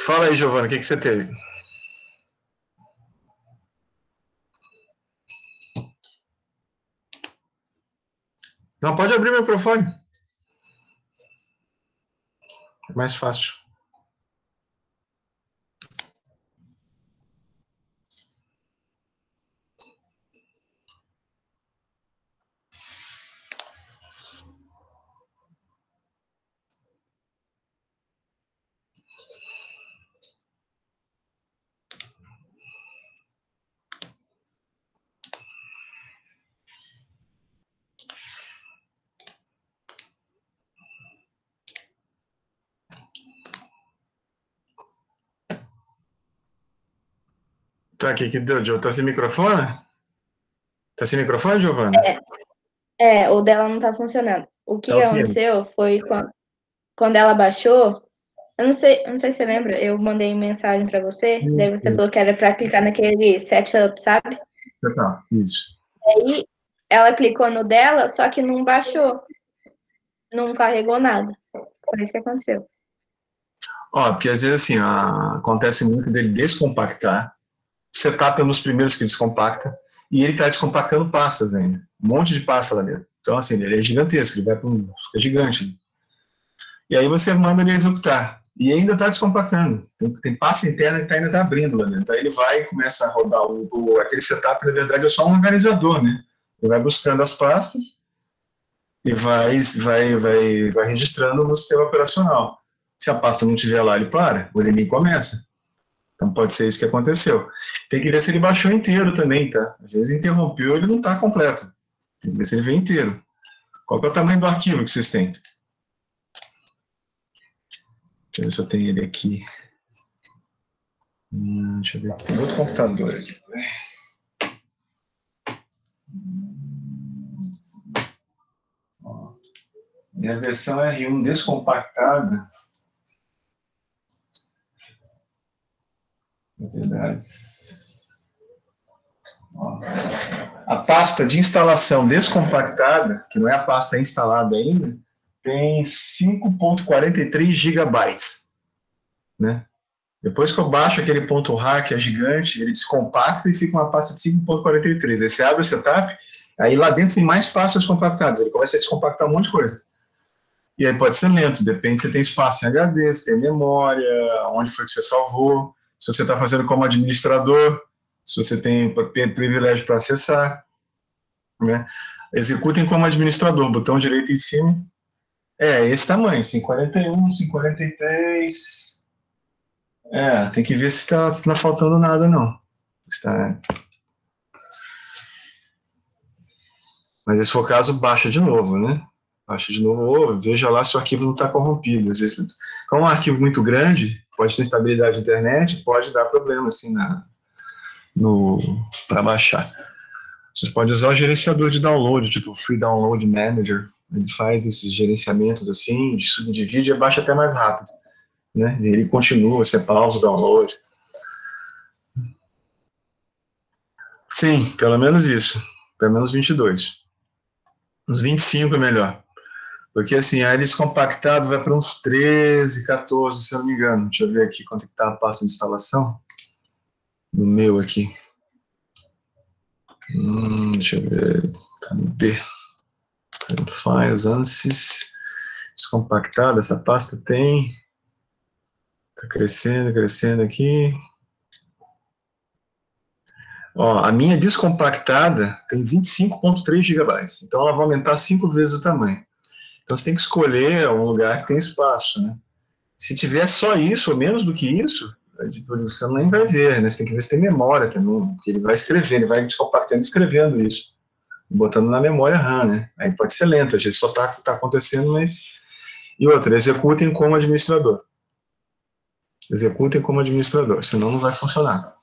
Fala aí, Giovana, o que você teve? Não, pode abrir o microfone. É mais fácil. Tá, que deu, Gio? Tá sem microfone? Tá sem microfone, Giovana? O dela não tá funcionando. O Tá que ok. aconteceu foi quando ela baixou, eu não sei se você lembra, eu mandei mensagem pra você, daí você Isso, falou que era pra clicar naquele setup, sabe? você tá. Isso. Aí ela clicou no dela, só que não baixou, não carregou nada. Foi isso que aconteceu. Ó, porque às vezes assim, acontece muito dele descompactar. O setup é um dos primeiros que descompacta. E ele tá descompactando pastas ainda. Um monte de pasta lá dentro. Então, assim, ele é gigantesco, ele vai para um. Fica gigante. E aí você manda ele executar. E ainda está descompactando. Tem pasta interna que ainda está abrindo lá dentro. Aí ele vai e começa a rodar aquele setup, na verdade, é só um organizador, né? Ele vai buscando as pastas e vai registrando no sistema operacional. Se a pasta não estiver lá, ele para, o nem começa. Então pode ser isso que aconteceu. Tem que ver se ele baixou inteiro também, tá? Às vezes interrompeu, ele não está completo. Tem que ver se ele vem inteiro. Qual que é o tamanho do arquivo que vocês têm? Deixa eu ver se eu tenho ele aqui. Deixa eu ver, tem outro computador aqui. Minha versão R1 descompactada. Propriedades. A pasta de instalação descompactada, que não é a pasta instalada ainda, tem 5,43 gigabytes, né? Depois que eu baixo aquele ponto .rar, que é gigante, ele descompacta e fica uma pasta de 5,43. Aí você abre o setup, aí lá dentro tem mais pastas compactadas. Ele começa a descompactar um monte de coisa. E aí pode ser lento, depende se tem espaço em HD, se tem memória, onde foi que você salvou, se você está fazendo como administrador, se você tem privilégio para acessar, né? Executem como administrador, botão direito em cima. É, esse tamanho, 541, 543. Tem que ver se está faltando nada, não. Está... Mas se for o caso, baixa de novo, né? Baixa de novo, ou veja lá se o arquivo não está corrompido. Às vezes, como é um arquivo muito grande, pode ter instabilidade de internet, pode dar problema assim no, para baixar. Você pode usar o gerenciador de download, tipo o Free Download Manager. Ele faz esses gerenciamentos assim, subdivide e baixa até mais rápido. Né? E ele continua, você pausa o download. Sim, pelo menos isso. Pelo menos 22. Uns 25 é melhor. Porque assim, aí eles compactado vai para uns 13, 14, se eu não me engano. Deixa eu ver aqui quanto é que tá a pasta de instalação. No meu aqui. Deixa eu ver. Tá no D. Files, ANSYS. Descompactada, essa pasta tem. Tá crescendo, crescendo aqui. Ó, a minha descompactada tem 25,3 gigabytes. Então ela vai aumentar 5 vezes o tamanho. Então você tem que escolher um lugar que tem espaço, né? Se tiver só isso, ou menos do que isso, você nem vai ver, né? Você tem que ver se tem memória também, porque ele vai escrever, ele vai descompactando e escrevendo isso, botando na memória RAM, né? Aí pode ser lento, às vezes só tá acontecendo, mas... E outra, executem como administrador. Executem como administrador, senão não vai funcionar.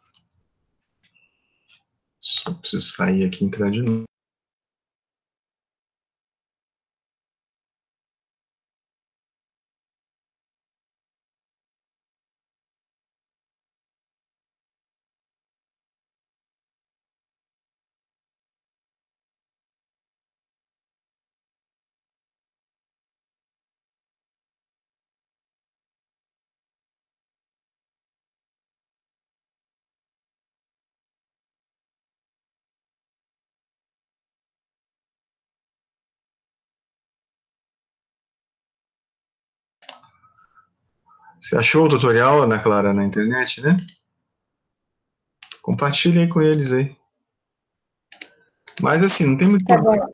Só preciso sair aqui e entrar de novo. Você achou o tutorial, Ana Clara, na internet, né? Compartilha aí com eles aí. Mas assim, não tem muito Tá problema.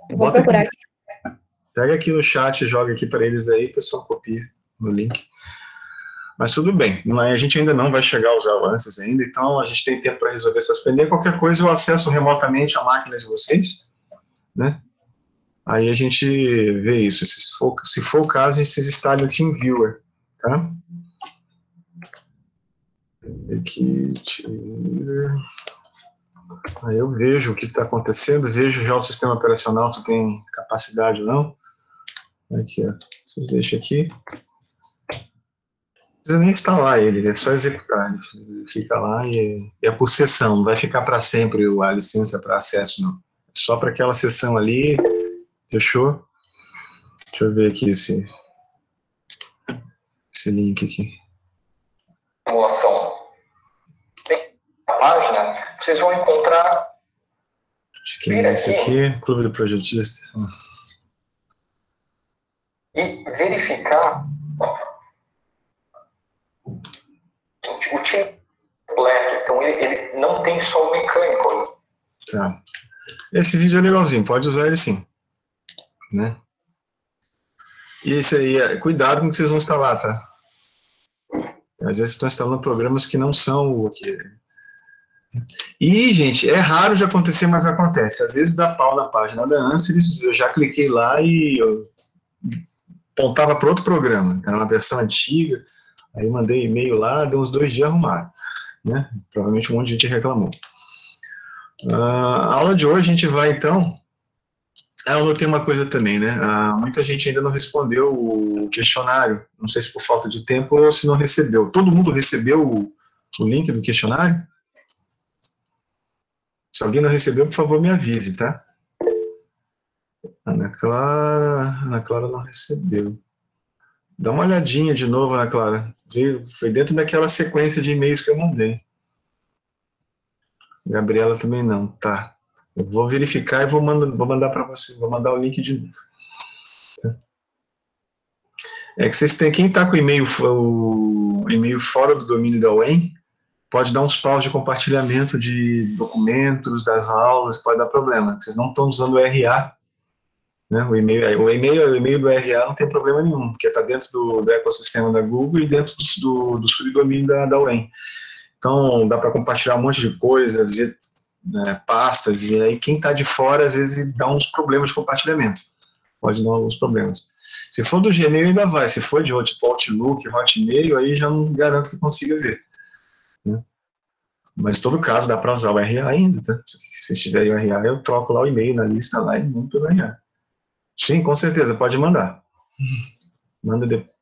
bom. Vou procurar. Pega aqui no chat e joga aqui para eles aí, o pessoal copia no link. Mas tudo bem, a gente ainda não vai chegar a usar o Ansys ainda, então a gente tem tempo para resolver essas pendências. Qualquer coisa eu acesso remotamente a máquina de vocês, né? Aí a gente vê isso. Se for o caso, a gente instala o TeamViewer, tá? Aqui, aí eu vejo o que está acontecendo, vejo já o sistema operacional se tem capacidade ou não. Aqui, ó. Vocês deixam aqui. Não precisa nem instalar ele, é só executar. Ele fica lá e é por sessão, não vai ficar para sempre a licença para acesso, não. É só para aquela sessão ali, fechou? Deixa eu ver aqui esse link aqui. Simulação. Tem a página, vocês vão encontrar. Acho que é esse aqui, Clube do Projetista. E verificar o time completo. Então ele não tem só o mecânico. Tá. Esse vídeo é legalzinho, pode usar ele sim, né? E esse aí, cuidado com o que vocês vão instalar, tá? Às vezes estão instalando programas que não são o que... E, gente, é raro de acontecer, mas acontece. Às vezes dá pau na página da Ansys, eu já cliquei lá e eu apontava para outro programa, era uma versão antiga, aí mandei e-mail lá, deu uns 2 dias a arrumar, né? Provavelmente um monte de gente reclamou. A aula de hoje a gente vai, então... eu notei uma coisa também, né? Muita gente ainda não respondeu o questionário, não sei se por falta de tempo ou se não recebeu. Todo mundo recebeu o link do questionário? Se alguém não recebeu, por favor, me avise, tá? Ana Clara não recebeu. Dá uma olhadinha de novo, Ana Clara. Foi dentro daquela sequência de e-mails que eu mandei. Gabriela também não, tá. Eu vou verificar e vou mandar para você, vou mandar o link de novo. Tá? É que vocês têm, quem está com o e-mail fora do domínio da UEM, pode dar uns paus de compartilhamento de documentos, das aulas, pode dar problema. Vocês não estão usando o RA, né? O e-mail do RA não tem problema nenhum, porque está dentro do ecossistema da Google e dentro do subdomínio da UEM. Então, dá para compartilhar um monte de coisas, né, pastas, e aí quem está de fora, às vezes, dá uns problemas de compartilhamento. Pode dar alguns problemas. Se for do Gmail, ainda vai. Se for de tipo Outlook, Hotmail, aí já não garanto que consiga ver. Né? Mas, em todo caso, dá para usar o RA ainda. Tá? Se vocês tiverem o RA, eu troco lá o e-mail na lista lá e mando pelo RA. Sim, com certeza, pode mandar. Manda depois.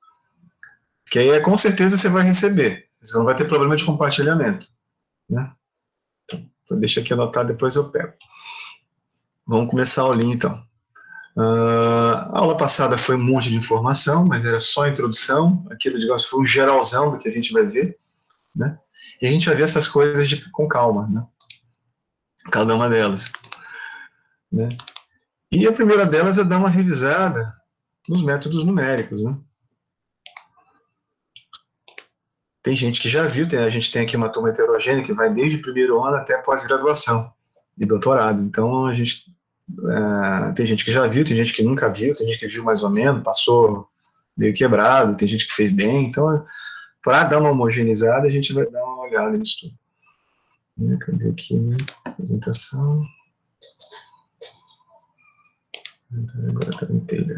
Que aí, com certeza, você vai receber. Você não vai ter problema de compartilhamento. Né? Então, deixa aqui anotar, depois eu pego. Vamos começar a aulinha, então. A aula passada foi um monte de informação, mas era só a introdução. Aquilo, digamos, foi um geralzão do que a gente vai ver. Né? E a gente vai ver essas coisas com calma. Né? Cada uma delas. Né? E a primeira delas é dar uma revisada nos métodos numéricos. Né? Tem gente que já viu, a gente tem aqui uma turma heterogênea que vai desde o primeiro ano até a pós-graduação e doutorado. Então, a gente tem gente que já viu, tem gente que nunca viu, tem gente que viu mais ou menos, passou meio quebrado, tem gente que fez bem. Então, para dar uma homogeneizada, a gente vai dar uma olhada nisso tudo. Cadê aqui, né? Apresentação. Agora está inteira.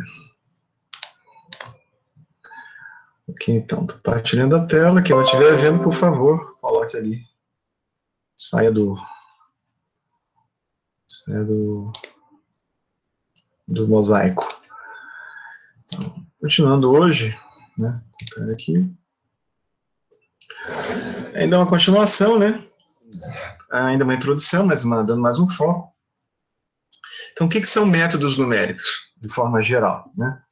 Ok, então, estou partilhando a tela. Quem não estiver vendo, por favor, coloque ali. Saia do mosaico. Então, continuando hoje, né? Aqui. Ainda uma continuação, né? Ainda uma introdução, mas dando mais um foco. Então, o que são métodos numéricos, de forma geral, né?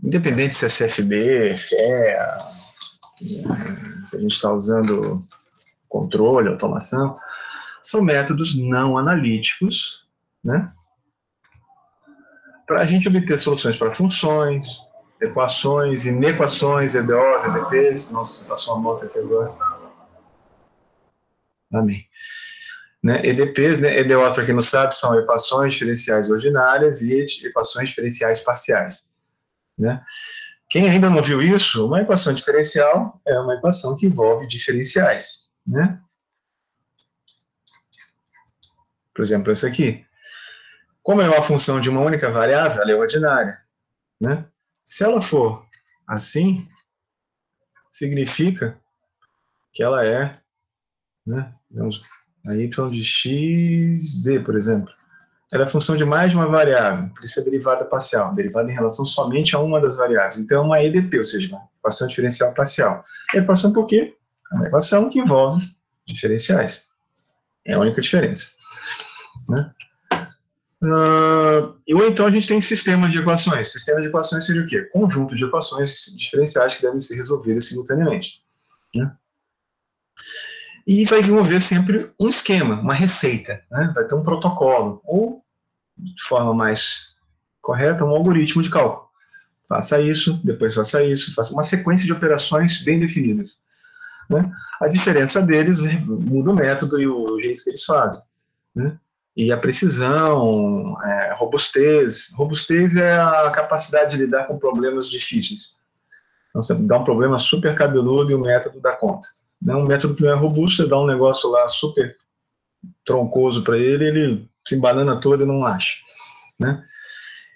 Independente se é CFD, FE, se a gente está usando controle, automação, são métodos não analíticos, né? Para a gente obter soluções para funções, equações, inequações, EDOs, EDPs. Nossa, passou uma moto aqui agora. Amém. Né? EDPs, né? EDOs, para quem não sabe, são equações diferenciais ordinárias e equações diferenciais parciais. Né? Quem ainda não viu isso, uma equação diferencial é uma equação que envolve diferenciais. Né? Por exemplo, essa aqui. Como é uma função de uma única variável, ela é ordinária. Né? Se ela for assim, significa que ela é, né, a y de x, z, por exemplo. Ela é função de mais de uma variável, por isso é derivada parcial, derivada em relação somente a uma das variáveis. Então é uma EDP, ou seja, uma equação diferencial parcial. E a equação por quê? É uma equação que envolve diferenciais. É a única diferença. Né? Ou então a gente tem sistemas de equações. Sistemas de equações seria o quê? Conjunto de equações diferenciais que devem ser resolvidas simultaneamente. Né? E vai envolver sempre um esquema, uma receita. Né? Vai ter um protocolo, ou, de forma mais correta, um algoritmo de cálculo. Faça isso, depois faça isso, faça uma sequência de operações bem definidas. Né? A diferença deles muda o método e o jeito que eles fazem. Né? E a precisão, robustez. Robustez é a capacidade de lidar com problemas difíceis. Então, você dá um problema super cabeludo e o método dá conta. Um método que não é robusto, você dá um negócio lá super troncoso para ele, ele se embanana todo e não acha. Né?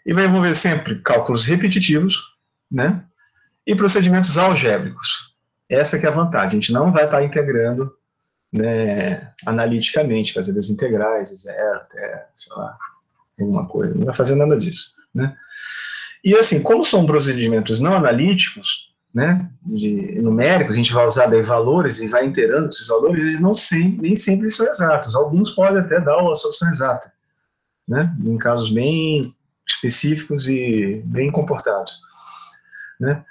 E vai envolver sempre cálculos repetitivos, né? E procedimentos algébricos. Essa que é a vantagem. A gente não vai estar integrando, né, analiticamente, fazendo as integrais de zero até, sei lá, alguma coisa. Não vai fazer nada disso. Né? E assim, como são procedimentos não analíticos, né, numéricos, a gente vai usar daí valores e vai integrando esses valores, eles nem sempre são exatos. Alguns podem até dar a solução exata, né, em casos bem específicos e bem comportados. Né?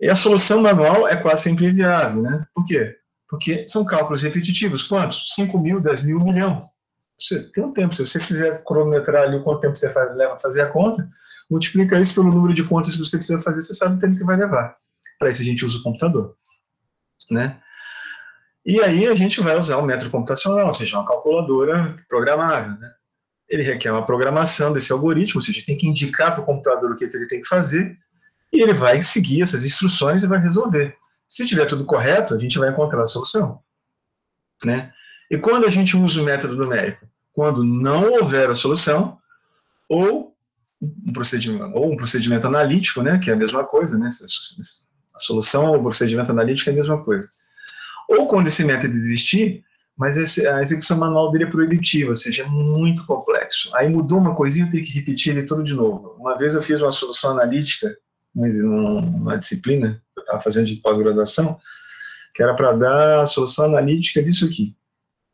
E a solução manual é quase sempre inviável. Né? Por quê? Porque são cálculos repetitivos. Quantos? 5 mil, 10 mil, 1 milhão. Você tem um tempo. Se você fizer cronometrar ali o quanto tempo você leva para fazer a conta, multiplica isso pelo número de contas que você precisa fazer, você sabe o tempo que vai levar. Para isso a gente usa o computador. Né? E aí a gente vai usar o método computacional, ou seja, uma calculadora programável. Né? Ele requer uma programação desse algoritmo, ou seja, tem que indicar para o computador o que ele tem que fazer, e ele vai seguir essas instruções e vai resolver. Se tiver tudo correto, a gente vai encontrar a solução. Né? E quando a gente usa o método numérico? Quando não houver a solução, ou um procedimento analítico, né, que é a mesma coisa, né, a solução ou o procedimento analítico é a mesma coisa. Ou quando esse método existir, mas a execução manual dele é proibitiva, ou seja, é muito complexo. Aí mudou uma coisinha, eu tenho que repetir ele tudo de novo. Uma vez eu fiz uma solução analítica, numa disciplina que eu estava fazendo de pós-graduação, que era para dar a solução analítica disso aqui,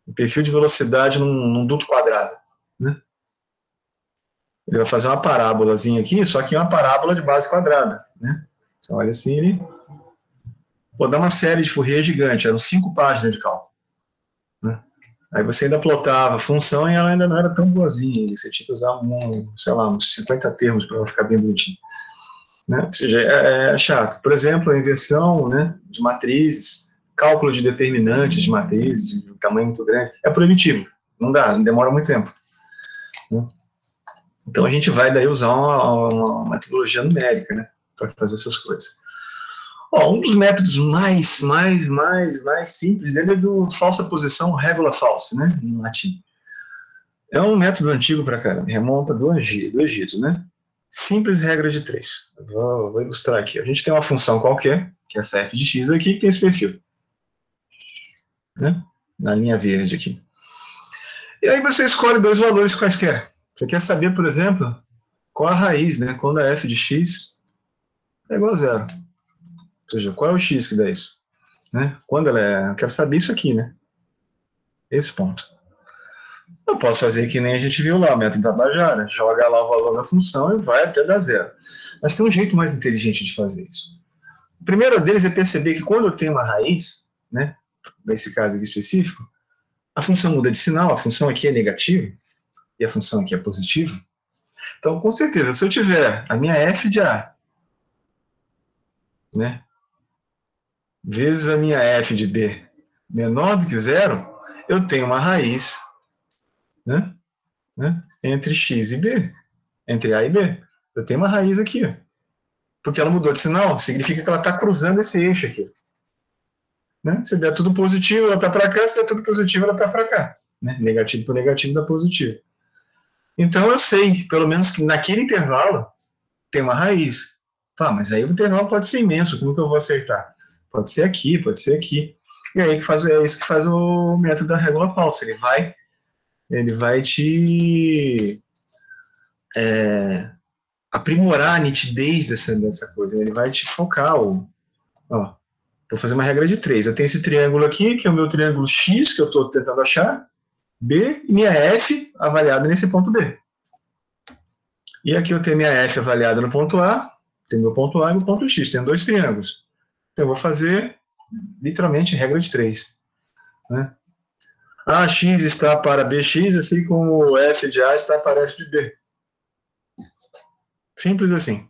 o perfil de velocidade num duto quadrado. Né? Ele vai fazer uma parábolazinha aqui, só que é uma parábola de base quadrada. Né? Você olha assim, ele... Vou dar uma série de Fourier gigante, eram 5 páginas de cálculo. Né? Aí você ainda plotava a função e ela ainda não era tão boazinha, você tinha que usar uns 50 termos para ela ficar bem bonitinha. Né? Ou seja, é chato. Por exemplo, a inversão, né, de matrizes, cálculo de determinantes de matrizes, de tamanho muito grande, é proibitivo, não dá, demora muito tempo. Né? Então a gente vai daí usar uma metodologia numérica, né, para fazer essas coisas. Um dos métodos mais simples dele é do falsa posição, regula falsa, né, em latim. É um método antigo para caramba, remonta do Egito, né? Simples regra de 3. Vou ilustrar aqui. A gente tem uma função qualquer, que é essa f de x aqui, que tem esse perfil. Né? Na linha verde aqui. E aí você escolhe 2 valores quaisquer. Você quer saber, por exemplo, qual a raiz, né? Quando a f de x é igual a 0. Ou seja, qual é o x que dá isso? Né? Quando ela é... Eu quero saber isso aqui, né? Esse ponto. Eu posso fazer que nem a gente viu lá, o método da Bajara. Joga lá o valor da função e vai até dar 0. Mas tem um jeito mais inteligente de fazer isso. O primeiro deles é perceber que quando eu tenho uma raiz, né, nesse caso aqui específico, a função muda de sinal, a função aqui é negativa e a função aqui é positiva. Então, com certeza, se eu tiver a minha f de a né, vezes a minha f de b menor do que zero, eu tenho uma raiz, né, entre x e b, entre a e b. Eu tenho uma raiz aqui, ó, porque ela mudou de sinal, significa que ela está cruzando esse eixo aqui. Né? Se der tudo positivo, ela está para cá, se der tudo positivo, ela está para cá. Né? Negativo por negativo dá positivo. Então eu sei, pelo menos que naquele intervalo tem uma raiz. Tá, mas aí o intervalo pode ser imenso, como que eu vou acertar? Pode ser aqui, pode ser aqui. E aí é isso que faz o método da régula falsa. Ele vai te aprimorar a nitidez dessa coisa. Ele vai te focar. Vou fazer uma regra de 3. Eu tenho esse triângulo aqui, que é o meu triângulo X, que eu estou tentando achar, B, e minha F avaliada nesse ponto B. E aqui eu tenho minha F avaliada no ponto A, tenho meu ponto A e meu ponto X, tenho 2 triângulos. Então eu vou fazer, literalmente, regra de 3. Né? AX está para BX, assim como F de A está para F de B. Simples assim.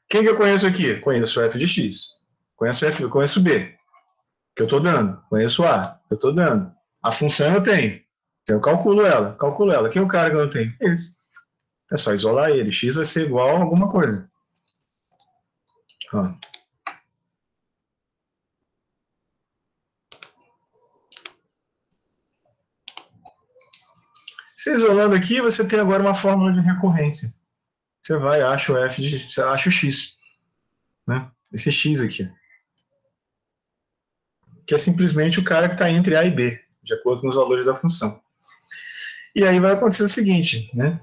Quem que eu conheço aqui? Conheço F de X. Conheço F, eu conheço B, que eu estou dando. Conheço A, que eu estou dando. A função eu tenho. Então eu calculo ela. Quem é o cara que eu não tenho? Esse. É só isolar ele. X vai ser igual a alguma coisa. Ó. Você isolando aqui, você tem agora uma fórmula de recorrência. Você vai, acha o F de... Você acha o X. Né? Esse X aqui. Que é simplesmente o cara que está entre A e B, de acordo com os valores da função. E aí vai acontecer o seguinte, né?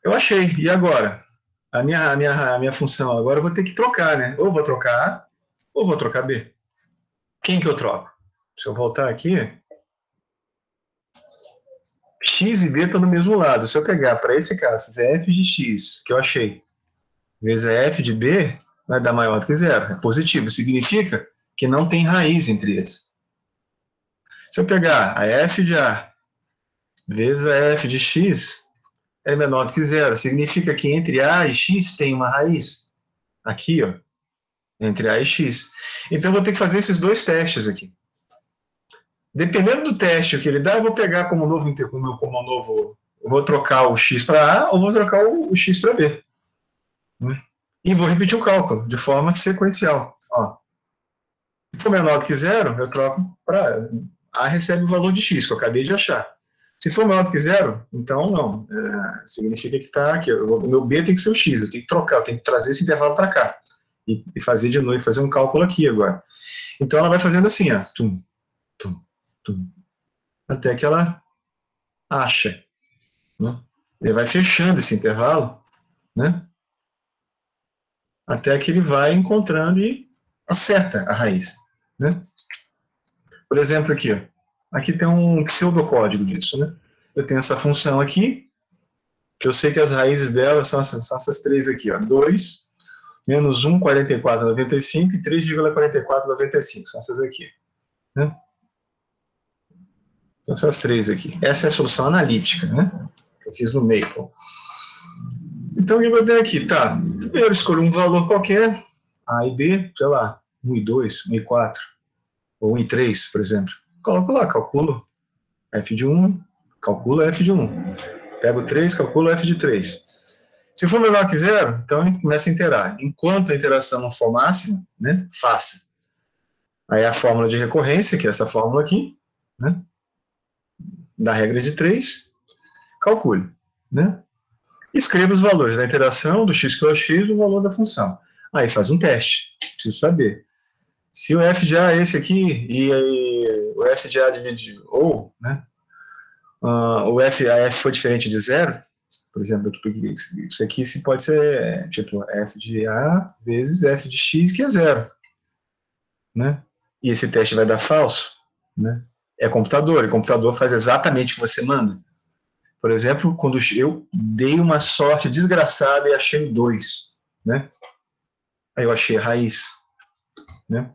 Eu achei, e agora? A minha função agora eu vou ter que trocar, né? Ou vou trocar A, ou vou trocar B. Quem que eu troco? Se eu voltar aqui, X e B estão do mesmo lado. Se eu pegar, para esse caso, fizer F de X, que eu achei, vezes F de B, vai dar maior do que zero. É positivo, significa que não tem raiz entre eles. Se eu pegar a F de A vezes a F de X, é menor do que zero. Significa que entre A e X tem uma raiz. Aqui, ó. Entre A e X. Então, eu vou ter que fazer esses 2 testes aqui. Dependendo do teste que ele dá, eu vou pegar como novo. Eu vou trocar o X para A ou vou trocar o X para B. E vou repetir o cálculo de forma sequencial. Ó. Se for menor do que zero, eu troco para A, recebe o valor de X, que eu acabei de achar. Se for maior do que zero, então não. Significa que está aqui. O meu B tem que ser o X, eu tenho que trocar, eu tenho que trazer esse intervalo para cá. E fazer de novo, fazer um cálculo aqui agora. Então ela vai fazendo assim, ó. Tum, tum, tum, até que ela acha. Né? Ele vai fechando esse intervalo, né? Até que ele vai encontrando e acerta a raiz. Né? Por exemplo, aqui, ó. Aqui tem um pseudocódigo disso, né? Eu tenho essa função aqui, que eu sei que as raízes dela são essas 3 aqui, ó. 2, menos 1, 44,95 e 3,4495. São essas aqui. Né? São essas 3 aqui. Essa é a solução analítica, né? Que eu fiz no Maple. Então, o que eu tenho aqui? Tá. Primeiro, eu escolho um valor qualquer, A e B, sei lá, 1 e 2, 1 e 4, ou 1 e 3, por exemplo. Coloco lá, calculo F de 1, calculo F de 1. Pego 3, calculo F de 3. Se for menor que zero, então a gente começa a interar. Enquanto a interação não for máxima, né, faça. Aí a fórmula de recorrência, que é essa fórmula aqui, né, da regra de 3, calcule. Né? Escreva os valores da interação, do x que eu achei e do valor da função. Aí faz um teste. Preciso saber. Se o f de A é esse aqui, e aí o f de A dividido, ou, né, a f for diferente de zero, por exemplo, isso aqui se pode ser tipo f de A vezes f de x, que é zero. Né? E esse teste vai dar falso. Né? É computador, e o computador faz exatamente o que você manda. Por exemplo, quando eu dei uma sorte desgraçada e achei 2. Né? Aí eu achei a raiz. Né?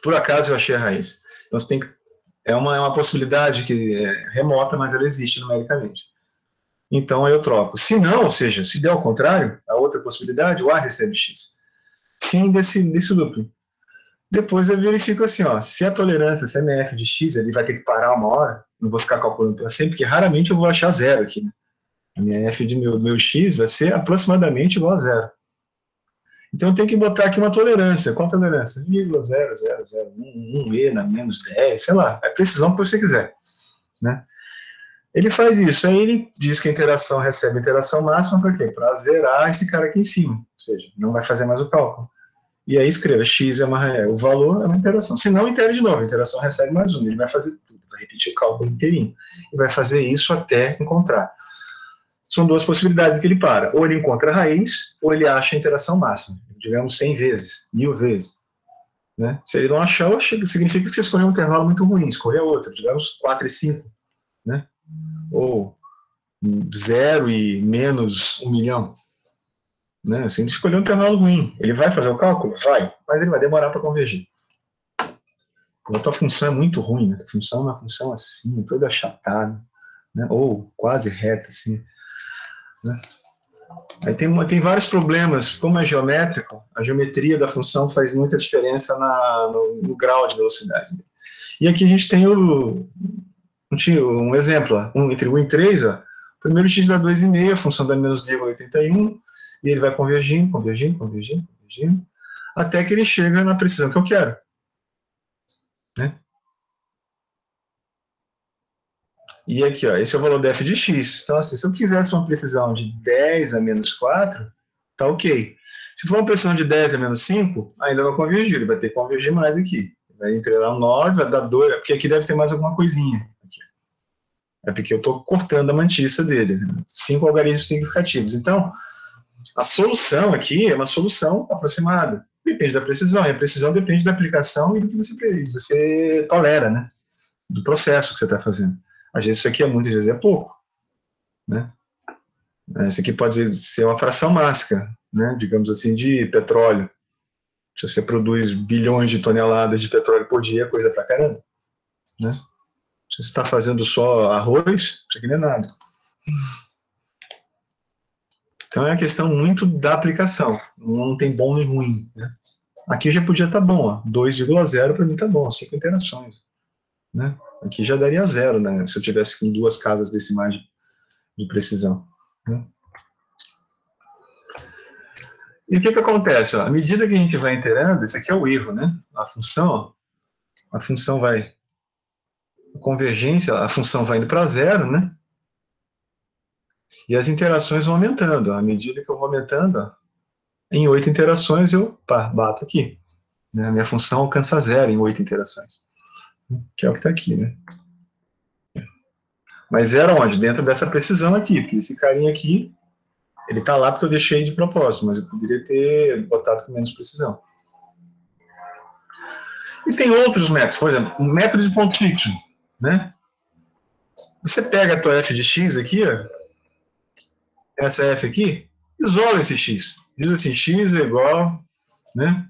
Por acaso eu achei a raiz. Então você tem que... É uma possibilidade que é remota, mas ela existe numericamente. Então aí eu troco. Se não, ou seja, se der ao contrário, a outra possibilidade, o A recebe X. fim desse looping. Depois eu verifico assim, ó, se a tolerância, se a minha f de x, ele vai ter que parar uma hora, não vou ficar calculando para sempre, porque raramente eu vou achar zero aqui, né? A minha f de meu x vai ser aproximadamente igual a zero. Então eu tenho que botar aqui uma tolerância. Qual a tolerância? 0,0001 e na menos 10, sei lá, é a precisão que você quiser, né? Ele faz isso, aí ele diz que a interação recebe a interação máxima para quê? Para zerar esse cara aqui em cima, ou seja, não vai fazer mais o cálculo. E aí escreva, x o valor é uma interação. Se não, itere de novo, a interação recebe mais um, ele vai fazer tudo, vai repetir o cálculo inteirinho. E vai fazer isso até encontrar. São duas possibilidades que ele para. Ou ele encontra a raiz, ou ele acha a interação máxima. Digamos 100 vezes, 1000 vezes. Né? Se ele não achar, significa que você escolheu um intervalo muito ruim, escolha outro, digamos 4 e 5. Né? Ou 0 e menos 1 milhão. Né? Assim, ele escolheu um intervalo ruim. Ele vai fazer o cálculo? Vai, mas ele vai demorar para convergir. A tua função é muito ruim, né? A função é uma função assim, toda achatada, né? Ou quase reta, assim. Né? Aí tem vários problemas. Como é geométrico, a geometria da função faz muita diferença no grau de velocidade. E aqui a gente tem um exemplo, entre 1 e 3, ó, o primeiro x dá 2,5, a função dá menos 81, e ele vai convergindo, até que ele chega na precisão que eu quero. Né? E aqui, ó, esse é o valor da f de x. Então, assim, se eu quisesse uma precisão de 10 a menos 4, tá ok. Se for uma precisão de 10 a menos 5, ainda vai convergir, ele vai ter que convergir mais aqui. Vai entregar 9, vai dar 2, porque aqui deve ter mais alguma coisinha. Aqui. É porque eu estou cortando a mantiça dele. 5 algarismos significativos. Então, a solução aqui é uma solução aproximada. Depende da precisão, e a precisão depende da aplicação e do que você tolera, né? Do processo que você está fazendo. Às vezes isso aqui é muito, às vezes é pouco. Né? Isso aqui pode ser uma fração mássica, né? Digamos assim, de petróleo. Se você produz bilhões de toneladas de petróleo por dia, é coisa pra caramba. Né? Se você está fazendo só arroz, isso aqui não é nada. Então é uma questão muito da aplicação. Não tem bom nem ruim. Né? Aqui já podia estar bom. 2,0 para mim está bom, 5 interações. Né? Aqui já daria 0, né? Se eu tivesse com 2 casas decimais de precisão. Né? E o que acontece? Ó? À medida que a gente vai iterando, esse aqui é o erro, né? A função vai... A convergência, a função vai indo para 0, né? E as interações vão aumentando. À medida que eu vou aumentando, ó, em 8 interações eu bato aqui. Né? A minha função alcança 0 em 8 interações. Que é o que está aqui, né? Mas 0 onde? Dentro dessa precisão aqui, porque esse carinha aqui, ele está lá porque eu deixei de propósito, mas eu poderia ter botado com menos precisão. E tem outros métodos, por exemplo, o método de ponto fixo, né? Você pega a tua f de x aqui, ó, essa f aqui, isola esse x. Diz assim, x é igual, né,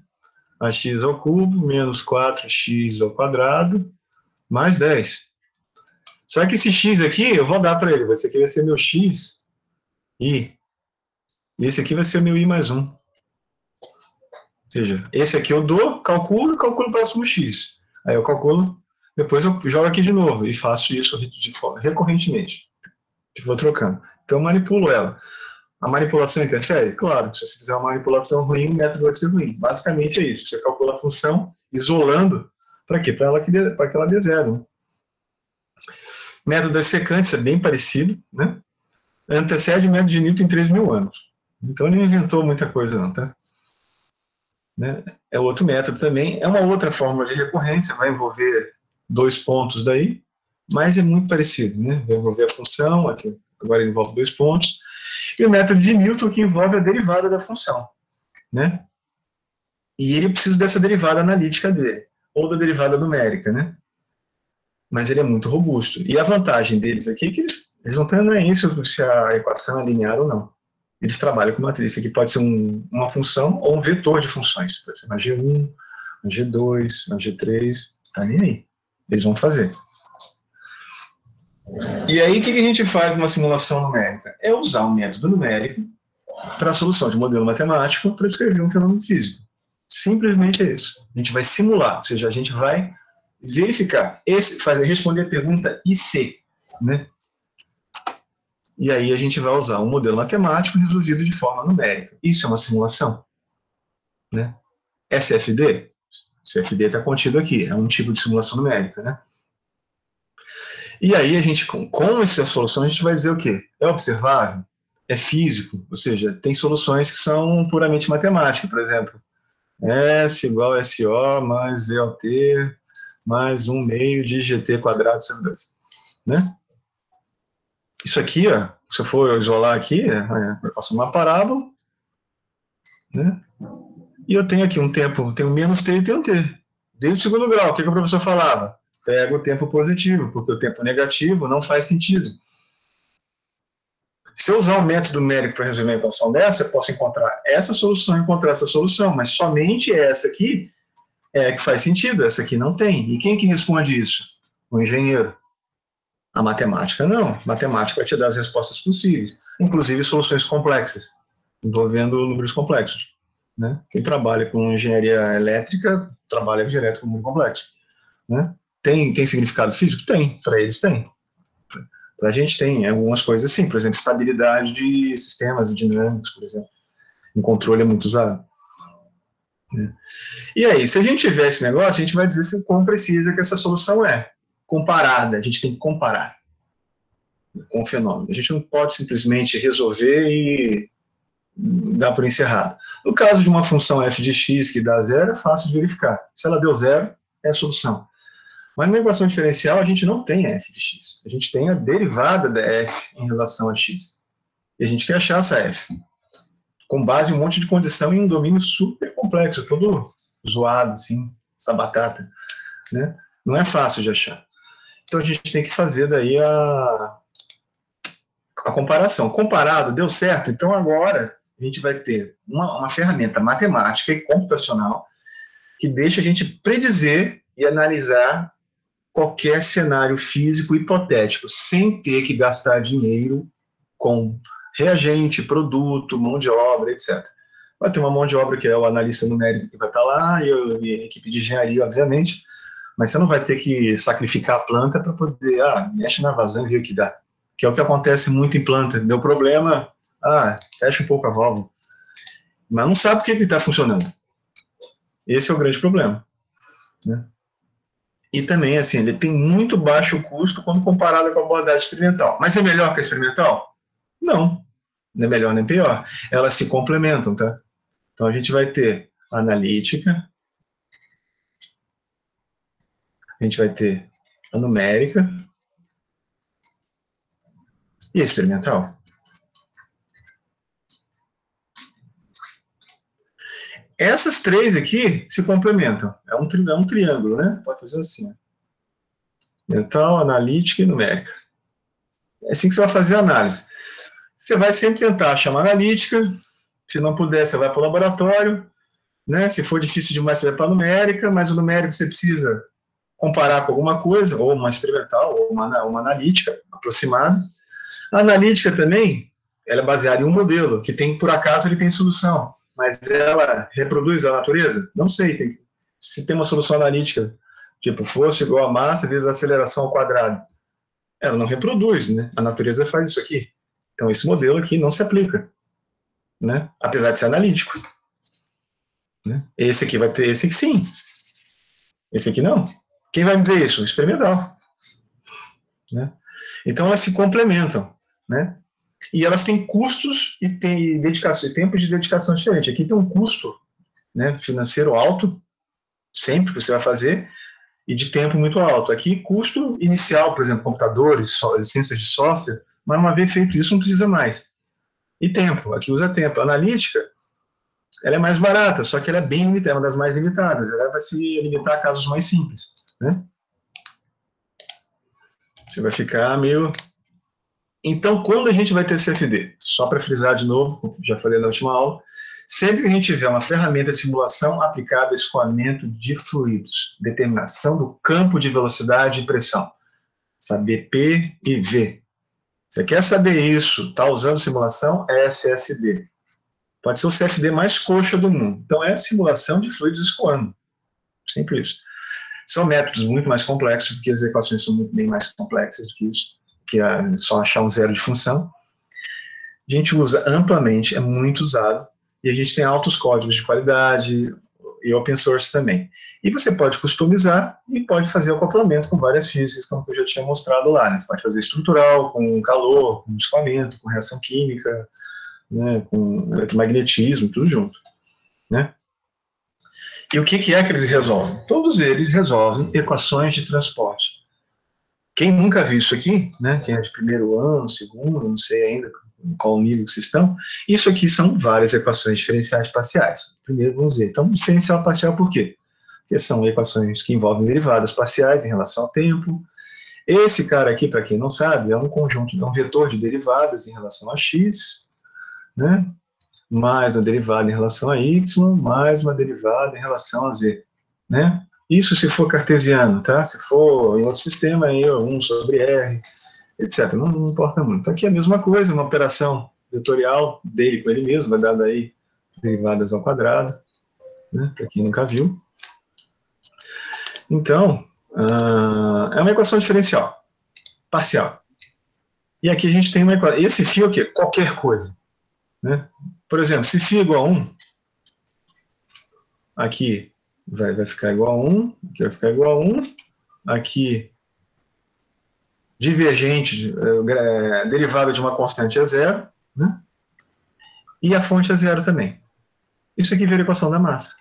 a x ao cubo menos 4x ao quadrado mais 10. Só que esse x aqui, eu vou dar para ele. Esse aqui vai ser meu x e esse aqui vai ser meu i mais 1. Ou seja, esse aqui eu dou, calculo o próximo x. Aí eu calculo, depois eu jogo aqui de novo e faço isso recorrentemente. E vou trocando. Então eu manipulo ela. A manipulação interfere? Claro. Se você fizer uma manipulação ruim, o método vai ser ruim. Basicamente é isso. Você calcula a função isolando. Para quê? Para que ela dê 0. Método secante é bem parecido, né? Antecede o método de Newton em 3.000 anos. Então ele não inventou muita coisa não, tá? Né? É outro método também, é uma outra fórmula de recorrência, vai envolver 2 pontos daí, mas é muito parecido, né? Vai envolver a função, aqui, agora envolve 2 pontos, e o método de Newton que envolve a derivada da função, né? E ele precisa dessa derivada analítica dele, ou da derivada numérica, né? Mas ele é muito robusto. E a vantagem deles aqui é que eles não têm nem isso se a equação é linear ou não. Eles trabalham com matriz. Isso aqui pode ser uma função ou um vetor de funções. Pode ser uma G1, uma G2, uma G3. Tá nem aí. Eles vão fazer. E aí, o que a gente faz numa simulação numérica? É usar um método numérico para a solução de modelo matemático para descrever um fenômeno físico. Simplesmente é isso. A gente vai simular, ou seja, a gente vai verificar, responder a pergunta IC, né? E aí a gente vai usar um modelo matemático resolvido de forma numérica. Isso é uma simulação, né? SFD? CFD está contido aqui, é um tipo de simulação numérica, né? E aí a gente, com essa solução, a gente vai dizer o quê? É observável? É físico? Ou seja, tem soluções que são puramente matemáticas, por exemplo. S igual a SO mais VLT mais 1 meio de GT quadrado sobre 2. Né? Isso aqui, ó, se eu for isolar aqui, eu faço uma parábola, né? E eu tenho aqui um tempo, tenho menos T e tenho T. Desde o segundo grau, o que o professor falava? Pega o tempo positivo, porque o tempo negativo não faz sentido. Se eu usar o método numérico para resolver uma equação dessa, eu posso encontrar essa solução e encontrar essa solução, mas somente essa aqui é que faz sentido, essa aqui não tem. E quem que responde isso? O engenheiro. A matemática não. A matemática vai te dar as respostas possíveis, inclusive soluções complexas, envolvendo números complexos. Né? Quem trabalha com engenharia elétrica trabalha direto com número complexo. Né? Tem significado físico? Tem, para eles tem. Para a gente tem algumas coisas assim, por exemplo, estabilidade de sistemas dinâmicos, por exemplo. Um controle é muito usado. Né? E aí, se a gente tiver esse negócio, a gente vai dizer quão precisa que essa solução é. Comparada, a gente tem que comparar com o fenômeno. A gente não pode simplesmente resolver e dar por encerrado. No caso de uma função f de x que dá zero, é fácil de verificar. Se ela deu zero, é a solução. Mas na equação diferencial, a gente não tem f de x. A gente tem a derivada da f em relação a x. E a gente quer achar essa f, com base em um monte de condição em um domínio super complexo, todo zoado, assim, essa batata. Né? Não é fácil de achar. Então a gente tem que fazer daí a comparação. Comparado, deu certo, então agora a gente vai ter uma ferramenta matemática e computacional que deixa a gente predizer e analisar qualquer cenário físico hipotético, sem ter que gastar dinheiro com reagente, produto, mão de obra, etc. Vai ter uma mão de obra que é o analista numérico que vai estar lá, e a equipe de engenharia, obviamente, mas você não vai ter que sacrificar a planta para poder, mexe na vazão e ver o que dá. Que é o que acontece muito em planta. Deu problema, fecha um pouco a válvula. Mas não sabe por que está funcionando. Esse é o grande problema. Né? E também, assim, ele tem muito baixo custo quando comparado com a abordagem experimental. Mas é melhor que a experimental? Não. Não é melhor nem pior. Elas se complementam, tá? Então a gente vai ter a analítica, a gente vai ter a numérica e a experimental. Essas três aqui se complementam. É um triângulo, né? Pode fazer assim. Mental, analítica e numérica. É assim que você vai fazer a análise. Você vai sempre tentar achar uma analítica. Se não puder, você vai para o laboratório. Né? Se for difícil demais, você vai para a numérica. Mas o numérico você precisa comparar com alguma coisa, ou uma experimental, ou uma analítica aproximada. A analítica também, ela é baseada em um modelo, que tem, por acaso, ele tem solução. Mas ela reproduz a natureza? Não sei. Se tem uma solução analítica, tipo força igual a massa vezes a aceleração ao quadrado, ela não reproduz, né? A natureza faz isso aqui. Então esse modelo aqui não se aplica, né? Apesar de ser analítico. Né? Esse aqui vai ter esse aqui sim. Esse aqui não. Quem vai me dizer isso? Experimental. Né? Então elas se complementam, né? E elas têm custos e têm dedicação, e tempos de dedicação diferente. Aqui tem um custo, né, financeiro alto, sempre que você vai fazer, e de tempo muito alto. Aqui, custo inicial, por exemplo, computadores, licenças de software, mas uma vez feito isso, não precisa mais. E tempo, aqui usa tempo. A analítica, ela é mais barata, só que ela é bem limitada, é uma das mais limitadas. Ela vai se limitar a casos mais simples. Né? Você vai ficar meio... Então, quando a gente vai ter CFD? Só para frisar de novo, já falei na última aula, sempre que a gente tiver uma ferramenta de simulação aplicada a escoamento de fluidos, determinação do campo de velocidade e pressão, saber P e V. Você quer saber isso, está usando simulação, é CFD. Pode ser o CFD mais coxa do mundo. Então, é simulação de fluidos escoando. Sempre isso. São métodos muito mais complexos, porque as equações são muito bem mais complexas do que isso, que é só achar um zero de função. A gente usa amplamente, é muito usado, e a gente tem altos códigos de qualidade e open source também. E você pode customizar e pode fazer o acoplamento com várias físicas, como eu já tinha mostrado lá. Né? Você pode fazer estrutural, com calor, com escoamento, com reação química, né? Com eletromagnetismo, tudo junto. Né? E o que é que eles resolvem? Todos eles resolvem equações de transporte. Quem nunca viu isso aqui, né, quem é de primeiro ano, segundo, não sei ainda em qual nível vocês estão, isso aqui são várias equações diferenciais parciais. Primeiro vamos ver. Então, diferencial parcial por quê? Porque são equações que envolvem derivadas parciais em relação ao tempo. Esse cara aqui, para quem não sabe, é um conjunto, é um vetor de derivadas em relação a x, né, mais uma derivada em relação a y, mais uma derivada em relação a z, né? Isso se for cartesiano, tá? Se for em outro sistema, aí 1 sobre r, etc. Não importa muito. Aqui é a mesma coisa, uma operação vetorial dele com ele mesmo, vai dar daí derivadas ao quadrado, né? Para quem nunca viu. Então, é uma equação diferencial, parcial. E aqui a gente tem uma equação. Esse φ é o quê? Qualquer coisa, né? Por exemplo, se φ é igual a 1, aqui vai ficar igual a 1, aqui vai ficar igual a 1, aqui divergente, derivada de uma constante é zero, né? E a fonte é zero também. Isso aqui vira a equação da massa.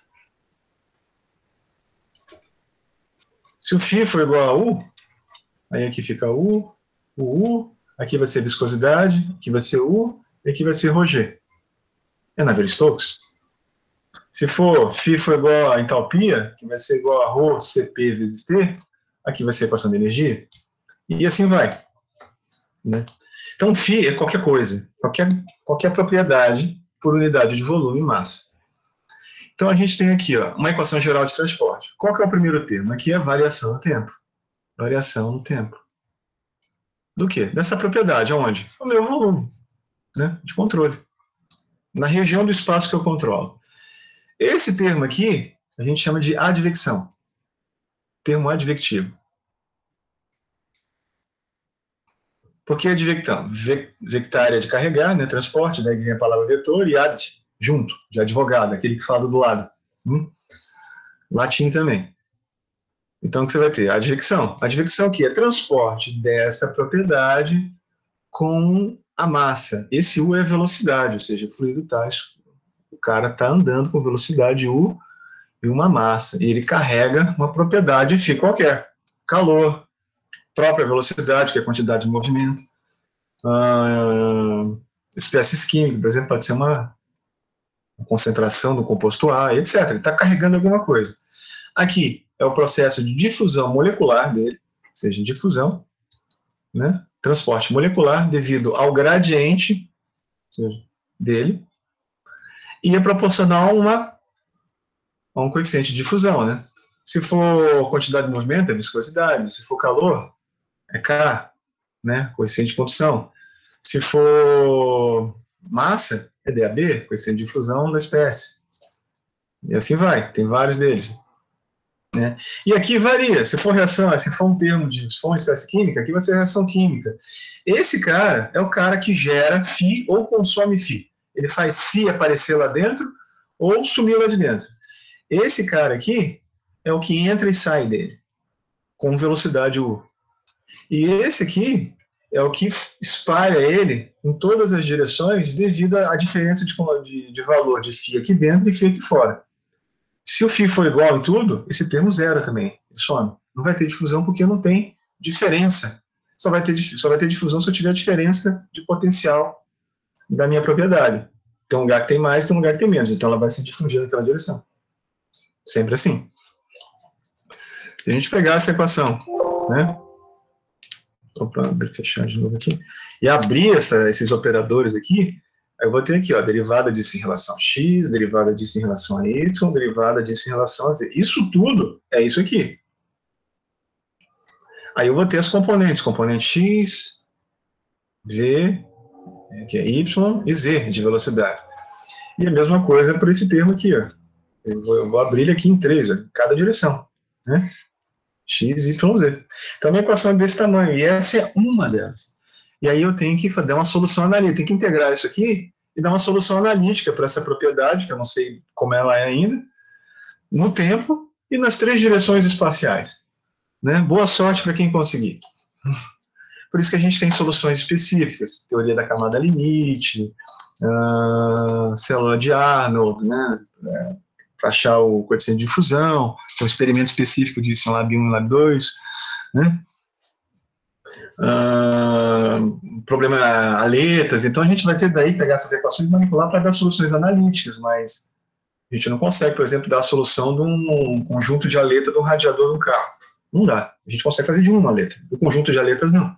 Se o φ for igual a U, aí aqui fica U, aqui vai ser viscosidade, aqui vai ser U, e aqui vai ser ρg. É Navier-Stokes. Se for φ for igual a entalpia, que vai ser igual a ρ Cp vezes T, aqui vai ser a equação de energia, e assim vai. Né? Então, φ é qualquer coisa, qualquer propriedade por unidade de volume e massa. Então, a gente tem aqui uma equação geral de transporte. Qual que é o primeiro termo? Aqui é variação no tempo. Variação no tempo. Do quê? Dessa propriedade, aonde? O meu volume, né, de controle. Na região do espaço que eu controlo. Esse termo aqui, a gente chama de advecção. Termo advectivo. Por que advectão? Vectária de carregar, né, transporte, daí vem a palavra vetor, e ad, junto, de advogado, aquele que fala do lado. Latim também. Então, o que você vai ter? Advecção. Advecção o quê? É transporte dessa propriedade com a massa. Esse U é velocidade, ou seja, o fluido está... O cara está andando com velocidade U e uma massa. E ele carrega uma propriedade φ qualquer. Calor, própria velocidade, que é a quantidade de movimento. Espécies químicas, por exemplo, pode ser uma concentração do composto A, etc. Ele está carregando alguma coisa. Aqui é o processo de difusão molecular dele, ou seja, difusão, né? Transporte molecular devido ao gradiente dele, e é proporcional a um coeficiente de difusão, né? Se for quantidade de movimento, é viscosidade. Se for calor, é K, né? Coeficiente de condução. Se for massa, é DAB, coeficiente de difusão da espécie. E assim vai, tem vários deles. Né? E aqui varia, se for reação, se for um termo se for uma espécie química, aqui vai ser reação química. Esse cara é o cara que gera φ ou consome φ. Ele faz φ aparecer lá dentro ou sumir lá de dentro. Esse cara aqui é o que entra e sai dele, com velocidade U. E esse aqui é o que espalha ele em todas as direções devido à diferença de valor de φ aqui dentro e φ aqui fora. Se o φ for igual em tudo, esse termo zero também, ele some. Não vai ter difusão porque não tem diferença. Só vai ter difusão se eu tiver a diferença de potencial da minha propriedade. Tem um lugar que tem mais, tem um lugar que tem menos. Então ela vai se difundir naquela direção. Sempre assim. Se a gente pegar essa equação, né? Opa, fechar de novo aqui. E abrir esses operadores aqui, eu vou ter aqui, ó, derivada disso em relação a x, derivada disso em relação a y, derivada disso em relação a z. Isso tudo é isso aqui. Aí eu vou ter as componentes, componente x, v, que é y, e z, de velocidade. E a mesma coisa para esse termo aqui, ó. Eu vou abrir ele aqui em 3, ó, em cada direção, né? X, Y, Z. Então, a minha equação é desse tamanho, e essa é uma delas. E aí eu tenho que dar uma solução analítica, tenho que integrar isso aqui e dar uma solução analítica para essa propriedade, que eu não sei como ela é ainda, no tempo e nas 3 direções espaciais. Né? Boa sorte para quem conseguir. Por isso que a gente tem soluções específicas, teoria da camada limite, célula de Arnold, né? Para achar o coeficiente de difusão, tem um experimento específico disso em Lab 1 e Lab 2, né? Problema aletas, então a gente vai ter daí pegar essas equações e manipular para dar soluções analíticas, mas a gente não consegue, por exemplo, dar a solução de um conjunto de aleta do radiador do carro. Não dá. A gente consegue fazer de uma aleta. O conjunto de aletas, não.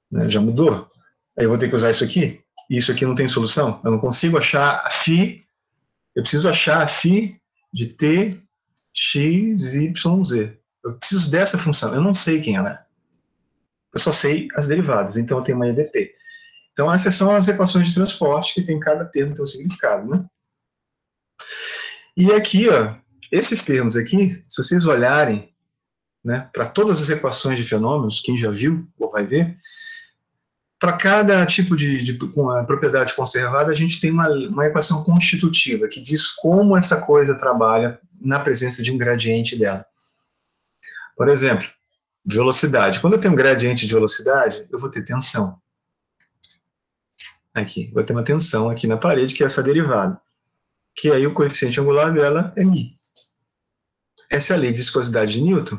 Né? Já mudou. Aí eu vou ter que usar isso aqui. E isso aqui não tem solução. Eu não consigo achar a φ. Eu preciso achar a φ de t, x, y, z. Eu preciso dessa função. Eu não sei quem ela é. Eu só sei as derivadas. Então eu tenho uma EDP. Então essas são as equações de transporte que tem cada termo tem um significado, né? E aqui, ó, esses termos aqui, se vocês olharem, né, para todas as equações de fenômenos, quem já viu ou vai ver, para cada tipo com a propriedade conservada, a gente tem uma equação constitutiva que diz como essa coisa trabalha na presença de um gradiente dela. Por exemplo, velocidade. Quando eu tenho um gradiente de velocidade, eu vou ter tensão. Aqui, vou ter uma tensão aqui na parede, que é essa derivada. Que aí o coeficiente angular dela é μ. Essa é a lei de viscosidade de Newton.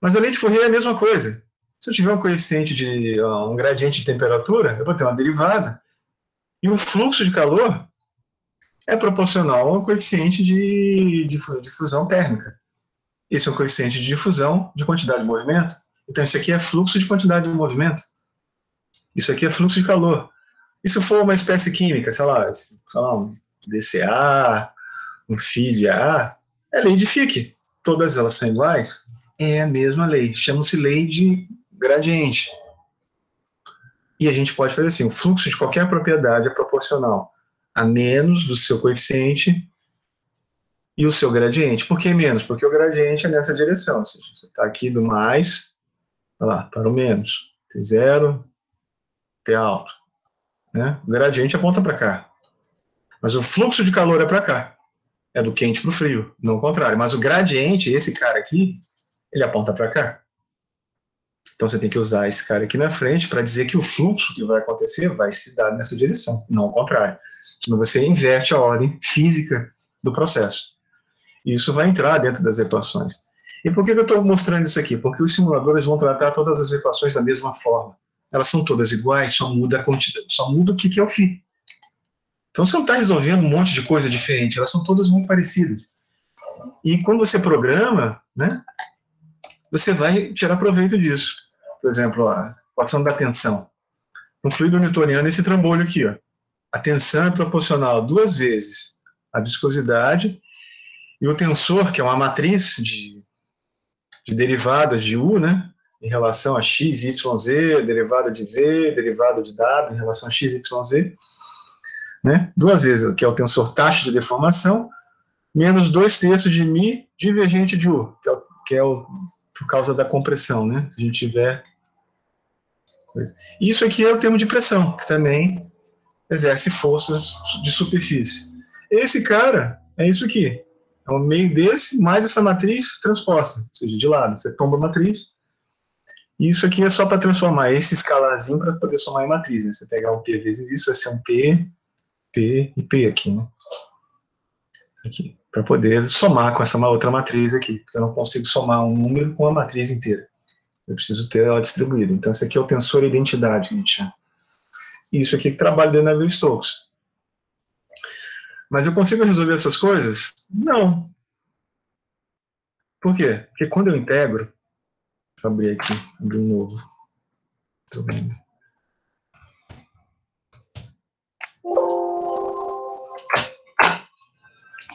Mas a lei de Fourier é a mesma coisa. Se eu tiver um coeficiente de um gradiente de temperatura, eu vou ter uma derivada. E o fluxo de calor é proporcional ao coeficiente de difusão térmica. Esse é o coeficiente de difusão de quantidade de movimento. Então, isso aqui é fluxo de quantidade de movimento. Isso aqui é fluxo de calor. E se for uma espécie química, sei lá um DCA, um Φ de A, é lei de Fick. Todas elas são iguais? É a mesma lei. Chama-se lei de gradiente. E a gente pode fazer assim, o fluxo de qualquer propriedade é proporcional a menos do seu coeficiente e o seu gradiente. Por que menos? Porque o gradiente é nessa direção. Ou seja, você está aqui do mais lá, para o menos. T zero, T alto. Né? O gradiente aponta para cá. Mas o fluxo de calor é para cá. É do quente para o frio, não o contrário. Mas o gradiente, esse cara aqui, ele aponta para cá. Então você tem que usar esse cara aqui na frente para dizer que o fluxo que vai acontecer vai se dar nessa direção, não ao contrário. Senão você inverte a ordem física do processo. E isso vai entrar dentro das equações. E por que eu estou mostrando isso aqui? Porque os simuladores vão tratar todas as equações da mesma forma. Elas são todas iguais, só muda a quantidade, só muda o que é o φ. Então você não está resolvendo um monte de coisa diferente, elas são todas muito parecidas. E quando você programa, né, você vai tirar proveito disso. Por exemplo, a equação da tensão. No fluido newtoniano, esse trambolho aqui, ó. A tensão é proporcional a 2 vezes a viscosidade, e o tensor, que é uma matriz de derivadas de U, né, em relação a x, y, z, derivada de v, derivada de w em relação a x, y, z, né, 2 vezes, que é o tensor taxa de deformação, menos 2/3 de μ divergente de U, que é por causa da compressão, né, se a gente tiver coisa. Isso aqui é o termo de pressão, que também exerce forças de superfície. Esse cara é isso aqui. É o meio desse, mais essa matriz transposta, ou seja, de lado. Você tomba a matriz, e isso aqui é só para transformar esse escalarzinho para poder somar em matriz. Né? Você pegar um P vezes isso, vai ser um P, P e P aqui, né? Aqui, para poder somar com essa outra matriz aqui, porque eu não consigo somar um número com a matriz inteira. Eu preciso ter ela distribuída. Então, esse aqui é o tensor identidade que a gente chama. Isso aqui que trabalha dentro da Navier-Stokes. Mas eu consigo resolver essas coisas? Não. Por quê? Porque quando eu integro, deixa eu abrir aqui, abrir um novo.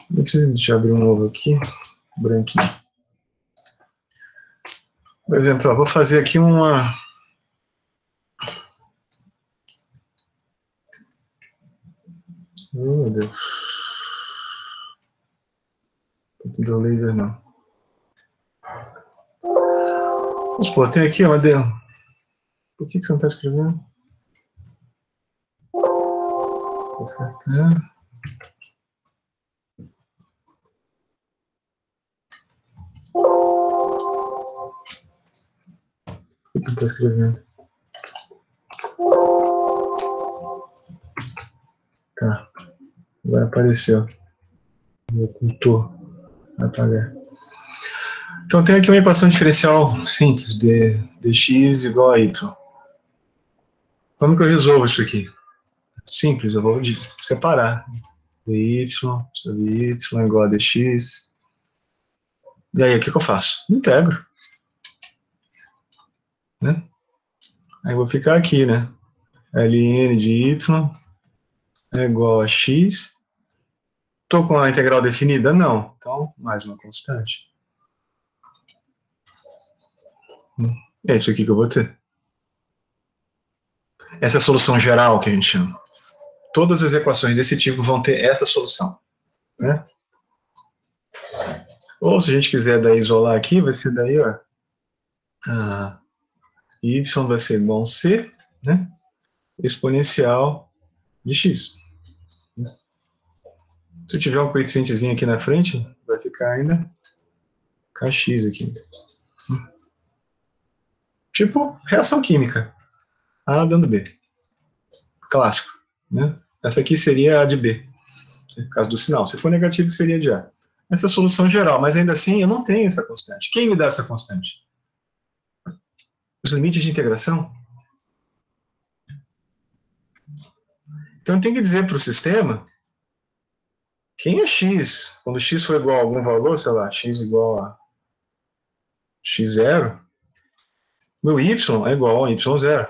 Não precisa de abrir um novo aqui, branquinho. Por exemplo, vou fazer aqui uma... Oh, meu Deus. Não laser, não. Vamos supor, tem aqui, Amadeu. Por que você não está escrevendo? Descartando. Por que não está escrevendo? Tá. Vai aparecer, ó. Ocultou. Vai apagar. Então tem aqui uma equação diferencial simples de dx igual a y. Como que eu resolvo isso aqui? Simples, eu vou separar. dy sobre y igual a dx. E aí, o que eu faço? Integro. Né? Aí eu vou ficar aqui, né? ln de y é igual a x. Estou com a integral definida? Não. Então, mais uma constante. É isso aqui que eu vou ter. Essa é a solução geral que a gente chama. Todas as equações desse tipo vão ter essa solução. Né? Ou se a gente quiser daí isolar aqui, vai ser daí, ó. Y vai ser igual a C, né? Exponencial de x. Se eu tiver um coeficientezinho aqui na frente, vai ficar ainda kx aqui. Tipo reação química. A dando B. Clássico. Né? Essa aqui seria a de B. No caso do sinal. Se for negativo, seria de A. Essa é a solução geral, mas ainda assim eu não tenho essa constante. Quem me dá essa constante? Os limites de integração? Então tem que dizer para o sistema quem é x. Quando x for igual a algum valor, sei lá, x igual a x0, meu y é igual a y0.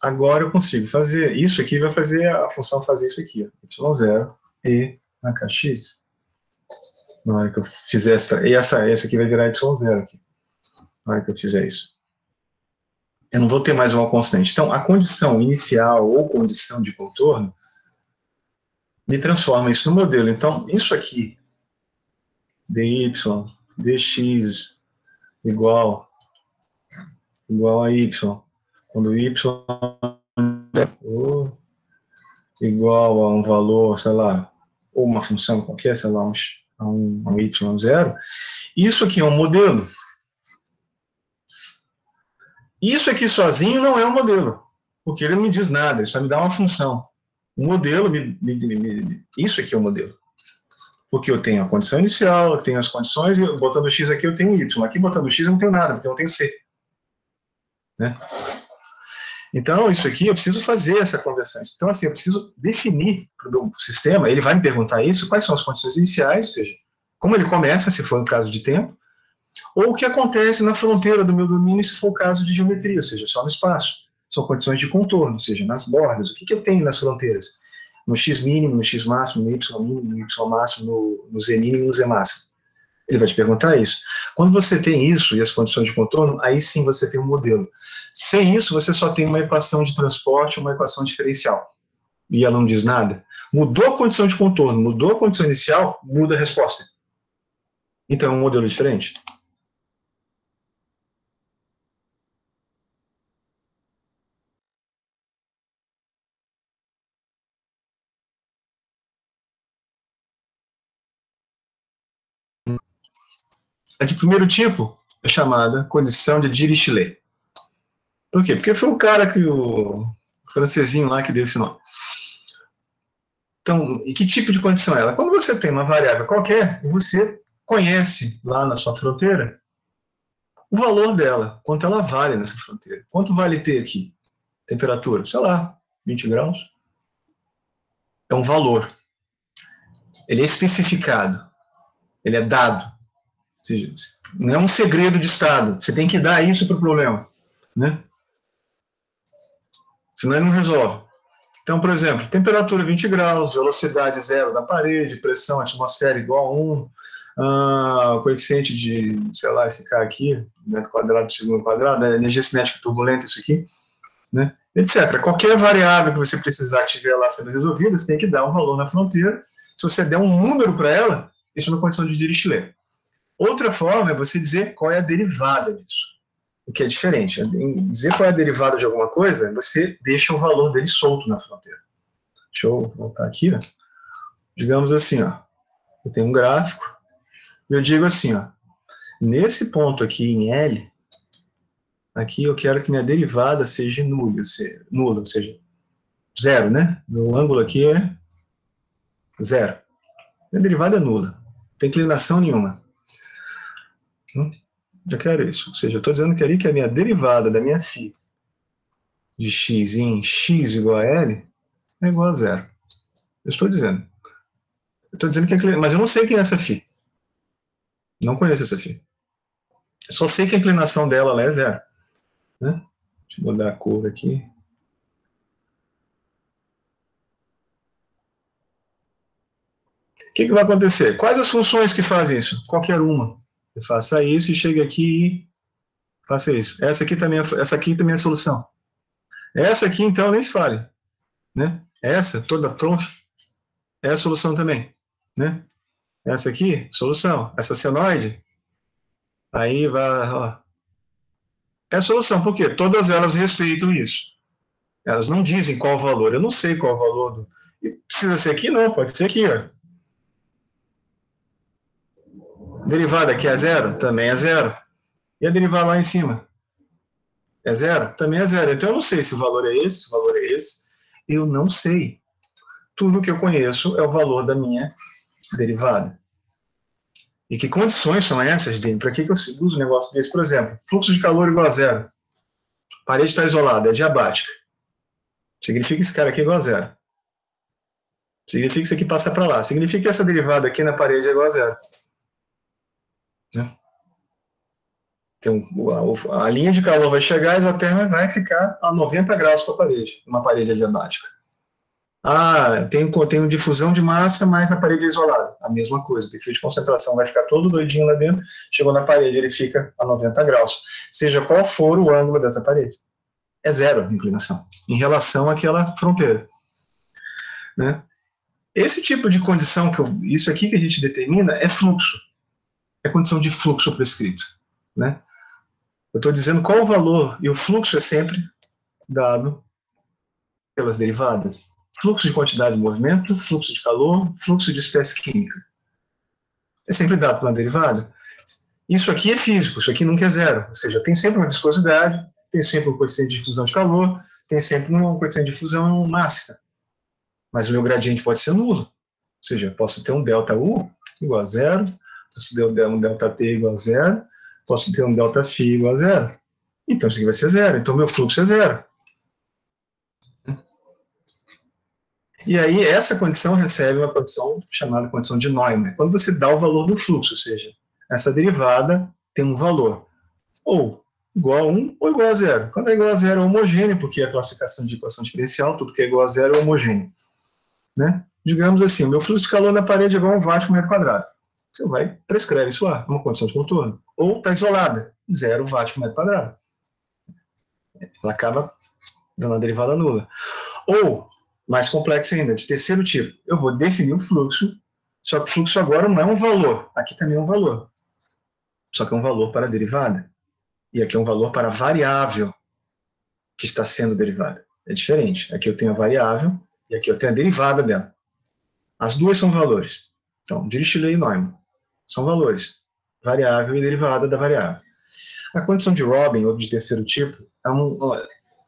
Agora eu consigo fazer, isso aqui vai fazer a função fazer isso aqui, ó, y0 e na kx. Na hora que eu fizer essa aqui vai virar y0 aqui. Na hora que eu fizer isso. Eu não vou ter mais uma constante. Então, a condição inicial ou condição de contorno me transforma isso no modelo. Então, isso aqui, dy, dx igual a y, quando y igual a um valor, sei lá, ou uma função qualquer, sei lá, um y0, isso aqui é um modelo. Isso aqui sozinho não é um modelo, porque ele não me diz nada, ele só me dá uma função. O modelo, isso aqui é o modelo. Porque eu tenho a condição inicial, eu tenho as condições, e botando x aqui eu tenho y. Aqui botando x eu não tenho nada, porque eu não tenho c. Né? Então, isso aqui eu preciso fazer essa conversão. Então, assim, eu preciso definir para o sistema, ele vai me perguntar isso, quais são as condições iniciais, ou seja, como ele começa, se for um caso de tempo, ou o que acontece na fronteira do meu domínio, se for o caso de geometria, ou seja, só no espaço. São condições de contorno, ou seja, nas bordas. O que eu tenho nas fronteiras? No x mínimo, no x máximo, no y mínimo, no y máximo, no z mínimo e no z máximo. Ele vai te perguntar isso. Quando você tem isso e as condições de contorno, aí sim você tem um modelo. Sem isso, você só tem uma equação de transporte, uma equação diferencial. E ela não diz nada. Mudou a condição de contorno, mudou a condição inicial, muda a resposta. Então é um modelo diferente. A de primeiro tipo é chamada condição de Dirichlet. Por quê? Porque foi o cara que o francesinho lá que deu esse nome. Então, e que tipo de condição é ela? Quando você tem uma variável qualquer, você conhece lá na sua fronteira o valor dela, quanto ela vale nessa fronteira. Quanto vale ter aqui? Temperatura, sei lá, 20 graus. É um valor. Ele é especificado. Ele é dado. Ou seja, não é um segredo de estado. Você tem que dar isso para o problema. Né? Senão ele não resolve. Então, por exemplo, temperatura 20 graus, velocidade zero da parede, pressão atmosférica igual a 1, coeficiente de, sei lá, esse K aqui, metro quadrado por segundo quadrado, energia cinética turbulenta, isso aqui. né? Etc. Qualquer variável que você precisar que estiver lá sendo resolvida, você tem que dar um valor na fronteira. Se você der um número para ela, isso é uma condição de Dirichlet. Outra forma é você dizer qual é a derivada disso, o que é diferente. Em dizer qual é a derivada de alguma coisa, você deixa o valor dele solto na fronteira. Deixa eu voltar aqui, ó. Digamos assim, ó, eu tenho um gráfico, e eu digo assim, ó, nesse ponto aqui em L, aqui eu quero que minha derivada seja nula, ou seja, zero, né? Meu ângulo aqui é zero. Minha derivada é nula, não tem inclinação nenhuma. Eu quero isso, ou seja, eu estou dizendo que ali que a minha derivada da minha φ de x em x igual a L é igual a zero. Eu estou dizendo. Eu estou dizendo que mas eu não sei quem é essa φ. Não conheço essa φ. Eu só sei que a inclinação dela lá é zero. Né? Deixa eu mudar a cor aqui. O que vai acontecer? Quais as funções que fazem isso? Qualquer uma. Eu faça isso e chegue aqui e faça isso. Essa aqui também é a solução. Essa aqui, então, nem se fale. Né? Essa, toda troncha, é a solução também. Né? Essa aqui, solução. Essa senoide, aí vai... Ó. É a solução, por quê? Todas elas respeitam isso. Elas não dizem qual o valor. Eu não sei qual o valor do... E precisa ser aqui? Não, pode ser aqui, ó. Derivada aqui é zero? Também é zero. E a derivada lá em cima? É zero? Também é zero. Então eu não sei se o valor é esse, se o valor é esse. Eu não sei. Tudo que eu conheço é o valor da minha derivada. E que condições são essas, Dani? Para que eu uso um negócio desse? Por exemplo, fluxo de calor igual a zero. A parede está isolada, é diabática. Significa que esse cara aqui é igual a zero. Significa que isso aqui passa para lá. Significa que essa derivada aqui na parede é igual a zero. Né? Então, a linha de calor vai chegar e a isotérmica vai ficar a 90 graus para a parede, uma parede adiabática. Ah, tem difusão de massa, mas a parede é isolada. A mesma coisa, o perfil de concentração vai ficar todo doidinho lá dentro, chegou na parede, ele fica a 90 graus. Seja qual for o ângulo dessa parede. É zero a inclinação, em relação àquela fronteira. Né? Esse tipo de condição, isso aqui que a gente determina, é fluxo. É condição de fluxo prescrito. Né? Eu estou dizendo qual o valor, e o fluxo é sempre dado pelas derivadas. Fluxo de quantidade de movimento, fluxo de calor, fluxo de espécie química. É sempre dado pela derivada. Isso aqui é físico, isso aqui nunca é zero. Ou seja, tem sempre uma viscosidade, tem sempre um coeficiente de difusão de calor, tem sempre um coeficiente de difusão máxima. Mas o meu gradiente pode ser nulo. Ou seja, eu posso ter um ΔU igual a zero, posso ter um ΔT igual a zero, posso ter um ΔΦ igual a zero. Então isso aqui vai ser zero. Então meu fluxo é zero. E aí essa condição recebe uma condição chamada condição de Neumann. Quando você dá o valor do fluxo, ou seja, essa derivada tem um valor ou igual a 1 ou igual a zero. Quando é igual a zero é homogêneo, porque é a classificação de equação diferencial, tudo que é igual a zero é homogêneo. Né? Digamos assim, o meu fluxo de calor na parede é igual a 1 watt por metro quadrado. Você vai, prescreve isso lá, uma condição de contorno. Ou está isolada, 0 watt por metro quadrado. Ela acaba dando a derivada nula. Ou, mais complexa ainda, de terceiro tipo, eu vou definir o fluxo, só que o fluxo agora não é um valor, aqui também é um valor. Só que é um valor para a derivada. E aqui é um valor para a variável que está sendo derivada. É diferente. Aqui eu tenho a variável e aqui eu tenho a derivada dela. As duas são valores. Então, Dirichlet e Neumann são valores. Variável e derivada da variável. A condição de Robin, ou de terceiro tipo,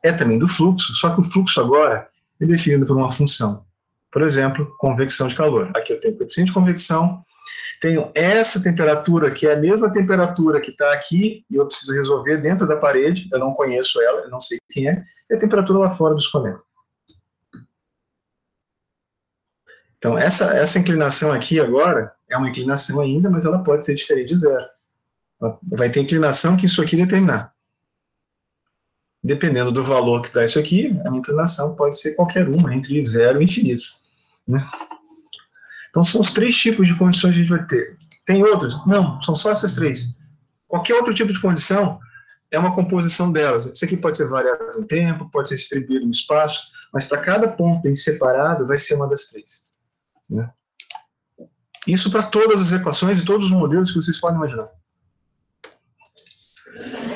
é também do fluxo, só que o fluxo agora é definido por uma função. Por exemplo, convecção de calor. Aqui eu tenho coeficiente de convecção, tenho essa temperatura, que é a mesma temperatura que está aqui, e eu preciso resolver dentro da parede, eu não conheço ela, eu não sei quem é, e a temperatura lá fora do escoamento. Então, essa inclinação aqui agora é uma inclinação ainda, mas ela pode ser diferente de zero. Ela vai ter inclinação que isso aqui determinar. Dependendo do valor que dá isso aqui, a minha inclinação pode ser qualquer uma, entre zero e infinito. Né? Então, são os três tipos de condições que a gente vai ter. Tem outros? Não, são só essas três. Qualquer outro tipo de condição, é uma composição delas. Isso aqui pode ser variável no tempo, pode ser distribuído no espaço, mas para cada ponto em separado vai ser uma das três. Né? Isso para todas as equações e todos os modelos que vocês podem imaginar.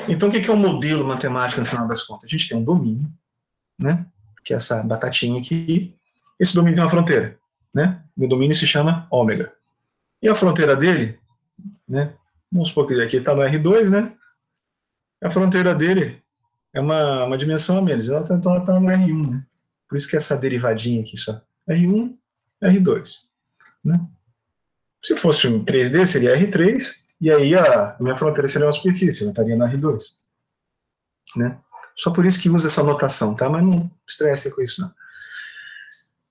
Então, o que é um modelo matemático no final das contas? A gente tem um domínio, né? Que é essa batatinha aqui. Esse domínio tem uma fronteira. Né? O domínio se chama ômega. E a fronteira dele, né? Vamos supor que aqui está no R2, né? A fronteira dele é uma dimensão a menos. Então ela está no R1, né? Por isso que essa derivadinha aqui só. R1, R2. Né? Se fosse um 3D, seria R3, e aí a minha fronteira seria uma superfície, ela estaria na R2. Né? Só por isso que usa essa notação, tá? Mas não estresse com isso, não.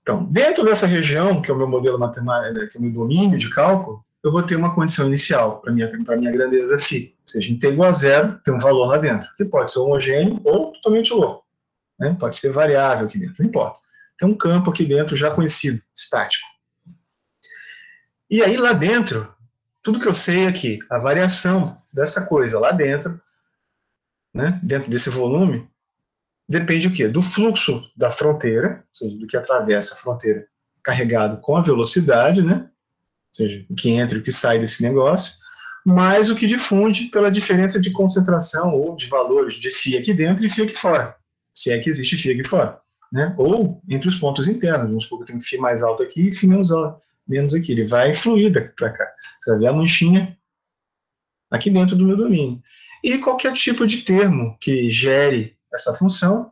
Então, dentro dessa região, que é o meu modelo matemático, que é o meu domínio de cálculo, eu vou ter uma condição inicial para a minha grandeza φ. Ou seja, em t igual a zero, tem um valor lá dentro, que pode ser homogêneo ou totalmente louco. Né? Pode ser variável aqui dentro, não importa. Tem um campo aqui dentro já conhecido, estático. E aí lá dentro, tudo que eu sei aqui, a variação dessa coisa lá dentro, né, dentro desse volume, depende o quê? Do fluxo da fronteira, ou seja, do que atravessa a fronteira carregado com a velocidade, né? Ou seja, o que entra e o que sai desse negócio, mais o que difunde pela diferença de concentração ou de valores de φ aqui dentro e φ aqui fora, se é que existe φ aqui fora. Né? Ou entre os pontos internos, vamos supor que eu tenho φ mais alto aqui e φ menos aqui, ele vai fluir daqui para cá. Você vai ver a manchinha aqui dentro do meu domínio. E qualquer tipo de termo que gere essa função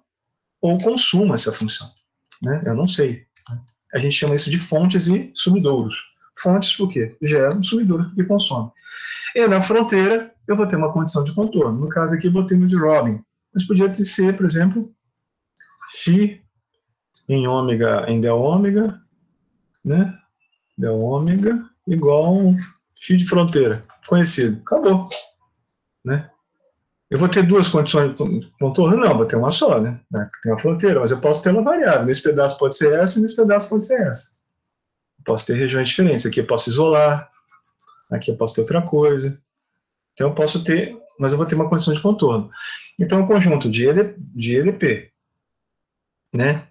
ou consuma essa função. Né? Eu não sei. A gente chama isso de fontes e sumidouros. Fontes por quê? Geram, sumidouros porque consome. E na fronteira eu vou ter uma condição de contorno. No caso aqui eu botei no de Robin. Mas podia ser, por exemplo, φ em ômega em del ômega, né? Del ômega igual a φ de fronteira. Conhecido. Acabou. Né? Eu vou ter duas condições de contorno? Não, vou ter uma só, né? Tem uma fronteira, mas eu posso ter ela variável. Nesse pedaço pode ser essa, e nesse pedaço pode ser essa. Eu posso ter regiões diferentes. Aqui eu posso isolar, aqui eu posso ter outra coisa. Então eu posso ter, mas eu vou ter uma condição de contorno. Então o conjunto de EDP, né?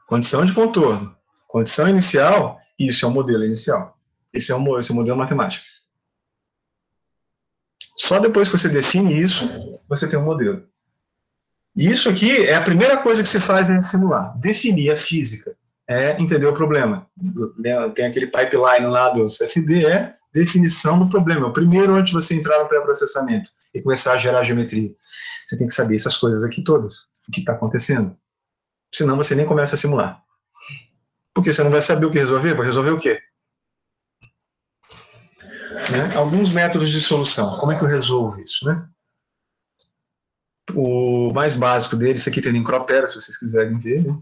Condição de contorno, condição inicial, isso é o modelo inicial. Esse é o modelo matemático. Só depois que você define isso, você tem um modelo. E isso aqui é a primeira coisa que se faz em simular. Definir a física. É entender o problema. Tem aquele pipeline lá do CFD, é definição do problema. O primeiro, antes de você entrar no pré-processamento e começar a gerar geometria. Você tem que saber essas coisas aqui todas. O que está acontecendo. Senão você nem começa a simular. Porque você não vai saber o que resolver. Vai resolver o quê? Né? Alguns métodos de solução. Como é que eu resolvo isso? Né? O mais básico deles, isso aqui tem em Cropera, se vocês quiserem ver. Né?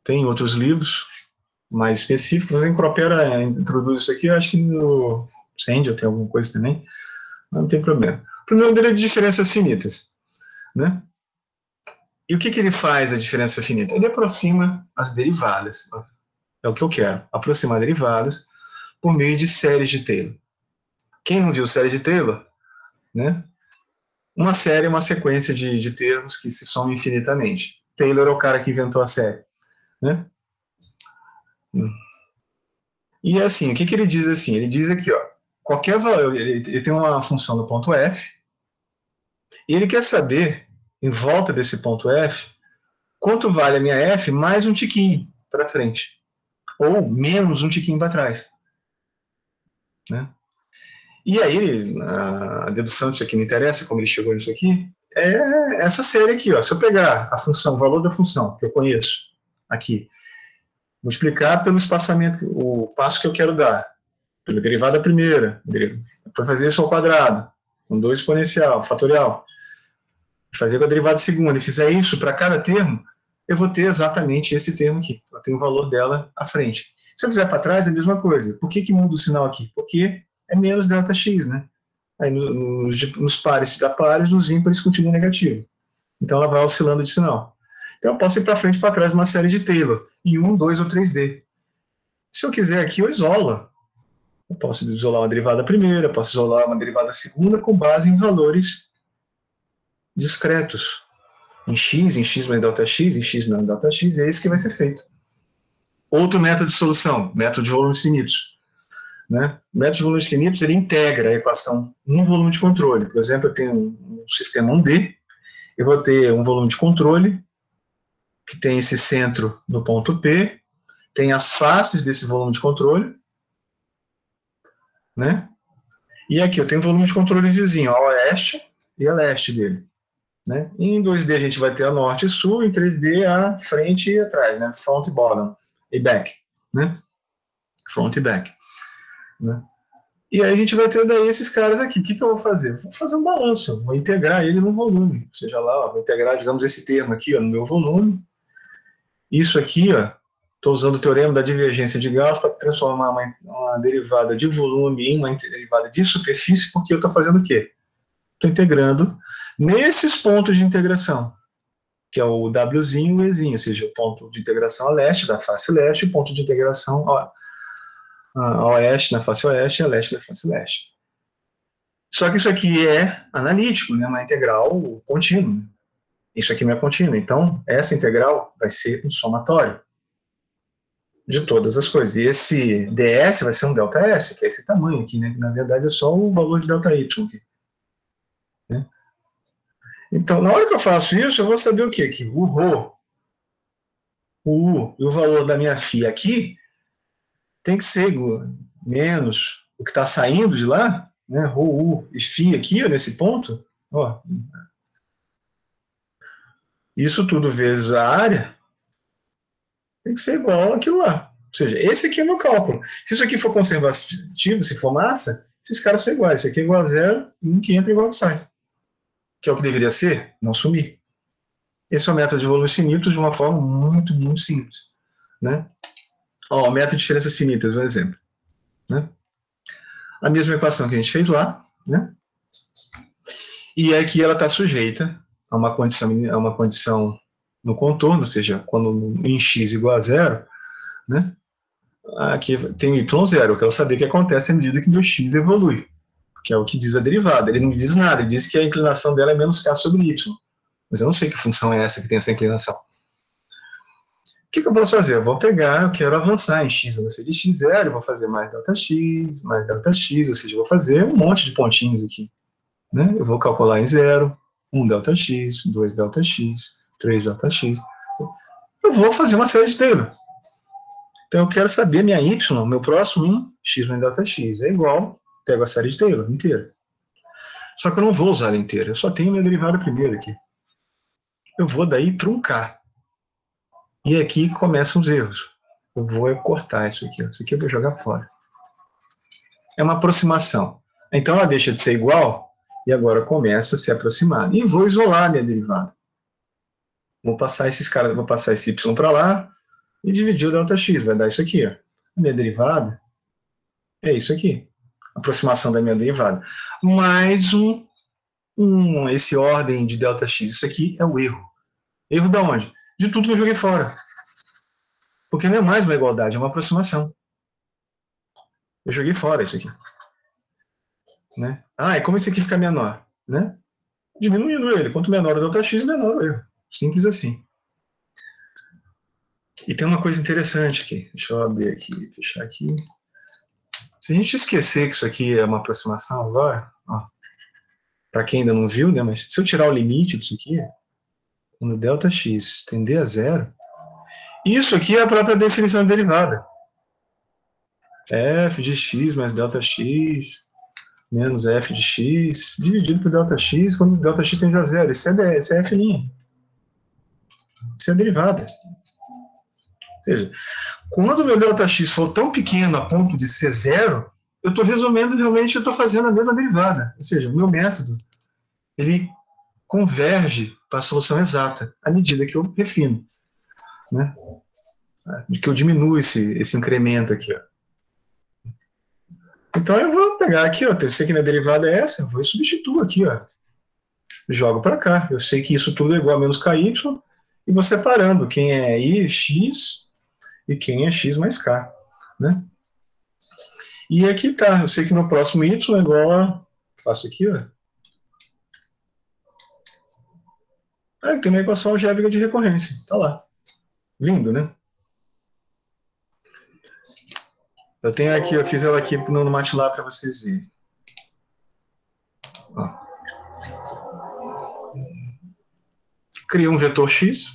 Tem outros livros mais específicos. Em Cropera introduz isso aqui, eu acho que no Sandel tem alguma coisa também. Não tem problema. O primeiro dele é de diferenças finitas. Né? E o que ele faz, a diferença finita? Ele aproxima as derivadas. É o que eu quero, aproximar derivadas por meio de séries de Taylor. Quem não viu série de Taylor? Né? Uma série é uma sequência de termos que se somam infinitamente. Taylor é o cara que inventou a série. Né? E assim, o que ele diz assim? Ele diz aqui, ó, qualquer valor, ele tem uma função no ponto f, e ele quer saber, em volta desse ponto f, quanto vale a minha f mais um tiquinho para frente, ou menos um tiquinho para trás. Né? E aí, a dedução disso aqui não interessa, como ele chegou nisso aqui, é essa série aqui, ó. Se eu pegar a função, o valor da função que eu conheço aqui, multiplicar pelo espaçamento, o passo que eu quero dar, pela derivada primeira, para fazer isso ao quadrado, com 2 exponencial, fatorial, fazer com a derivada segunda, e fizer isso para cada termo, eu vou ter exatamente esse termo aqui. Eu tenho o valor dela à frente. Se eu fizer para trás, é a mesma coisa. Por que muda o sinal aqui? Porque é menos Δx, né? Aí nos pares da pares, nos ímpares continua negativo. Então ela vai oscilando de sinal. Então eu posso ir para frente e para trás uma série de Taylor, em 1, 2 ou 3D. Se eu quiser aqui, eu isolo. Eu posso isolar uma derivada primeira, posso isolar uma derivada segunda com base em valores discretos. Em x mais ΔX, em x menos ΔX, é isso que vai ser feito. Outro método de solução, método de volumes finitos. Né? O método de volumes finitos, ele integra a equação num volume de controle. Por exemplo, eu tenho um sistema 1D, eu vou ter um volume de controle, que tem esse centro no ponto P, tem as faces desse volume de controle, né? E aqui eu tenho um volume de controle vizinho, a oeste e a leste dele. Né? Em 2D a gente vai ter a norte e sul, em 3D a frente e atrás, né? Front e bottom, e back. Né? Front e back. Né? E aí a gente vai ter daí esses caras aqui. O que eu vou fazer? Vou fazer um balanço, vou integrar ele no volume. Ou seja, lá, ó, vou integrar, digamos, esse termo aqui ó, no meu volume. Isso aqui, estou usando o teorema da divergência de Gauss para transformar uma derivada de volume em uma derivada de superfície, porque eu estou fazendo o quê? Estou integrando nesses pontos de integração, que é o Wzinho e o Ezinho, ou seja, o ponto de integração a leste da face leste e o ponto de integração a oeste na face oeste e a leste da face leste. Só que isso aqui é analítico, né, uma integral contínua. Isso aqui não é contínuo, então essa integral vai ser um somatório de todas as coisas. E esse ds vai ser um ΔS, que é esse tamanho aqui, né, que na verdade é só o valor de ΔY aqui. Né? Então, na hora que eu faço isso, eu vou saber o quê? Que o ρ, o U e o valor da minha φ aqui tem que ser menos o que está saindo de lá, né? Ρ, U e φ aqui, ó, nesse ponto. Ó. Isso tudo vezes a área tem que ser igual àquilo lá. Ou seja, esse aqui é o meu cálculo. Se isso aqui for conservativo, se for massa, esses caras são iguais. Esse aqui é igual a zero, e um que entra é igual que sai. Que é o que deveria ser, não sumir. Esse é o método de volumes finitos de uma forma muito, muito simples. Né? Ó, o método de diferenças finitas, um exemplo. Né? A mesma equação que a gente fez lá, né? E aqui ela está sujeita a uma condição no contorno, ou seja, quando em x igual a zero, né? Aqui tem y0, eu quero saber o que acontece à medida que meu x evolui, que é o que diz a derivada. Ele não diz nada, ele diz que a inclinação dela é menos k sobre y. Mas eu não sei que função é essa que tem essa inclinação. O que eu posso fazer? Eu vou pegar, eu quero avançar em x, eu não sei de x0, eu vou fazer mais ΔX, ou seja, eu vou fazer um monte de pontinhos aqui. Né? Eu vou calcular em 0, 1 ΔX, 2 ΔX, 3 ΔX. Eu vou fazer uma série de Taylor. Então eu quero saber minha y, meu próximo em x menos ΔX. É igual, pego a série de Taylor inteira. Só que eu não vou usar ela inteira, eu só tenho minha derivada primeiro aqui. Eu vou daí truncar. E aqui começam os erros. Eu vou cortar isso aqui. Isso aqui eu vou jogar fora. É uma aproximação. Então ela deixa de ser igual e agora começa a se aproximar. E vou isolar a minha derivada. Vou passar esses caras, vou passar esse y para lá e dividir o ΔX. Vai dar isso aqui. Ó. A minha derivada é isso aqui. Aproximação da minha derivada. Mais esse ordem de ΔX. Isso aqui é o erro. Erro da onde? De tudo que eu joguei fora. Porque não é mais uma igualdade, é uma aproximação. Eu joguei fora isso aqui. Né? E como isso aqui fica menor? Né? Diminuindo ele. Quanto menor o ΔX, menor o erro. Simples assim. E tem uma coisa interessante aqui. Deixa eu abrir aqui, fechar aqui. Se a gente esquecer que isso aqui é uma aproximação agora, para quem ainda não viu, né? Mas se eu tirar o limite disso aqui, quando ΔX tender a zero, isso aqui é a própria definição de derivada. F de x mais ΔX menos f de x dividido por ΔX quando ΔX tende a zero. Isso é f'. Isso é a derivada. Ou seja, quando o meu ΔX for tão pequeno a ponto de ser zero, eu estou resumindo, realmente eu estou fazendo a mesma derivada. Ou seja, o meu método, ele converge para a solução exata, à medida que eu refino. Né? Que eu diminuo esse incremento aqui. Ó. Então eu vou pegar aqui, ó, eu sei que minha derivada é essa, eu vou e substituo aqui, ó. Jogo para cá. Eu sei que isso tudo é igual a menos KY, e vou separando quem é I, X, e quem é X mais K. Né? E aqui tá, eu sei que meu próximo y é igual a... Faço aqui, ó. Ah, tem uma equação algébrica de recorrência. Tá lá. Lindo, né? Eu tenho aqui, eu fiz ela aqui no MATLAB para vocês verem. Ó. Cria um vetor x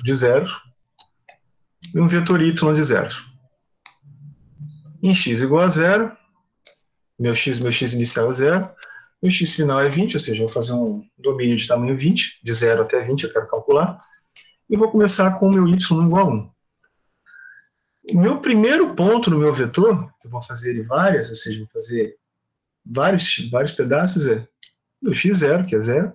de zero e um vetor y de zero. Em x igual a zero, meu x inicial é zero, meu x final é 20, ou seja, eu vou fazer um domínio de tamanho 20, de 0 até 20 eu quero calcular, e vou começar com o meu y igual a 1. O meu primeiro ponto no meu vetor, eu vou fazer ele várias, ou seja, vou fazer vários pedaços, é meu x0, que é 0,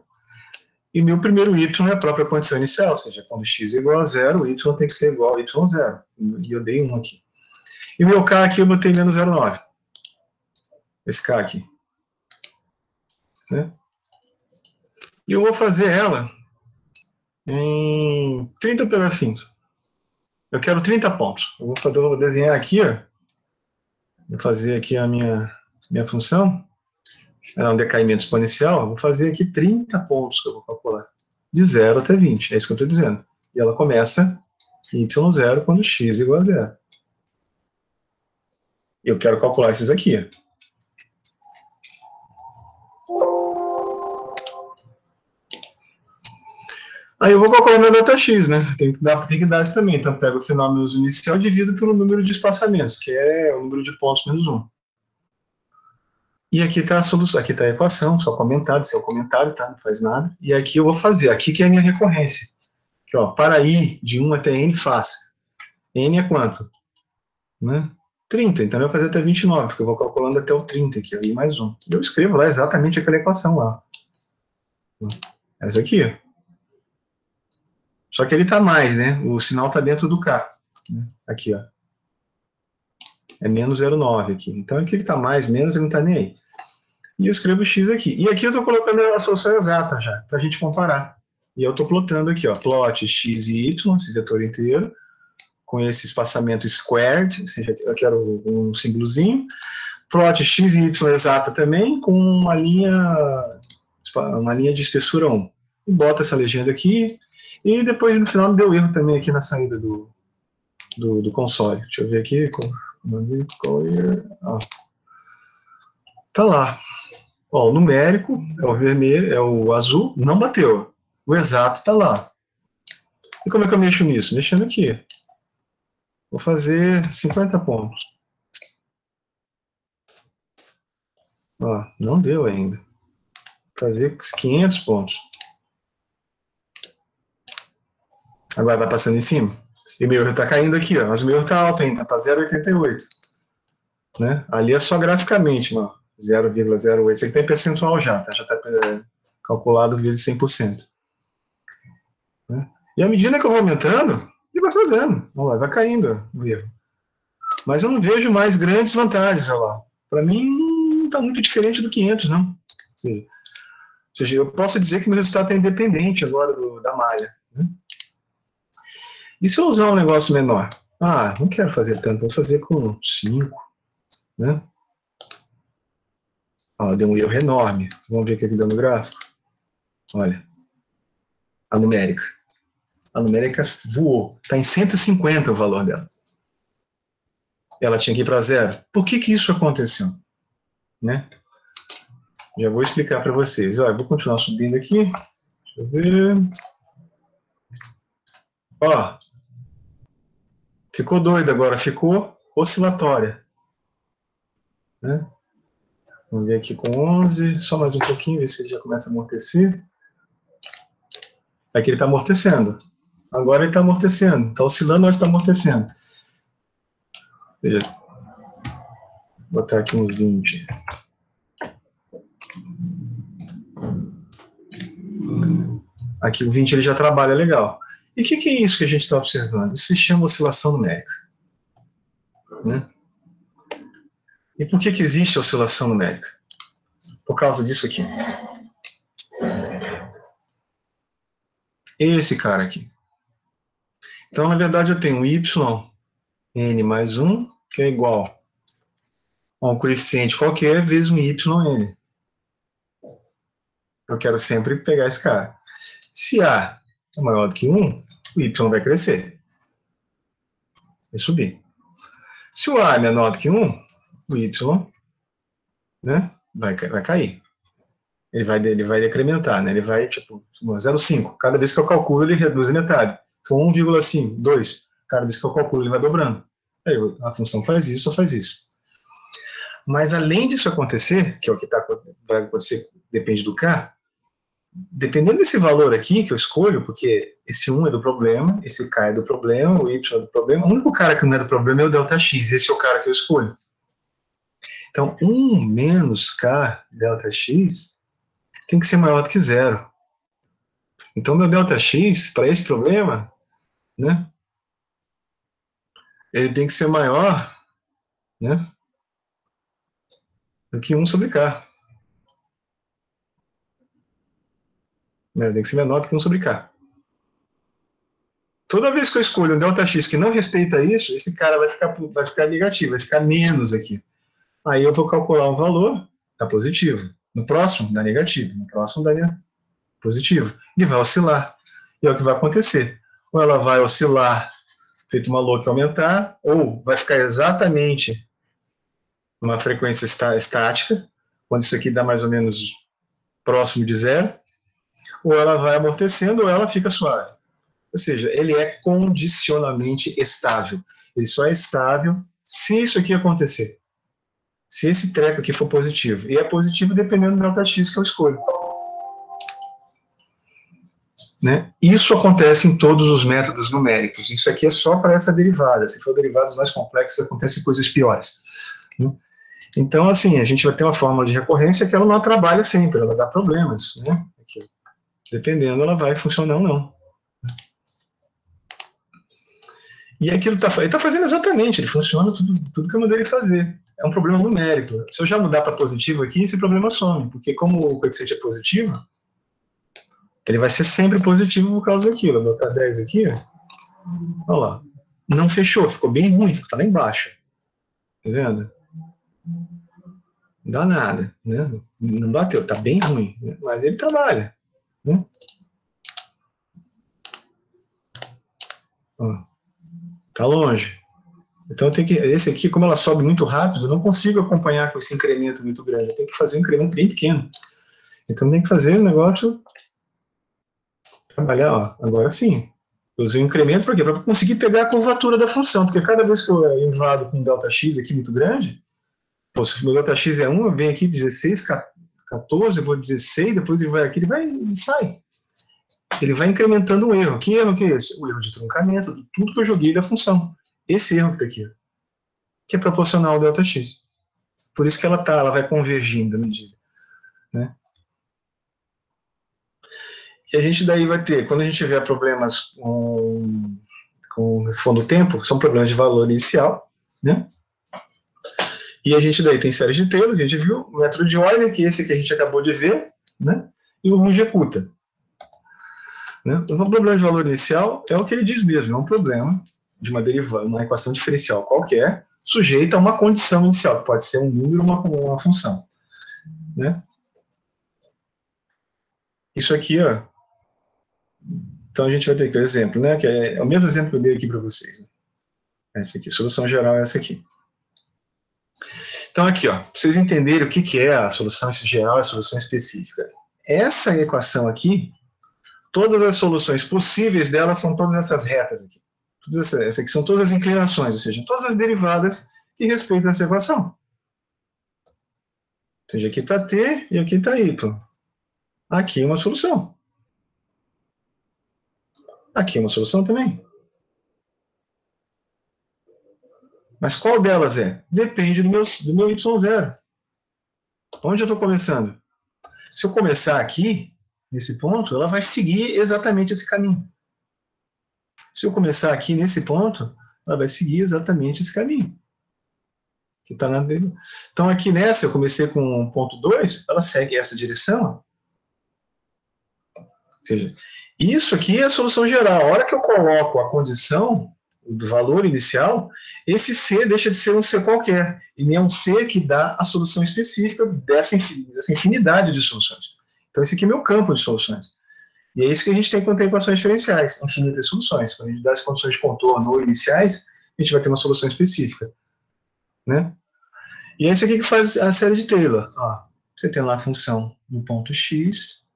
e meu primeiro y é a própria condição inicial, ou seja, quando x é igual a 0, o y tem que ser igual a y0, e eu dei 1 aqui. E o meu k aqui eu botei menos 0,9. Esse k aqui. Né? E eu vou fazer ela em 30 pedacinhos. Eu quero 30 pontos. Eu vou desenhar aqui, ó. Vou fazer aqui a minha função. É um decaimento exponencial. Eu vou fazer aqui 30 pontos que eu vou calcular. De 0 até 20. É isso que eu estou dizendo. E ela começa em y0 quando x é igual a 0. Eu quero calcular esses aqui. Aí eu vou calcular meu Δx, né? Tem que dar isso também. Então eu pego o final menos inicial e divido pelo número de espaçamentos, que é o número de pontos menos 1. E aqui está a solução, aqui está a equação, só comentário, esse é o comentário, tá? Não faz nada. E aqui eu vou fazer, aqui que é a minha recorrência. Aqui, ó, para i de 1 até n, faça. N é quanto? Né? 30, então eu vou fazer até 29, porque eu vou calculando até o 30 aqui, i mais 1. Eu escrevo lá exatamente aquela equação lá. Essa aqui, ó. Só que ele está mais, né? O sinal está dentro do K. Aqui, ó. É menos 0,9 aqui. Então aqui ele está mais, menos, ele não está nem aí. E eu escrevo x aqui. E aqui eu estou colocando a solução exata já, para a gente comparar. E eu estou plotando aqui, ó, plot x e y, esse vetor inteiro, com esse espaçamento squared, ou seja, eu quero um símbolozinho. Plot x e y exata também, com uma linha de espessura 1. E bota essa legenda aqui. E depois, no final, me deu erro também aqui na saída do console. Deixa eu ver aqui. Tá lá. Ó, o numérico é o vermelho, é o azul, não bateu. O exato tá lá. E como é que eu mexo nisso? Mexendo aqui. Vou fazer 50 pontos. Ó, não deu ainda. Vou fazer 500 pontos. Agora tá passando em cima. E o meu erro tá caindo aqui, ó. Mas o meu erro tá alto ainda, tá 0,88. Né? Ali é só graficamente, mano. 0,08. Isso aqui tem percentual já, tá? Já tá calculado vezes 100%. Né? E à medida que eu vou aumentando, ele vai fazendo. Olha lá, vai caindo o erro. Mas eu não vejo mais grandes vantagens, olha lá. Para mim, não está muito diferente do 500, não. Ou seja, eu posso dizer que meu resultado é independente agora da malha. Né? E se eu usar um negócio menor? Ah, não quero fazer tanto, vou fazer com 5. Né? Ó, deu um erro enorme. Vamos ver o que deu no gráfico. Olha. A numérica. A numérica voou. Está em 150 o valor dela. Ela tinha que ir para 0. Por que isso aconteceu? Né? Já vou explicar para vocês. Olha, vou continuar subindo aqui. Deixa eu ver. Ó. Ficou doido agora. Ficou oscilatória. Né? Vamos ver aqui com 11. Só mais um pouquinho, ver se ele já começa a amortecer. Aqui ele está amortecendo. Agora ele está amortecendo. Está oscilando, mas está amortecendo. Veja. Vou botar aqui uns 20. Aqui o 20 ele já trabalha legal. E o que é isso que a gente está observando? Isso se chama oscilação numérica. Né? E por que existe oscilação numérica? Por causa disso aqui. Esse cara aqui. Então, na verdade, eu tenho y n mais 1, que é igual um coeficiente qualquer vezes um yn. Eu quero sempre pegar esse cara. Se A é maior do que 1, o y vai crescer. Vai subir. Se o A é menor do que 1, o y, né, vai cair. Ele vai decrementar, né? Ele vai, tipo, 0,5. Cada vez que eu calculo, ele reduz a metade. Se for 1,5, 2. Cada vez que eu calculo, ele vai dobrando. Aí a função faz isso ou faz isso. Mas além disso acontecer, que é o que vai acontecer, depende do K, dependendo desse valor aqui que eu escolho, porque esse 1 é do problema, esse K é do problema, o Y é do problema, o único cara que não é do problema é o ΔX, esse é o cara que eu escolho. Então, 1 menos K ΔX tem que ser maior do que 0. Então, meu ΔX, para esse problema, né, ele tem que ser maior, né, do que 1 sobre K. Ele tem que ser menor do que 1 sobre K. Toda vez que eu escolho um ΔX que não respeita isso, esse cara vai ficar negativo, vai ficar menos aqui. Aí eu vou calcular um valor, dá positivo. No próximo, dá negativo. No próximo, dá positivo. E vai oscilar. E é o que vai acontecer. Ou ela vai oscilar, feito uma louca, aumentar, ou vai ficar exatamente numa frequência estática, quando isso aqui dá mais ou menos próximo de 0, ou ela vai amortecendo, ou ela fica suave. Ou seja, ele é condicionalmente estável. Ele só é estável se isso aqui acontecer. Se esse treco aqui for positivo. E é positivo dependendo do ΔX que eu escolho. Né? Isso acontece em todos os métodos numéricos. Isso aqui é só para essa derivada. Se for derivadas mais complexas, acontecem coisas piores. Né? Então, assim, a gente vai ter uma fórmula de recorrência que ela não trabalha sempre, ela dá problemas. Né? Aqui. Dependendo, ela vai funcionar ou não. E aquilo ele está fazendo exatamente, ele funciona tudo que eu mandei ele fazer. É um problema numérico. Se eu já mudar para positivo aqui, esse problema some, porque como o coeficiente é positivo, ele vai ser sempre positivo por causa daquilo. Eu vou botar 10 aqui, olha lá. Não fechou, ficou bem ruim, está lá embaixo. Tá vendo? Não dá nada, né? Não bateu, está bem ruim, né? Mas ele trabalha. Né? Ó. Está longe. Então, esse aqui, como ela sobe muito rápido, eu não consigo acompanhar com esse incremento muito grande. Eu tenho que fazer um incremento bem pequeno. Então, tem que fazer o negócio trabalhar, ó, agora sim. Eu usei o incremento para quê? Para conseguir pegar a curvatura da função, porque cada vez que eu invado com um ΔX aqui muito grande, pô, se o meu ΔX é 1, eu venho aqui 16, 14, eu vou 16, depois ele vai aqui, ele sai. Ele vai incrementando um erro. Que erro que é esse? O erro de truncamento, de tudo que eu joguei da função. Esse erro que está aqui, que é proporcional ao ΔX. Por isso que ela vai convergindo a medida. Né? E a gente daí vai ter, quando a gente tiver problemas com fundo do tempo, são problemas de valor inicial, né? E a gente daí tem séries de Taylor, que a gente viu, o método de Euler, que é esse que a gente acabou de ver, né? E o Runge-Kutta. Né? O problema de valor inicial é o que ele diz mesmo, é um problema de uma derivada, uma equação diferencial qualquer, sujeita a uma condição inicial, que pode ser um número ou uma função. Né? Isso aqui, ó. Então a gente vai ter aqui o exemplo, né? Que é o mesmo exemplo que eu dei aqui para vocês. Né? Essa aqui, solução geral é essa aqui. Então aqui, ó, para vocês entenderem o que é a solução geral e a solução específica. Essa equação aqui, todas as soluções possíveis dela são todas essas retas aqui. Essas aqui são todas as inclinações, ou seja, todas as derivadas que respeitam essa equação. Ou seja, aqui está T e aqui está Y. Aqui é uma solução. Aqui é uma solução também. Mas qual delas é? Depende do meu Y0. Onde eu estou começando? Se eu começar aqui, nesse ponto, ela vai seguir exatamente esse caminho. Se eu começar aqui nesse ponto, ela vai seguir exatamente esse caminho. Que tá na... Então, aqui nessa, eu comecei com ponto 2, ela segue essa direção. Ou seja, isso aqui é a solução geral. A hora que eu coloco a condição do valor inicial, esse C deixa de ser um C qualquer, e é um C que dá a solução específica dessa infinidade de soluções. Então, esse aqui é meu campo de soluções. E é isso que a gente tem quando tem equações diferenciais, infinitas soluções. Quando a gente dá as condições de contorno ou iniciais, a gente vai ter uma solução específica. Né? E é isso aqui que faz a série de Taylor. Ó, você tem lá a função do ponto x,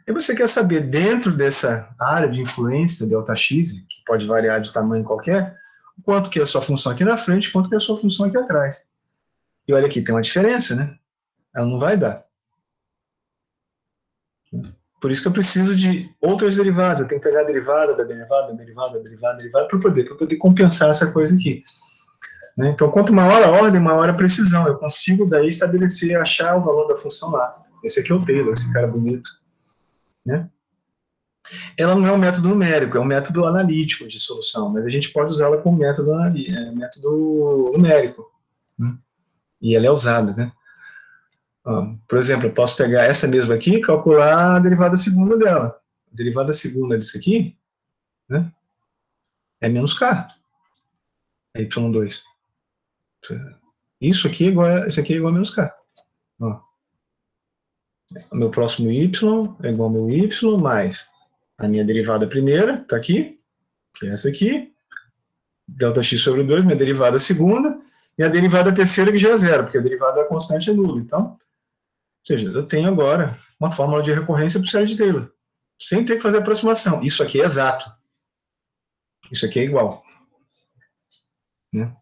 e você quer saber, dentro dessa área de influência, ΔX, que pode variar de tamanho qualquer, quanto que é a sua função aqui na frente, quanto que é a sua função aqui atrás. E olha aqui, tem uma diferença, né? Ela não vai dar. Por isso que eu preciso de outras derivadas. Eu tenho que pegar a derivada da derivada, para poder compensar essa coisa aqui. Né? Então, quanto maior a ordem, maior a precisão. Eu consigo daí estabelecer, achar o valor da função lá. Esse aqui é o Taylor, esse cara bonito. Né? Ela não é um método numérico, é um método analítico de solução, mas a gente pode usá-la como método numérico. Né? E ela é usada, né? Por exemplo, eu posso pegar essa mesma aqui e calcular a derivada segunda dela. A derivada segunda disso aqui, né, é menos k. É y2. Isso aqui é igual a menos k. Ó. O meu próximo y é igual ao meu y mais a minha derivada primeira, está aqui, que é essa aqui, ΔX sobre 2, minha derivada segunda, e a derivada terceira que já é zero, porque a derivada constante é nula. Então, ou seja, eu tenho agora uma fórmula de recorrência para o série de Taylor, sem ter que fazer aproximação. Isso aqui é exato. Isso aqui é igual. Né?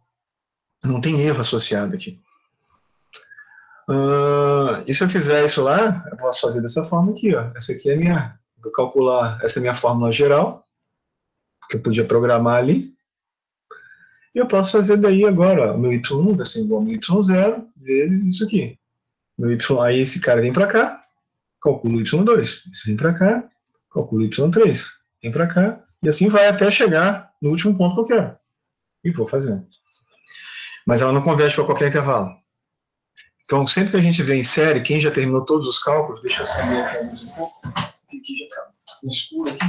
Não tem erro associado aqui. E se eu fizer isso lá, eu posso fazer dessa forma aqui. Ó. Essa aqui é a minha... Vou calcular, essa é a minha fórmula geral, que eu podia programar ali. E eu posso fazer daí agora, o meu y1 vai ser igual ao meu y0 vezes isso aqui. Meu y, aí esse cara vem para cá, calculo y2. Esse vem para cá, calculo y3. Vem para cá, e assim vai até chegar no último ponto que eu quero. E vou fazendo. Mas ela não converte para qualquer intervalo. Então, sempre que a gente vê em série, quem já terminou todos os cálculos, deixa eu acender aqui um pouco, porque aqui já está escuro aqui.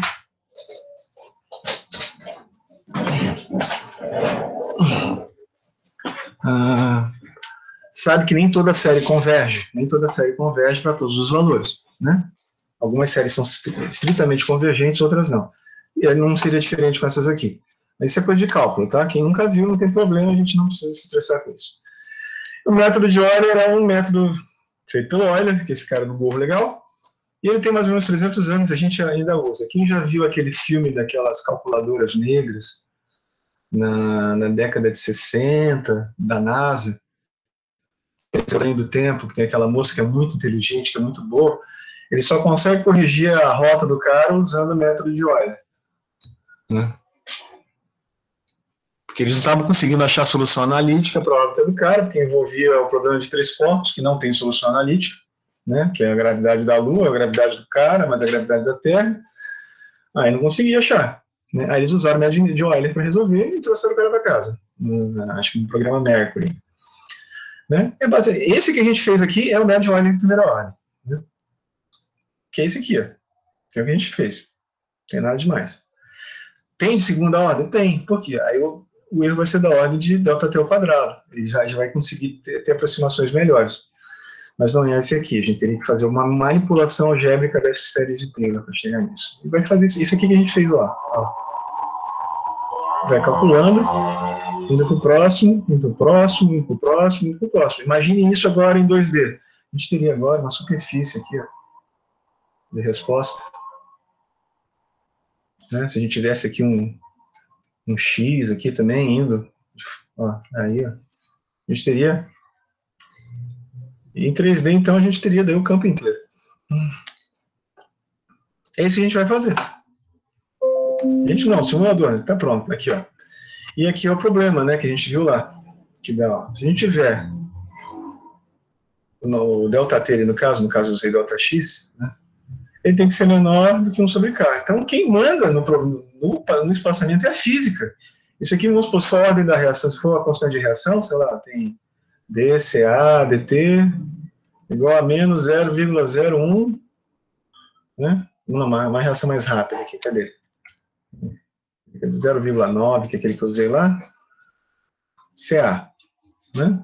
Sabe que nem toda série converge para todos os valores, né? Algumas séries são estritamente convergentes, outras não. E aí não seria diferente com essas aqui. Mas isso é coisa de cálculo, tá? Quem nunca viu, não tem problema, a gente não precisa se estressar com isso. O método de Euler é um método feito pelo Euler, que é esse cara do gorro legal, e ele tem mais ou menos 300 anos, a gente ainda usa. Quem já viu aquele filme daquelas calculadoras negras na década de 60, da NASA, Trem do Tempo, que tem aquela moça que é muito inteligente, que é muito boa, ele só consegue corrigir a rota do cara usando o método de Euler. Né? Porque eles não estavam conseguindo achar solução analítica para a órbita do cara, porque envolvia o problema de 3 pontos, que não tem solução analítica, né? Que é a gravidade da Lua, a gravidade do cara, mas a gravidade da Terra. Aí não conseguia achar. Né? Aí eles usaram o método de Euler para resolver e trouxeram o cara para casa. Acho que no programa Mercury. Né? Esse que a gente fez aqui é o método de Euler de primeira ordem. Né? Que é esse aqui, ó. Que é o que a gente fez. Não tem nada demais. Tem de segunda ordem? Tem. Por quê? Aí o erro vai ser da ordem de ΔT ao quadrado. Ele já vai conseguir ter aproximações melhores. Mas não é esse aqui. A gente teria que fazer uma manipulação algébrica dessa série de Taylor para chegar nisso. E vai fazer isso aqui que a gente fez lá. Ó. Vai calculando, indo para o próximo, indo para o próximo, indo para o próximo, indo para o próximo. Imagine isso agora em 2D. A gente teria agora uma superfície aqui, ó, de resposta. Né? Se a gente tivesse aqui um X aqui também indo, ó, aí, ó, a gente teria, e em 3D então a gente teria daí o campo inteiro. É isso que a gente vai fazer. A gente não, simulador, tá pronto, aqui ó. E aqui é o problema, né, que a gente viu lá, que dá, ó, se a gente tiver o ΔT, no caso eu usei ΔX, né, ele tem que ser menor do que 1 sobre K. Então, quem manda no espaçamento é a física. Isso aqui, vamos supor, se for a ordem da reação, se for a constante de reação, sei lá, tem dCA, dt, igual a menos 0,01, né? Uma reação mais rápida aqui, cadê? 0,9, que é aquele que eu usei lá. CA. Né?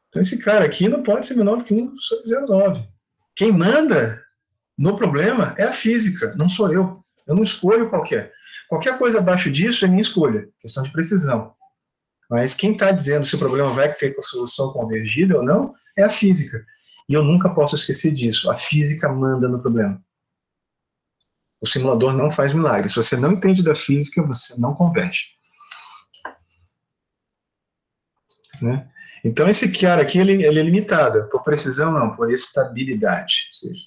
Então, esse cara aqui não pode ser menor do que 1 sobre 0,9. Quem manda no problema é a física, não sou eu. Eu não escolho qualquer. Qualquer coisa abaixo disso é minha escolha, questão de precisão. Mas quem está dizendo se o problema vai ter a solução convergida ou não é a física. E eu nunca posso esquecer disso. A física manda no problema. O simulador não faz milagre. Se você não entende da física, você não converge. Né? Então, esse cara aqui, ele é limitado. Por precisão, não. Por estabilidade. Ou seja,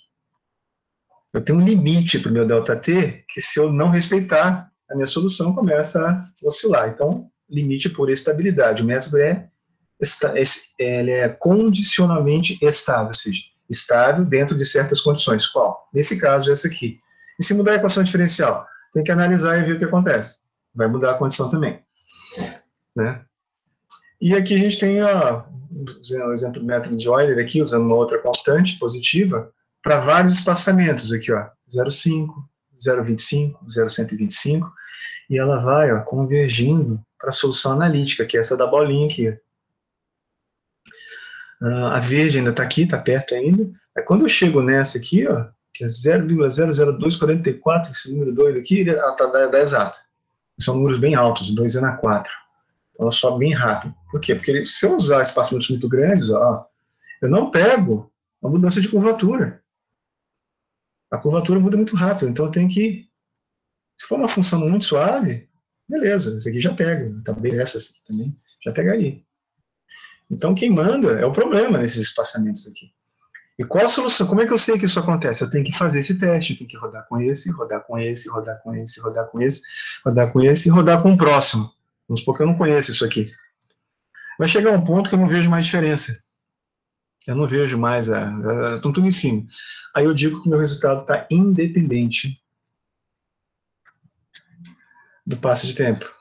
eu tenho um limite para o meu ΔT, que se eu não respeitar, a minha solução começa a oscilar. Então, limite por estabilidade. O método ele é condicionalmente estável, ou seja, estável dentro de certas condições. Qual? Nesse caso, essa aqui. E se mudar a equação diferencial? Tem que analisar e ver o que acontece. Vai mudar a condição também. Né? E aqui a gente tem o exemplo do método de Euler aqui, usando uma outra constante positiva, para vários espaçamentos aqui, ó, 0,5, 0,25, 0,125, e ela vai convergindo para a solução analítica, que é essa da bolinha aqui. A verde ainda está aqui, está perto ainda. Aí quando eu chego nessa aqui, ó, que é 0,00244, esse número doido aqui, ela está da exata. São números bem altos, 2 na 4. Ela sobe bem rápido. Por quê? Porque se eu usar espaçamentos muito grandes, ó, eu não pego a mudança de curvatura. A curvatura muda muito rápido, então eu tenho que... Se for uma função muito suave, beleza, essa aqui já pega. Talvez essa também já pegaria. Então quem manda é o problema nesses espaçamentos aqui. E qual a solução? Como é que eu sei que isso acontece? Eu tenho que fazer esse teste, eu tenho que rodar com esse, rodar com esse, rodar com esse, rodar com esse, rodar com esse e rodar com o próximo. Vamos supor que eu não conheço isso aqui. Vai chegar um ponto que eu não vejo mais diferença. Eu não vejo mais, estão tudo em cima. Aí eu digo que o meu resultado está independente do passo de tempo.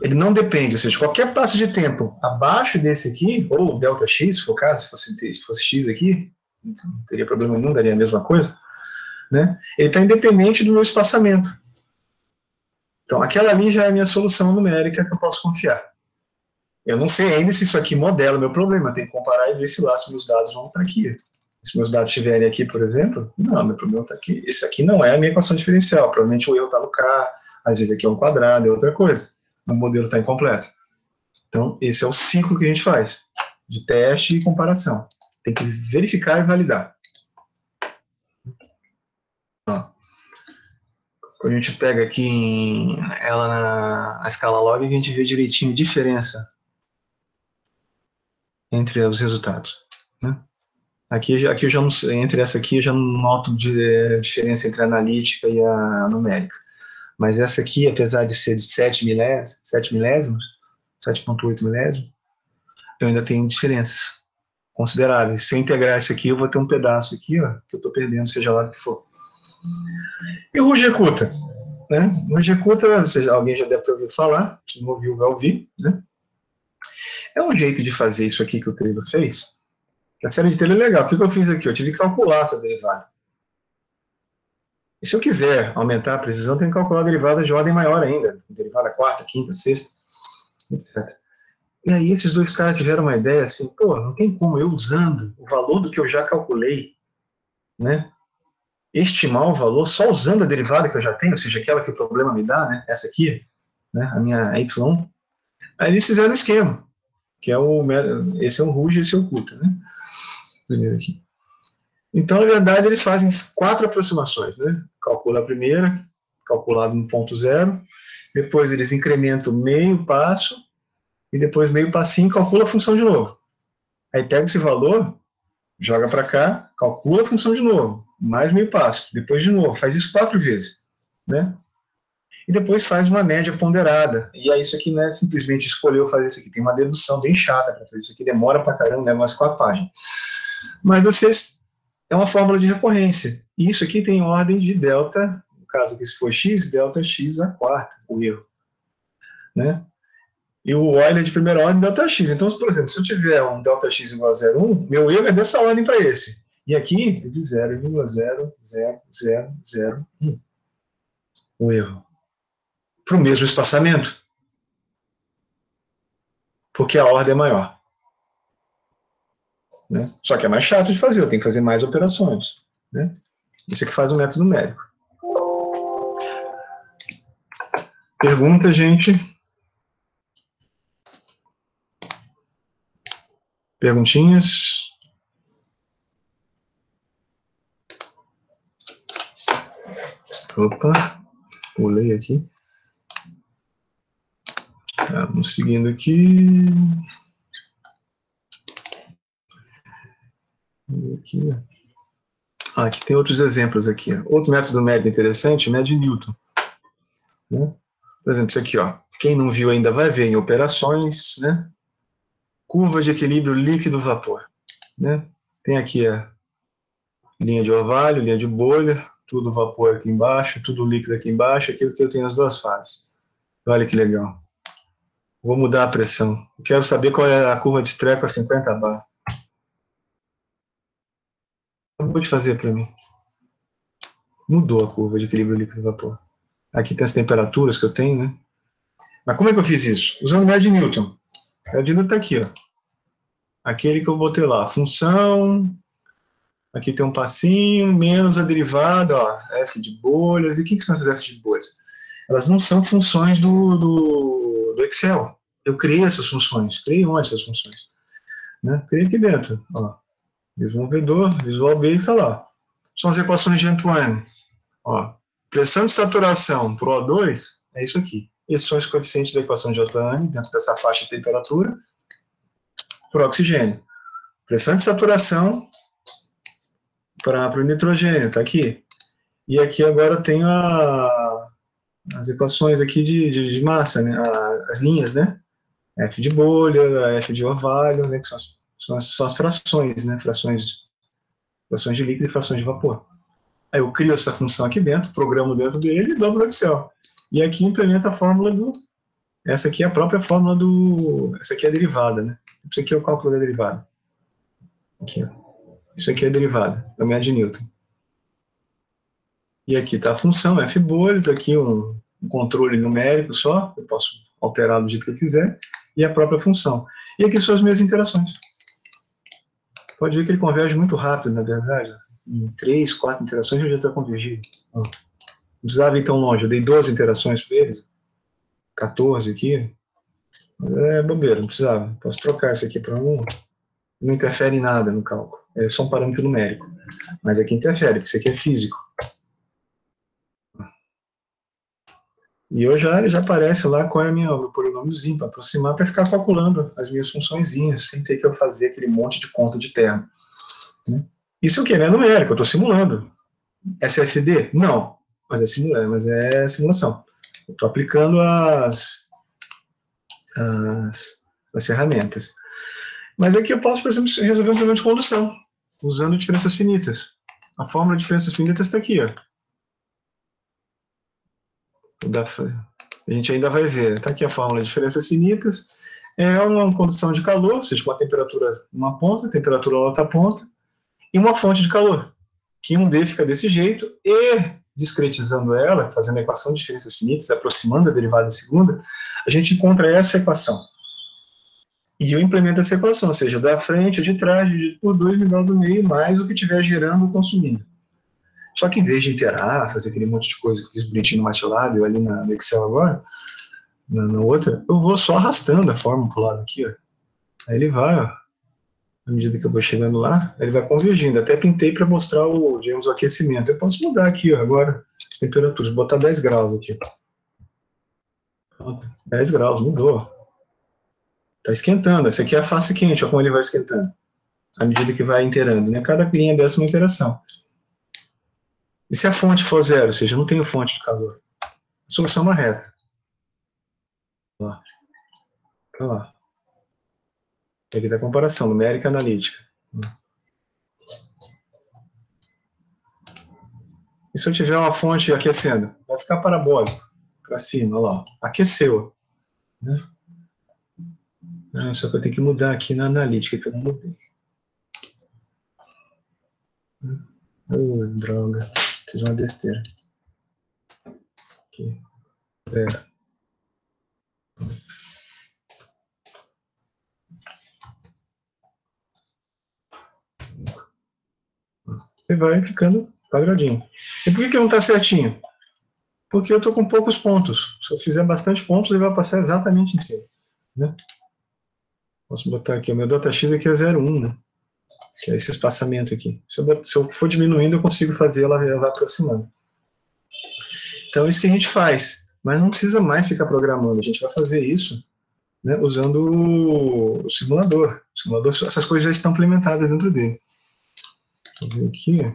Ele não depende, ou seja, qualquer passo de tempo abaixo desse aqui, ou ΔX, se for o caso, se fosse x aqui, não teria problema nenhum, daria a mesma coisa, né? Ele está independente do meu espaçamento. Então, aquela ali já é a minha solução numérica que eu posso confiar. Eu não sei ainda se isso aqui modela o meu problema, eu tenho que comparar e ver se lá, se meus dados vão estar aqui. Se meus dados estiverem aqui, por exemplo, não, meu problema está aqui. Esse aqui não é a minha equação diferencial, provavelmente o erro está no K, às vezes aqui é um quadrado, é outra coisa. O modelo está incompleto. Então, esse é o ciclo que a gente faz, de teste e comparação. Tem que verificar e validar. Ó. Quando a gente pega aqui ela na escala log, a gente vê direitinho a diferença entre os resultados. Né? Aqui eu já não, entre essa aqui eu já não noto diferença entre a analítica e a numérica. Mas essa aqui, apesar de ser de 7 milésimos, 7,8 milésimos, eu ainda tenho diferenças consideráveis. Se eu integrar isso aqui, eu vou ter um pedaço aqui, ó, que eu estou perdendo, seja lá o que for. E o Ruge-Kutta? Né? O Ruge-Kutta, alguém já deve ter ouvido falar, se não ouviu, vai ouvir. Né? É um jeito de fazer isso aqui que o Taylor fez. A série de Taylor é legal. O que eu fiz aqui? Eu tive que calcular essa derivada. E se eu quiser aumentar a precisão, eu tenho que calcular a derivada de ordem maior ainda. Derivada quarta, quinta, sexta, etc. E aí esses dois caras tiveram uma ideia assim, pô, não tem como eu usando o valor do que eu já calculei, né, estimar o valor só usando a derivada que eu já tenho, ou seja, aquela que o problema me dá, né, essa aqui, né, a minha y. Aí eles fizeram um esquema, que é esse é o Ruge e esse é o Kutta, né, primeiro aqui. Então, na verdade, eles fazem 4 aproximações, né, calcula a primeira, calculado no ponto zero, depois eles incrementam meio passo, e depois meio passinho calcula a função de novo. Aí pega esse valor, joga para cá, calcula a função de novo, mais meio passo, depois de novo, faz isso 4 vezes, né? E depois faz uma média ponderada. E aí isso aqui não é simplesmente escolheu fazer isso aqui, tem uma dedução bem chata para fazer isso aqui, demora para caramba, leva umas 4 páginas. Mas vocês, é uma fórmula de recorrência. E isso aqui tem ordem de delta, no caso aqui se for x, delta x a quarta, o erro, né? E o Euler de primeira ordem, ΔX. Então, por exemplo, se eu tiver um ΔX igual a 0,1, meu erro é dessa ordem para esse. E aqui é de 0,00001. o erro? Para o mesmo espaçamento. Porque a ordem é maior. Né? Só que é mais chato de fazer, eu tenho que fazer mais operações. Né? Isso é que faz o método numérico. Pergunta, gente? Perguntinhas? Opa, pulei aqui. Tá, vamos seguindo aqui. Aqui tem outros exemplos aqui. Outro método numérico interessante, né, de Newton. Né? Por exemplo, isso aqui, ó. Quem não viu ainda vai ver em operações, né? Curva de equilíbrio líquido-vapor. Né? Tem aqui a linha de orvalho, linha de bolha, tudo vapor aqui embaixo, tudo líquido aqui embaixo, aqui que eu tenho as duas fases. Olha que legal. Vou mudar a pressão. Quero saber qual é a curva de Streck a 50 bar. Acabou de fazer para mim. Mudou a curva de equilíbrio líquido-vapor. Aqui tem as temperaturas que eu tenho, né? Mas como é que eu fiz isso? Usando o método de Newton. O método de Newton está aqui, ó. Aquele que eu botei lá. Função. Aqui tem um passinho, menos a derivada, ó, f de bolhas. E o que são essas f de bolhas? Elas não são funções do Excel. Eu criei essas funções. Criei onde essas funções? Né? Criei aqui dentro. Ó. Desenvolvedor, Visual Basic, está lá. São as equações de Antoine. Ó. Pressão de saturação por O2 é isso aqui. Esses são os coeficientes da equação de Antoine, dentro dessa faixa de temperatura, por oxigênio. Pressão de saturação para o nitrogênio, está aqui. E aqui agora tenho as equações aqui de massa, né? As linhas, né? F de bolha, F de orvalho, né? Que são as frações, né? Frações de líquido e frações de vapor. Aí eu crio essa função aqui dentro, programo dentro dele e dobro no Excel. E aqui implementa a fórmula do... Essa aqui é a própria fórmula do... Essa aqui é a derivada, né? Isso aqui é o cálculo da derivada. Aqui, ó. Isso aqui é a derivada, da média de Newton. E aqui está a função f bolhas, aqui um controle numérico só, eu posso alterar do jeito que eu quiser, e a própria função. E aqui são as minhas interações. Pode ver que ele converge muito rápido, na verdade. Em 3, 4 interações eu já está convergido. Não precisava ir tão longe, eu dei 12 interações para eles, 14 aqui. Mas é bobeira, não precisava. Posso trocar isso aqui para um. Não interfere em nada no cálculo. É só um parâmetro numérico. Mas aqui interfere, porque isso aqui é físico. E eu já aparece lá qual é o meu polinômiozinho, para aproximar, para ficar calculando as minhas funçõezinhas, sem ter que eu fazer aquele monte de conta de termo. Né? Isso o que? Não é numérico, eu estou simulando. SFD? Não, mas é simulação. Eu estou aplicando as ferramentas. Mas aqui eu posso, por exemplo, resolver um problema de condução, usando diferenças finitas. A fórmula de diferenças finitas está aqui, ó. A gente ainda vai ver. Está aqui a fórmula de diferenças finitas. É uma condução de calor, ou seja, com a temperatura numa ponta, temperatura na outra ponta, e uma fonte de calor. Que um D fica desse jeito, e discretizando ela, fazendo a equação de diferenças finitas, aproximando a derivada segunda, a gente encontra essa equação. E eu implemento essa equação, ou seja, da frente, de trás, dividido por 2, igual do meio, mais o que estiver gerando ou consumindo. Só que em vez de interar, fazer aquele monte de coisa que eu fiz bonitinho no MATLAB, ou ali no Excel agora, na outra, eu vou só arrastando a fórmula pro lado aqui, ó. Aí ele vai, ó, à medida que eu vou chegando lá, ele vai convergindo. Até pintei para mostrar digamos, o aquecimento. Eu posso mudar aqui, ó, agora as temperaturas, botar 10 graus aqui. Pronto, 10 graus, mudou. Está esquentando. Essa aqui é a face quente, olha como ele vai esquentando. À medida que vai inteirando, né? Cada linha dessa é uma interação. E se a fonte for zero, ou seja, eu não tenho fonte de calor? A solução é uma reta. Olha lá. Aqui está a comparação, numérica e analítica. E se eu tiver uma fonte aquecendo? Vai ficar parabólico, para cima, olha lá. Aqueceu. Né? Só que eu tenho que mudar aqui na analítica, que eu não mudei. Droga, fiz uma besteira. Aqui. 0. E vai ficando quadradinho. E por que não está certinho? Porque eu estou com poucos pontos. Se eu fizer bastante pontos, ele vai passar exatamente em cima. Né? Posso botar aqui, o meu Δx aqui é 0,1, né? Que é esse espaçamento aqui. Se eu for diminuindo, eu consigo fazer, ela vai aproximando. Então, é isso que a gente faz. Mas não precisa mais ficar programando. A gente vai fazer isso, né, usando o simulador. O simulador, essas coisas já estão implementadas dentro dele. Vou ver aqui. A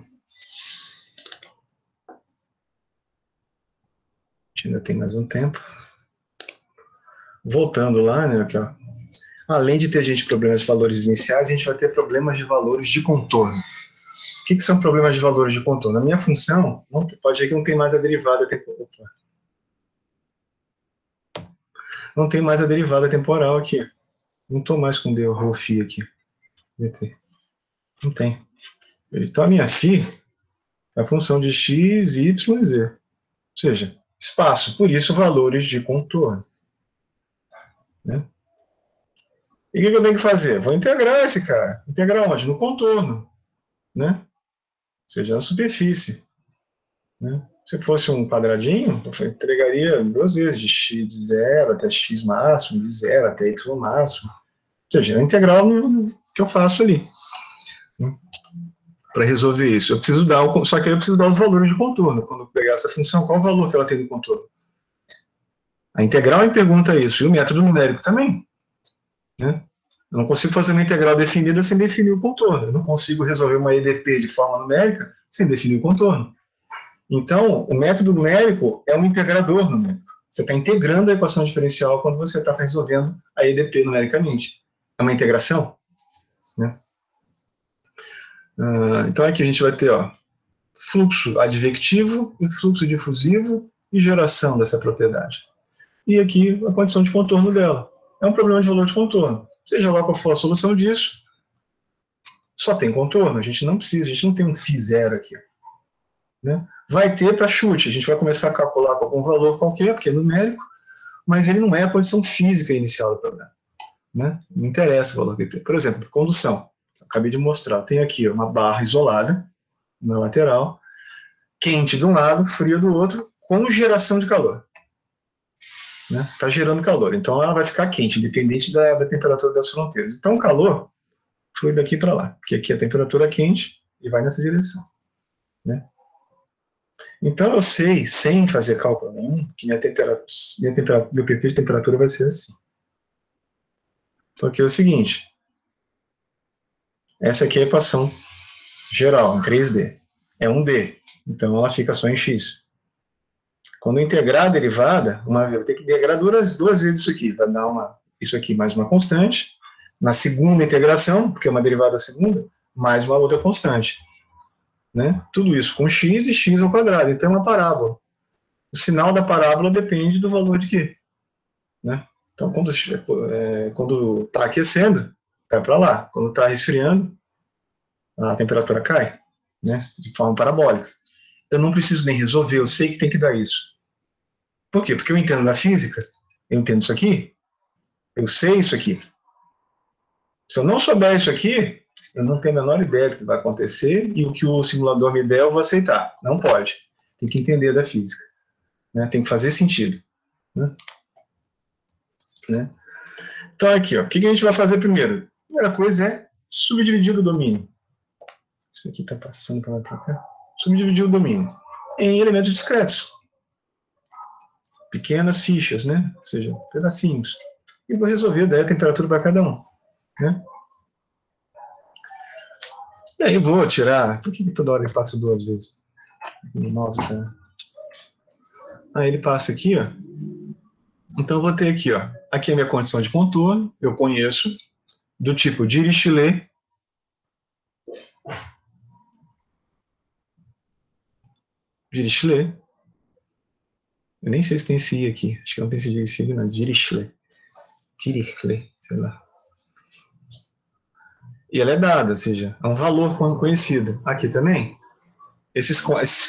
gente ainda tem mais um tempo. Voltando lá, né, aqui, ó. Além de ter problemas de valores iniciais, a gente vai ter problemas de valores de contorno. O que são problemas de valores de contorno? Na minha função, pode ser que não tem mais a derivada temporal. Não tem mais a derivada temporal aqui. Não estou mais com rho φ aqui. Não tem. Então a minha φ é a função de x, y e z. Ou seja, espaço, por isso valores de contorno. Né? E o que eu tenho que fazer? Vou integrar esse cara. Integrar onde? No contorno. Né? Ou seja, na superfície. Né? Se fosse um quadradinho, eu entregaria 2 vezes, de x de 0 até x máximo, de 0 até y máximo. Ou seja, é a integral que eu faço ali. Né? Para resolver isso. Eu preciso dar só que aí eu preciso dar os valores de contorno. Quando eu pegar essa função, qual o valor que ela tem no contorno? A integral me pergunta isso, e o método numérico também. Né? Eu não consigo fazer uma integral definida sem definir o contorno. Eu não consigo resolver uma EDP de forma numérica sem definir o contorno. Então, o método numérico é um integrador numérico. Você está integrando a equação diferencial quando você está resolvendo a EDP numericamente. É uma integração. Né? Então, aqui a gente vai ter fluxo advectivo e fluxo difusivo e geração dessa propriedade. E aqui a condição de contorno dela. É um problema de valor de contorno. Seja lá qual for a solução disso, só tem contorno. A gente não tem um φ zero aqui. Né? Vai ter para chute. A gente vai começar a calcular com algum valor qualquer, porque é numérico, mas ele não é a condição física inicial do problema. Né? Não interessa o valor que ele tem. Por exemplo, condução. Eu acabei de mostrar. Eu tenho aqui uma barra isolada na lateral, quente de um lado, frio do outro, com geração de calor. Está gerando calor. Então ela vai ficar quente, independente da temperatura das fronteiras. Então o calor flui daqui para lá, porque aqui a temperatura é quente e vai nessa direção. Né? Então eu sei, sem fazer cálculo nenhum, que meu perfil de temperatura vai ser assim. Porque é o seguinte, essa aqui é a equação geral, em 3D. É 1D, então ela fica só em x. Quando eu integrar a derivada, eu vou ter que integrar duas vezes isso aqui, vai dar isso aqui mais uma constante, na segunda integração, porque é uma derivada segunda, mais uma outra constante. Né? Tudo isso com x e x ao quadrado, então é uma parábola. O sinal da parábola depende do valor de quê? Né? Então, quando está aquecendo, vai para lá. Quando está resfriando, a temperatura cai, né? De forma parabólica. Eu não preciso nem resolver, eu sei que tem que dar isso. Por quê? Porque eu entendo da física, eu entendo isso aqui, eu sei isso aqui. Se eu não souber isso aqui, eu não tenho a menor ideia do que vai acontecer e o que o simulador me der eu vou aceitar. Não pode. Tem que entender da física. Né? Tem que fazer sentido. Né? Então aqui, o que a gente vai fazer primeiro? A primeira coisa é subdividir o domínio. Isso aqui está passando para lá para cá. Subdividir o domínio em elementos discretos. Pequenas fichas, né? Ou seja, pedacinhos. E vou resolver daí a temperatura para cada um. Né? E aí vou tirar... Por que toda hora ele passa 2 vezes? Nossa, cara. Aí ele passa aqui, ó. Então eu vou ter aqui, ó. Aqui é a minha condição de contorno, eu conheço, do tipo Dirichlet. Dirichlet. Eu nem sei se tem esse I aqui. Acho que não tem esse I, não. Dirichlet. Dirichlet, sei lá. E ela é dada, ou seja, é um valor conhecido. Aqui também, esses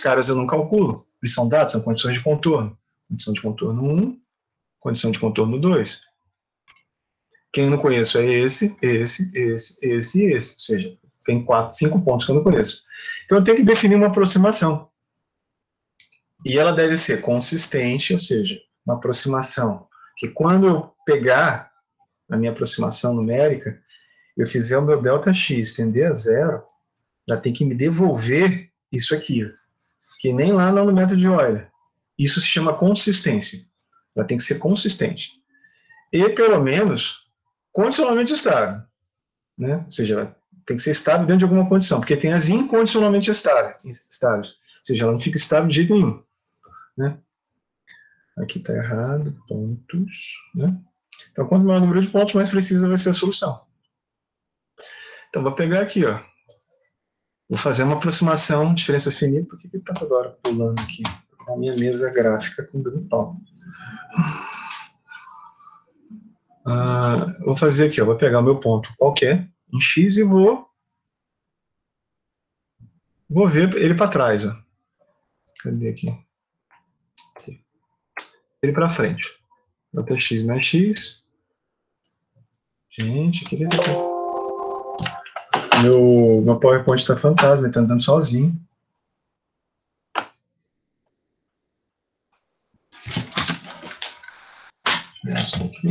caras eu não calculo. Eles são dados, são condições de contorno. Condição de contorno 1, condição de contorno 2. Quem eu não conheço é esse e esse. Ou seja, tem 5 pontos que eu não conheço. Então eu tenho que definir uma aproximação. E ela deve ser consistente, ou seja, uma aproximação que quando eu pegar a minha aproximação numérica, eu fizer o meu ΔX tender a 0, ela tem que me devolver isso aqui, que nem lá no método de Euler. Isso se chama consistência. Ela tem que ser consistente. E, pelo menos, condicionalmente estável. Né? Ou seja, ela tem que ser estável dentro de alguma condição, porque tem as incondicionalmente estáveis. Ou seja, ela não fica estável de jeito nenhum. Né? Aqui está errado, pontos. Né? Então, quanto maior o número de pontos, mais precisa vai ser a solução. Então, vou pegar aqui, ó. Vou fazer uma aproximação, diferenças finitas. Por que ele está agora pulando aqui? A minha mesa gráfica com o pau. Vou fazer aqui, ó, vou pegar o meu ponto qualquer, em X, e vou ver ele para trás. Ó. Cadê aqui? Ele para frente. ΔX mais X. Gente, que meu PowerPoint está fantasma, ele está andando sozinho. Isso aqui.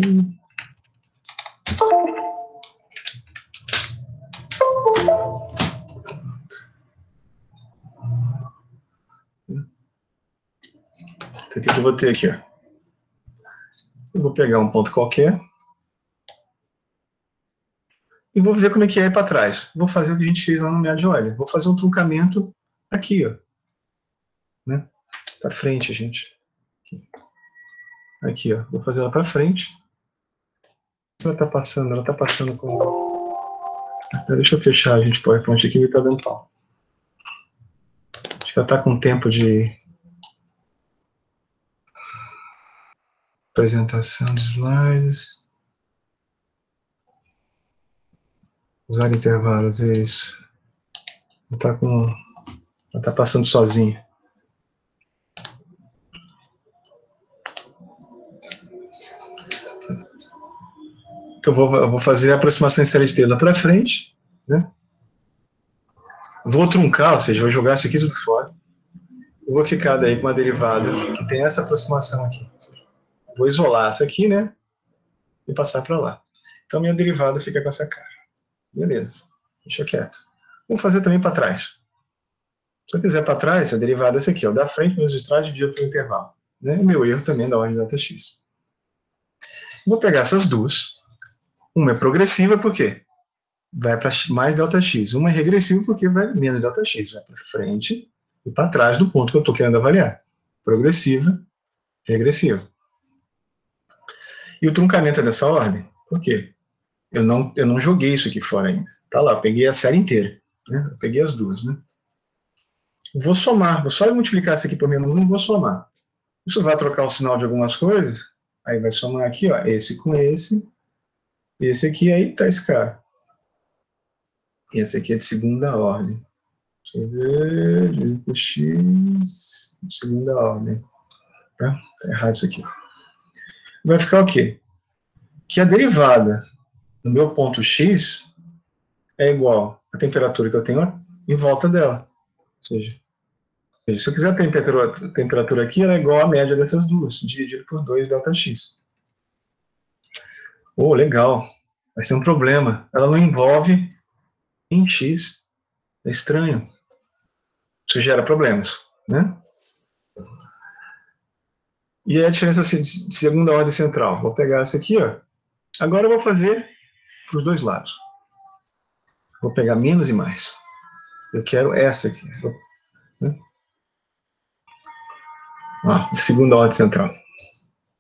Isso aqui que eu vou ter aqui, ó. Eu vou pegar um ponto qualquer e vou ver como é que é para trás. Vou fazer o que a gente fez lá no método de Euler. Vou fazer um truncamento aqui, ó. Né? Para frente, gente. Aqui, ó. Vou fazer ela para frente. Ela tá passando com... Deixa eu fechar, gente, o PowerPoint aqui, ele tá dando pau. Acho que ela tá com tempo de apresentação de slides. Usar intervalos, é isso. Ela tá passando sozinha. Eu vou fazer a aproximação em série de tela para frente, né? Vou truncar, ou seja, vou jogar isso aqui tudo fora. Eu vou ficar daí com uma derivada que tem essa aproximação aqui. Vou isolar essa aqui, né? E passar para lá. Então, minha derivada fica com essa cara. Beleza. Deixa quieto. Vou fazer também para trás. Se eu quiser para trás, a derivada é essa aqui, ó. Da frente menos de trás dividido pelo intervalo. Né? O meu erro também é da ordem de ΔX. Vou pegar essas duas. Uma é progressiva, por quê? Vai para mais ΔX. Uma é regressiva, porque vai menos ΔX. Vai para frente e para trás do ponto que eu estou querendo avaliar. Progressiva, regressiva. E o truncamento é dessa ordem. Por quê? Eu não joguei isso aqui fora ainda. Tá lá, eu peguei a série inteira. Né? Eu peguei as duas. Né? Vou somar. Vou só multiplicar isso aqui por menos 1 e vou somar. Isso vai trocar o sinal de algumas coisas. Aí vai somar aqui, ó, esse com esse. Esse aqui, aí tá esse cara. E esse aqui é de segunda ordem. Deixa eu ver, dividido por x, de segunda ordem. Tá errado isso aqui. Vai ficar o quê? Que a derivada do meu ponto x é igual à temperatura que eu tenho em volta dela. Ou seja, se eu quiser a temperatura aqui, ela é igual à média dessas duas, dividido por 2 ΔX. Oh, legal. Mas tem um problema. Ela não envolve em x. É estranho. Isso gera problemas, né? E a diferença de segunda ordem central. Vou pegar essa aqui, ó. Agora eu vou fazer para os dois lados. Vou pegar menos e mais. Eu quero essa aqui. Né? Ó, segunda ordem central.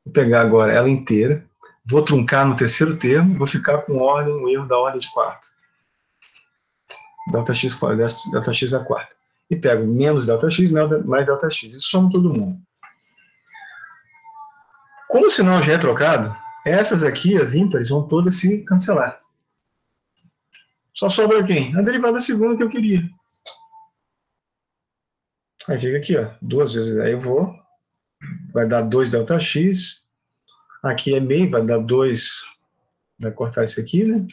Vou pegar agora ela inteira. Vou truncar no terceiro termo. Vou ficar com o erro da ordem de quarto. ΔX a quarta. E pego menos ΔX mais ΔX. E somo todo mundo. Como o sinal já é trocado, essas aqui, as ímpares, vão todas se cancelar. Só sobra quem? A derivada segunda que eu queria. Aí fica aqui, ó, 2 vezes. Aí eu vou vai dar 2 ΔX. Aqui é meio, vai dar 2, vai cortar isso aqui, né?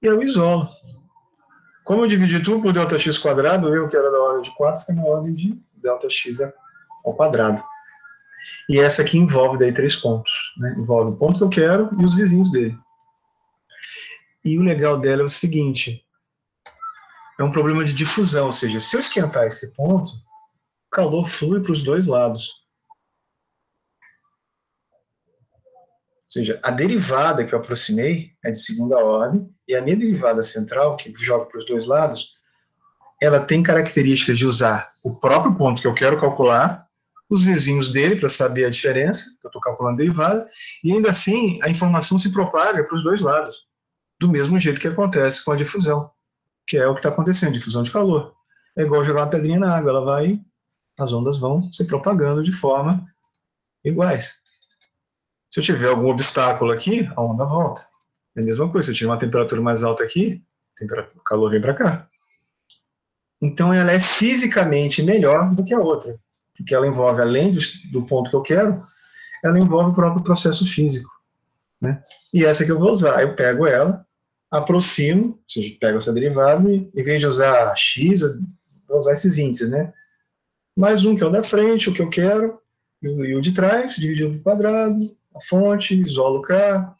E eu isolo. Como eu dividi tudo por ΔX quadrado, eu que era da ordem de 4, fica na ordem de ΔX ao quadrado. E essa aqui envolve daí 3 pontos, né? Envolve o ponto que eu quero e os vizinhos dele. E o legal dela é o seguinte, é um problema de difusão, ou seja, se eu esquentar esse ponto, o calor flui para os dois lados. Ou seja, a derivada que eu aproximei é de segunda ordem, e a minha derivada central, que joga para os dois lados, ela tem características de usar o próprio ponto que eu quero calcular, os vizinhos dele para saber a diferença, que eu estou calculando a derivada, e ainda assim a informação se propaga para os dois lados, do mesmo jeito que acontece com a difusão, que é o que está acontecendo, difusão de calor. É igual jogar uma pedrinha na água, ela vai, as ondas vão se propagando de forma iguais. Se eu tiver algum obstáculo aqui, a onda volta. É a mesma coisa, se eu tiver uma temperatura mais alta aqui, o calor vem para cá. Então ela é fisicamente melhor do que a outra, porque ela envolve, além do ponto que eu quero, ela envolve o próprio processo físico, né? E essa que eu vou usar, eu pego ela, aproximo, ou seja, pego essa derivada e, em vez de usar x, eu vou usar esses índices, né? Mais um que é o da frente, o que eu quero, e o de trás, dividido por quadrado, a fonte, isolo K,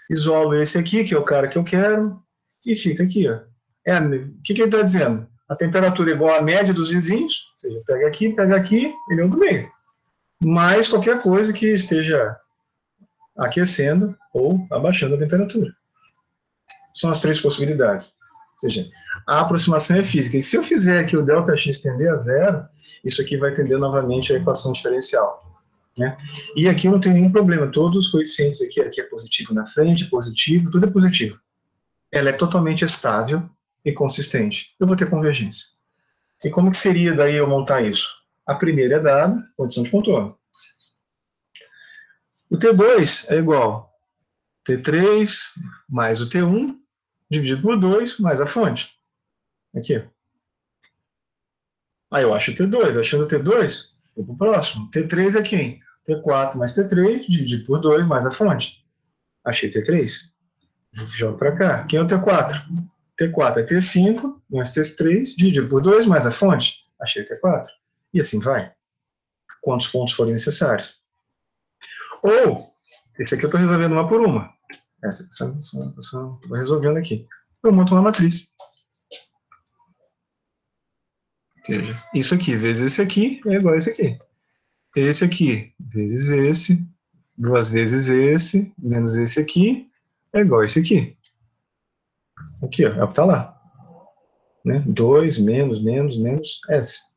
isolo esse aqui, que é o cara que eu quero, e fica aqui, ó. O que ele está dizendo? A temperatura é igual à média dos vizinhos, ou seja, pega aqui, ele é um do meio. Mais qualquer coisa que esteja aquecendo ou abaixando a temperatura. São as 3 possibilidades. Ou seja, a aproximação é física. E se eu fizer aqui o ΔX tender a zero, isso aqui vai tender novamente a equação diferencial, né? E aqui eu não tenho nenhum problema. Todos os coeficientes aqui é positivo na frente, positivo, tudo é positivo. Ela é totalmente estável e consistente. Eu vou ter convergência. E como que seria daí eu montar isso? A primeira é dada, condição de contorno. O T2 é igual a T3 mais o T1 dividido por 2 mais a fonte. Aqui. Aí eu acho o T2. Achando o T2, vou para o próximo. T3 é quem? T4 mais T3 dividido por 2 mais a fonte. Achei T3. Jogo para cá. Quem é o T4? T4 é T5 mais T3 dividido por 2 mais a fonte. Achei T4. E assim vai. Quantos pontos forem necessários. Ou, esse aqui eu estou resolvendo uma por uma. Essa eu estou resolvendo aqui. Eu monto uma matriz. Ou seja, isso aqui vezes esse aqui é igual a esse aqui. Esse aqui vezes esse, 2 vezes esse, menos esse aqui, é igual a esse aqui. Aqui, ó, é o que está lá. Né? 2 menos S.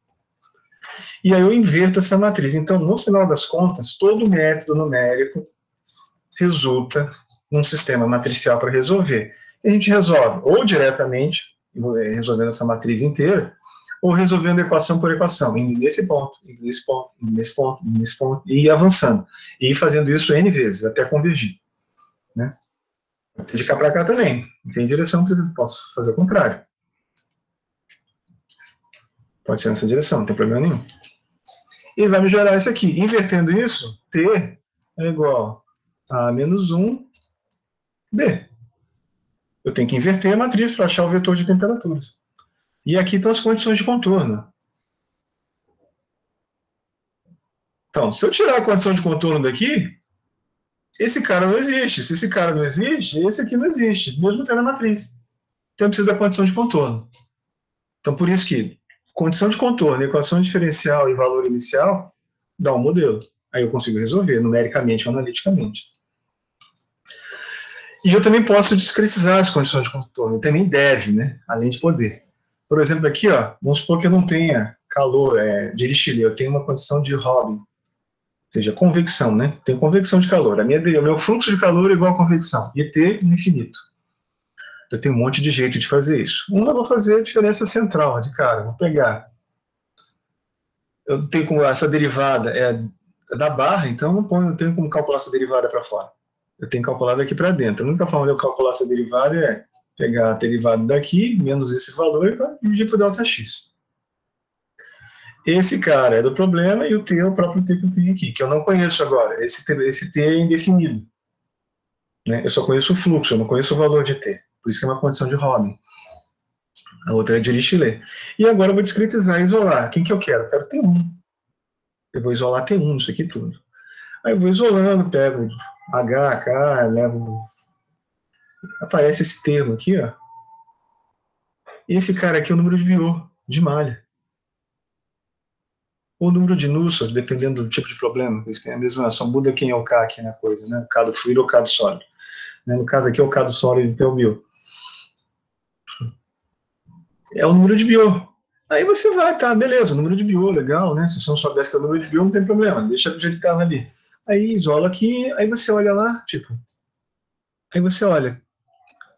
E aí eu inverto essa matriz. Então, no final das contas, todo método numérico resulta num sistema matricial para resolver. E a gente resolve ou diretamente, resolvendo essa matriz inteira, ou resolvendo equação por equação, indo nesse ponto, indo nesse ponto, indo nesse ponto, indo nesse ponto, e avançando. E fazendo isso N vezes, até convergir. Né? De cá para cá também. Tem direção que eu posso fazer o contrário. Pode ser nessa direção, não tem problema nenhum. E vai me gerar isso aqui. Invertendo isso, T é igual a menos 1 B. Eu tenho que inverter a matriz para achar o vetor de temperaturas. E aqui estão as condições de contorno. Então, se eu tirar a condição de contorno daqui, esse cara não existe. Se esse cara não existe, esse aqui não existe, mesmo tendo a matriz. Então eu preciso da condição de contorno. Então, por isso que condição de contorno, equação diferencial e valor inicial dá um modelo. Aí eu consigo resolver numericamente ou analiticamente. E eu também posso discretizar as condições de contorno. Também deve, né? Além de poder. Por exemplo, aqui, ó, vamos supor que eu não tenha calor de Dirichlet, eu tenho uma condição de Robin. Ou seja, convecção, né? Tem convecção de calor. O meu fluxo de calor é igual a convecção. E T no infinito. Eu tenho um monte de jeito de fazer isso. Eu vou fazer a diferença central, de cara. Vou pegar. Eu tenho como essa derivada é da barra, então eu não tenho como calcular essa derivada para fora. Eu tenho que calcular daqui para dentro. A única forma de eu calcular essa derivada é pegar a derivada daqui, menos esse valor, e dividir por ΔX. Esse cara é do problema e o T é o próprio T que eu tenho aqui, que eu não conheço agora. Esse T é indefinido. Né? Eu só conheço o fluxo, eu não conheço o valor de T. Por isso que é uma condição de Robin. A outra é de Dirichlet. E agora eu vou discretizar e isolar. Quem que eu quero? Eu quero T1. Eu vou isolar T1, isso aqui tudo. Aí eu vou isolando, pego H, K, levo... Aparece esse termo aqui, ó. E esse cara aqui é o número de Biot, de malha. O número de Nusselt, dependendo do tipo de problema, eles têm a mesma, só muda quem é o K aqui na coisa, né? O K do fluido ou o K do sólido. No caso aqui é o K do sólido, então é o Biot. É o número de Biot. Aí você vai, tá, beleza, o número de Biot, legal, né? Se você não soubesse que é o número de Biot, não tem problema, deixa do jeito que estava ali. Aí isola aqui, aí você olha lá, tipo, aí você olha,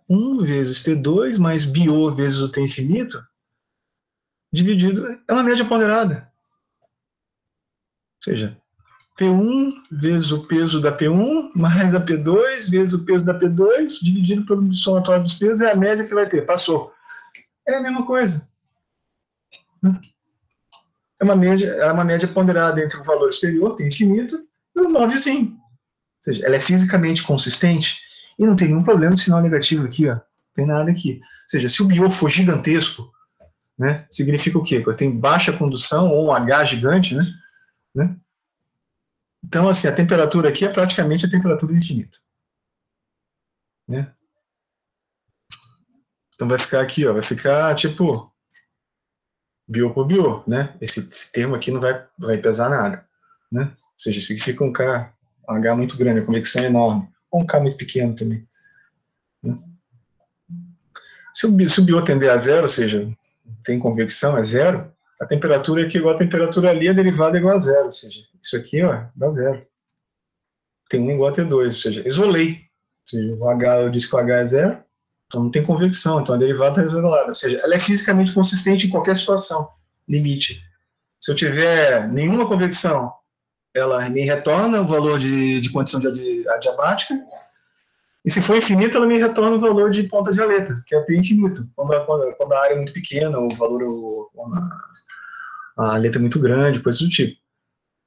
1 vezes T2 mais Biot vezes o T infinito, dividido, é uma média ponderada. Ou seja, P1 vezes o peso da P1 mais a P2 vezes o peso da P2 dividido pelo somatório dos pesos é a média que você vai ter. Passou. É a mesma coisa. É uma média ponderada entre o valor exterior, tem infinito, e o 9zinho. Ou seja, ela é fisicamente consistente e não tem nenhum problema de sinal negativo aqui. Ó. Não tem nada aqui. Ou seja, se o Biot for gigantesco, né, significa o quê? Que eu tenho baixa condução ou um H gigante, né? Então, assim, a temperatura aqui é praticamente a temperatura do infinito. Né? Então vai ficar aqui, ó, vai ficar tipo Biot por Biot, né? Esse termo aqui não vai pesar nada, né? Ou seja, significa um K, um H muito grande, a convecção é enorme, ou um K muito pequeno também. Né? Se o Biot tender a zero, ou seja, tem convecção, é zero, a temperatura aqui igual a temperatura ali, a derivada é igual a zero, ou seja, isso aqui, ó, dá zero. T1 igual a T2, ou seja, isolei. Ou seja, o H, eu disse que o H é zero, então não tem convecção, então a derivada está isolada. Ou seja, ela é fisicamente consistente em qualquer situação, limite. Se eu tiver nenhuma convecção, ela me retorna o valor de condição adiabática, e se for infinita, ela me retorna o valor de ponta de aleta, que é P infinito. Quando a área é muito pequena, o valor, a aleta é muito grande, coisas do tipo.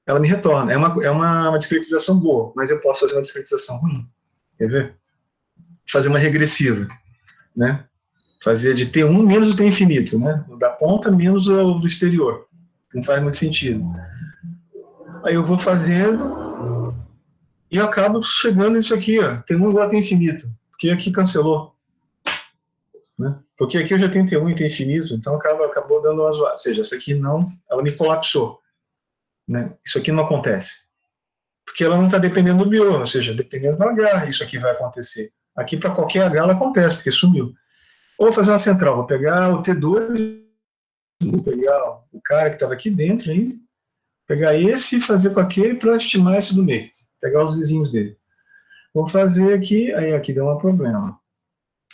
Ela me retorna. É uma discretização boa, mas eu posso fazer uma discretização ruim. Quer ver? Fazer uma regressiva, né? Fazer de T1 menos o T infinito, né? Da ponta menos o do exterior. Não faz muito sentido. Aí eu vou fazendo e eu acabo chegando nisso aqui, ó. T1 igual a T infinito, porque aqui cancelou. Né? Porque aqui eu já tenho T1 e T infinito, então acabou dando uma zoada. Ou seja, essa aqui não, ela me colapsou. Né? Isso aqui não acontece. Porque ela não está dependendo do Biot, ou seja, dependendo do H, isso aqui vai acontecer. Aqui para qualquer H ela acontece, porque sumiu. Ou vou fazer uma central, vou pegar o T2, vou pegar o cara que estava aqui dentro ainda, pegar esse e fazer com aquele para estimar esse do meio, pegar os vizinhos dele. Vou fazer aqui, aí aqui deu um problema.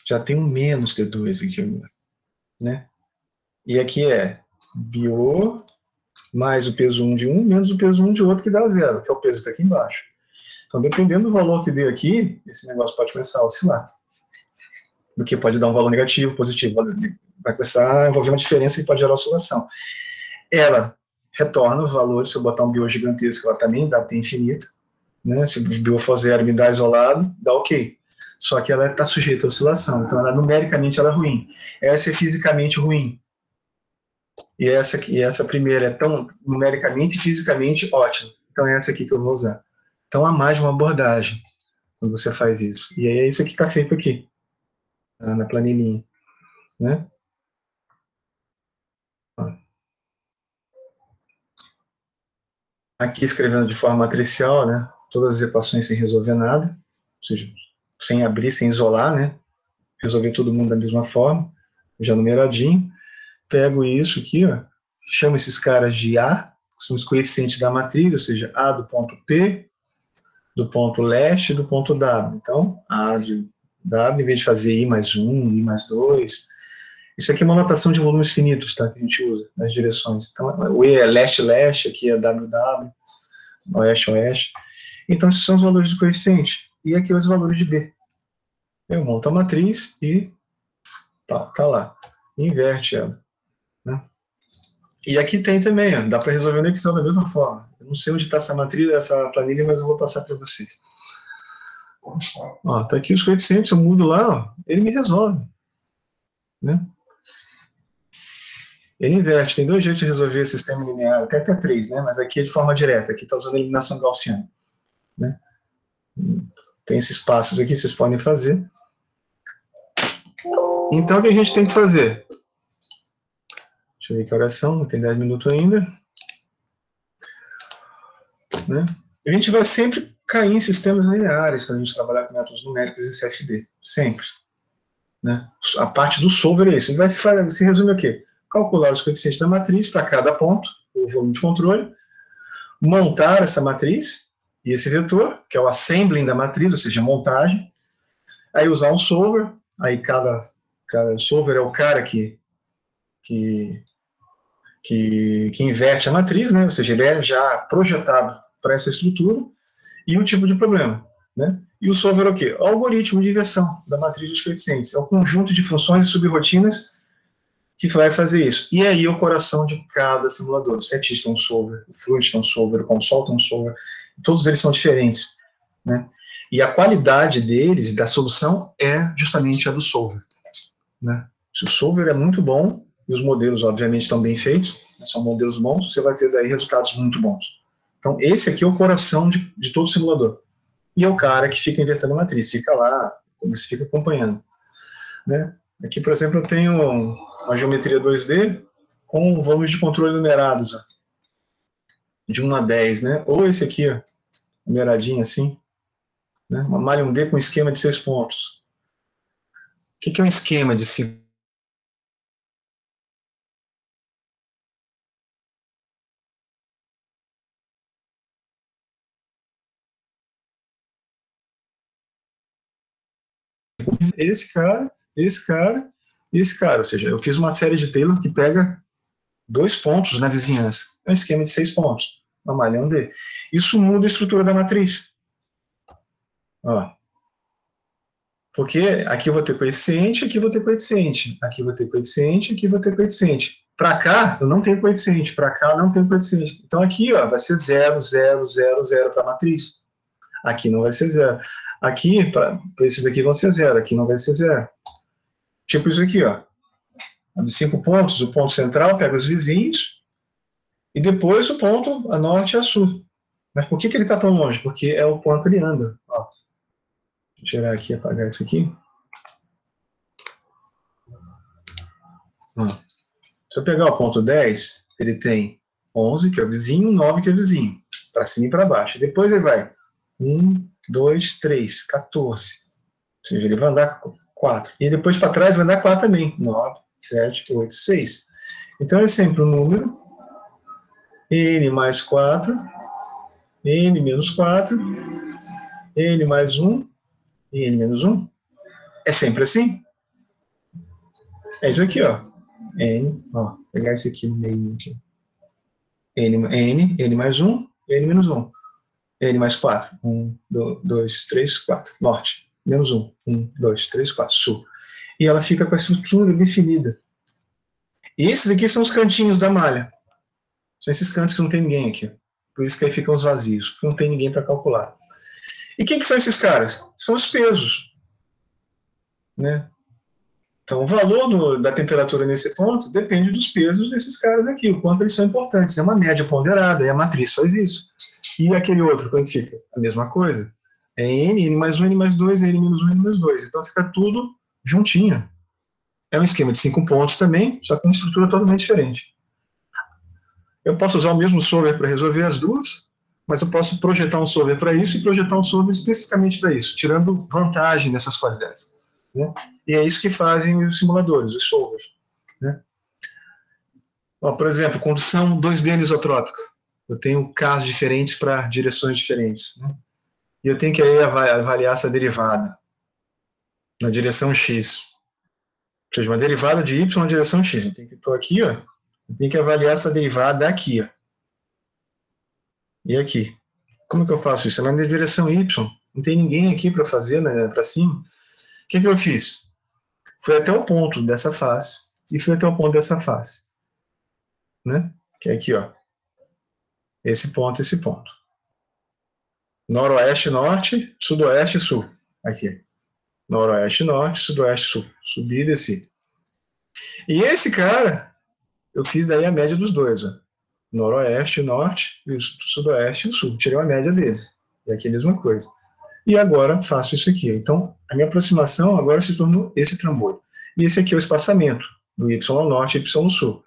Já tem um menos T2 aqui agora, né? E aqui é Biot mais o peso 1 de um menos o peso 1 de outro, que dá zero, que é o peso que está aqui embaixo. Então, dependendo do valor que dê aqui, esse negócio pode começar a oscilar. Porque pode dar um valor negativo, positivo. Vai começar a envolver uma diferença que pode gerar oscilação. Ela retorna os valores, se eu botar um Biot gigantesco, ela também dá T infinito. Né? Se o Biot for zero e me dá isolado, dá ok. Só que ela está sujeita a oscilação. Então, numericamente, ela é ruim. Essa é fisicamente ruim. E essa primeira é tão numericamente e fisicamente ótima. Então, é essa aqui que eu vou usar. Então, há mais de uma abordagem quando você faz isso. E aí é isso que está feito aqui, na planilhinha. Né? Aqui escrevendo de forma matricial, né? Todas as equações sem resolver nada, ou seja, sem abrir, sem isolar, né? Resolver todo mundo da mesma forma, já numeradinho. Pego isso aqui, ó, chamo esses caras de A, que são os coeficientes da matriz, ou seja, A do ponto P, do ponto leste e do ponto W. Então, A de W, em vez de fazer I mais 1, I mais 2, isso aqui é uma notação de volumes finitos, tá, que a gente usa nas direções. Então, o E é leste-leste, aqui é WW, oeste-oeste. Então, esses são os valores do coeficiente. E aqui os valores de B. Eu monto a matriz e tá lá. Inverte ela. Né? E aqui tem também, ó, dá para resolver no Excel da mesma forma. Eu não sei onde está essa matriz, essa planilha, mas eu vou passar para vocês. Ó, tá aqui os coeficientes, eu mudo lá, ó, ele me resolve. Né? Ele inverte, tem dois jeitos de resolver esse sistema linear, tem até três, né? Mas aqui é de forma direta, aqui está usando a eliminação gaussiana. Né? Tem esses passos aqui, vocês podem fazer. Então, o que a gente tem que fazer? Deixa eu ver que horas são, tem 10 minutos ainda. Né? A gente vai sempre cair em sistemas lineares quando a gente trabalhar com métodos numéricos em CFD. Sempre. Né? A parte do solver é isso. Ele vai se resume a quê? Calcular os coeficientes da matriz para cada ponto, o volume de controle, montar essa matriz e esse vetor, que é o assembling da matriz, ou seja, a montagem, aí usar um solver, aí cada solver é o cara que inverte a matriz, né? Ou seja, ele é já projetado para essa estrutura, e o tipo de problema. Né? E o solver é o quê? O algoritmo de inversão da matriz dos coeficientes. É o conjunto de funções e subrirotinas que vai fazer isso. E aí o coração de cada simulador. O Statista é um solver, o Fluent é um solver, o Consult é um solver. Todos eles são diferentes. Né? E a qualidade deles, da solução, é justamente a do solver. Né? Se o solver é muito bom, e os modelos, obviamente, estão bem feitos, são modelos bons, você vai ter daí resultados muito bons. Então, esse aqui é o coração de todo simulador. E é o cara que fica invertendo a matriz, fica lá, você fica acompanhando. Né? Aqui, por exemplo, eu tenho uma geometria 2D com volumes de controle numerados, ó, de 1 a 10, né? Ou esse aqui, ó, numeradinho assim, né? Uma malha 1D com esquema de 6 pontos. O que é um esquema de 5? Esse cara, esse cara e esse cara. Ou seja, eu fiz uma série de Taylor que pega 2 pontos na vizinhança. É um esquema de 6 pontos. Uma malha 1D. Isso muda a estrutura da matriz. Ó. Porque aqui eu vou ter coeficiente, aqui eu vou ter coeficiente. Aqui eu vou ter coeficiente, aqui eu vou ter coeficiente. Para cá, eu não tenho coeficiente. Para cá, eu não tenho coeficiente. Então aqui ó, vai ser 0, 0, 0, 0 para a matriz. Aqui não vai ser 0. Aqui, para esses daqui vão ser 0. Aqui não vai ser 0. Tipo isso aqui, ó. De 5 pontos, o ponto central pega os vizinhos e depois o ponto a norte e a sul. Mas por que ele está tão longe? Porque é o quanto ele anda. Ó. Deixa eu tirar aqui e apagar isso aqui. Ó. Se eu pegar o ponto 10, ele tem 11, que é o vizinho, 9, que é o vizinho. Para cima e para baixo. Depois ele vai 1, 2, 3, 14. Ou seja, ele vai andar 4. E depois para trás vai andar 4 também. 9, 7, 8, 6. Então é sempre o número n mais 4, n menos 4, n mais 1 e n menos 1. É sempre assim. É isso aqui, ó. N, ó, vou pegar esse aqui no meio aqui. N mais 1, N menos 1. N mais 4. 1, 2, 3, 4. Norte. Menos 1. 1, 2, 3, 4. Sul. E ela fica com a estrutura definida. E esses aqui são os cantinhos da malha. São esses cantos que não tem ninguém aqui. Por isso que aí ficam os vazios, porque não tem ninguém para calcular. E quem que são esses caras? São os pesos. Né? Então, o valor da temperatura nesse ponto depende dos pesos desses caras aqui, o quanto eles são importantes. É uma média ponderada, e a matriz faz isso. E aquele outro, quando fica? A mesma coisa. É n mais 1, n mais 2, n menos 1, n menos 2. Então, fica tudo juntinho. É um esquema de 5 pontos também, só com uma estrutura totalmente diferente. Eu posso usar o mesmo solver para resolver as duas, mas eu posso projetar um solver para isso e projetar um solver especificamente para isso, tirando vantagem dessas qualidades. Né? E é isso que fazem os simuladores, os solvers. Né? Ó, por exemplo, condução 2D anisotrópica. Eu tenho casos diferentes para direções diferentes. Né? E eu tenho que aí avaliar essa derivada na direção x. Ou seja, uma derivada de y na direção x. Estou aqui, ó, eu tenho que avaliar essa derivada aqui. Ó. E aqui. Como que eu faço isso? É na direção y. Não tem ninguém aqui para fazer, né, para cima. O que eu fiz? Fui até o ponto dessa face e fui até o ponto dessa face. né? Que é aqui, ó. Esse ponto, esse ponto. Noroeste, norte, sudoeste, sul. Aqui. Noroeste, norte, sudoeste, sul. Subi e desci. E esse cara, eu fiz daí a média dos dois, ó. Noroeste, norte, sudoeste e sul. Tirei a média deles. E aqui a mesma coisa. E agora faço isso aqui. Então, a minha aproximação agora se tornou esse trambolho. E esse aqui é o espaçamento, do y no norte e y no sul.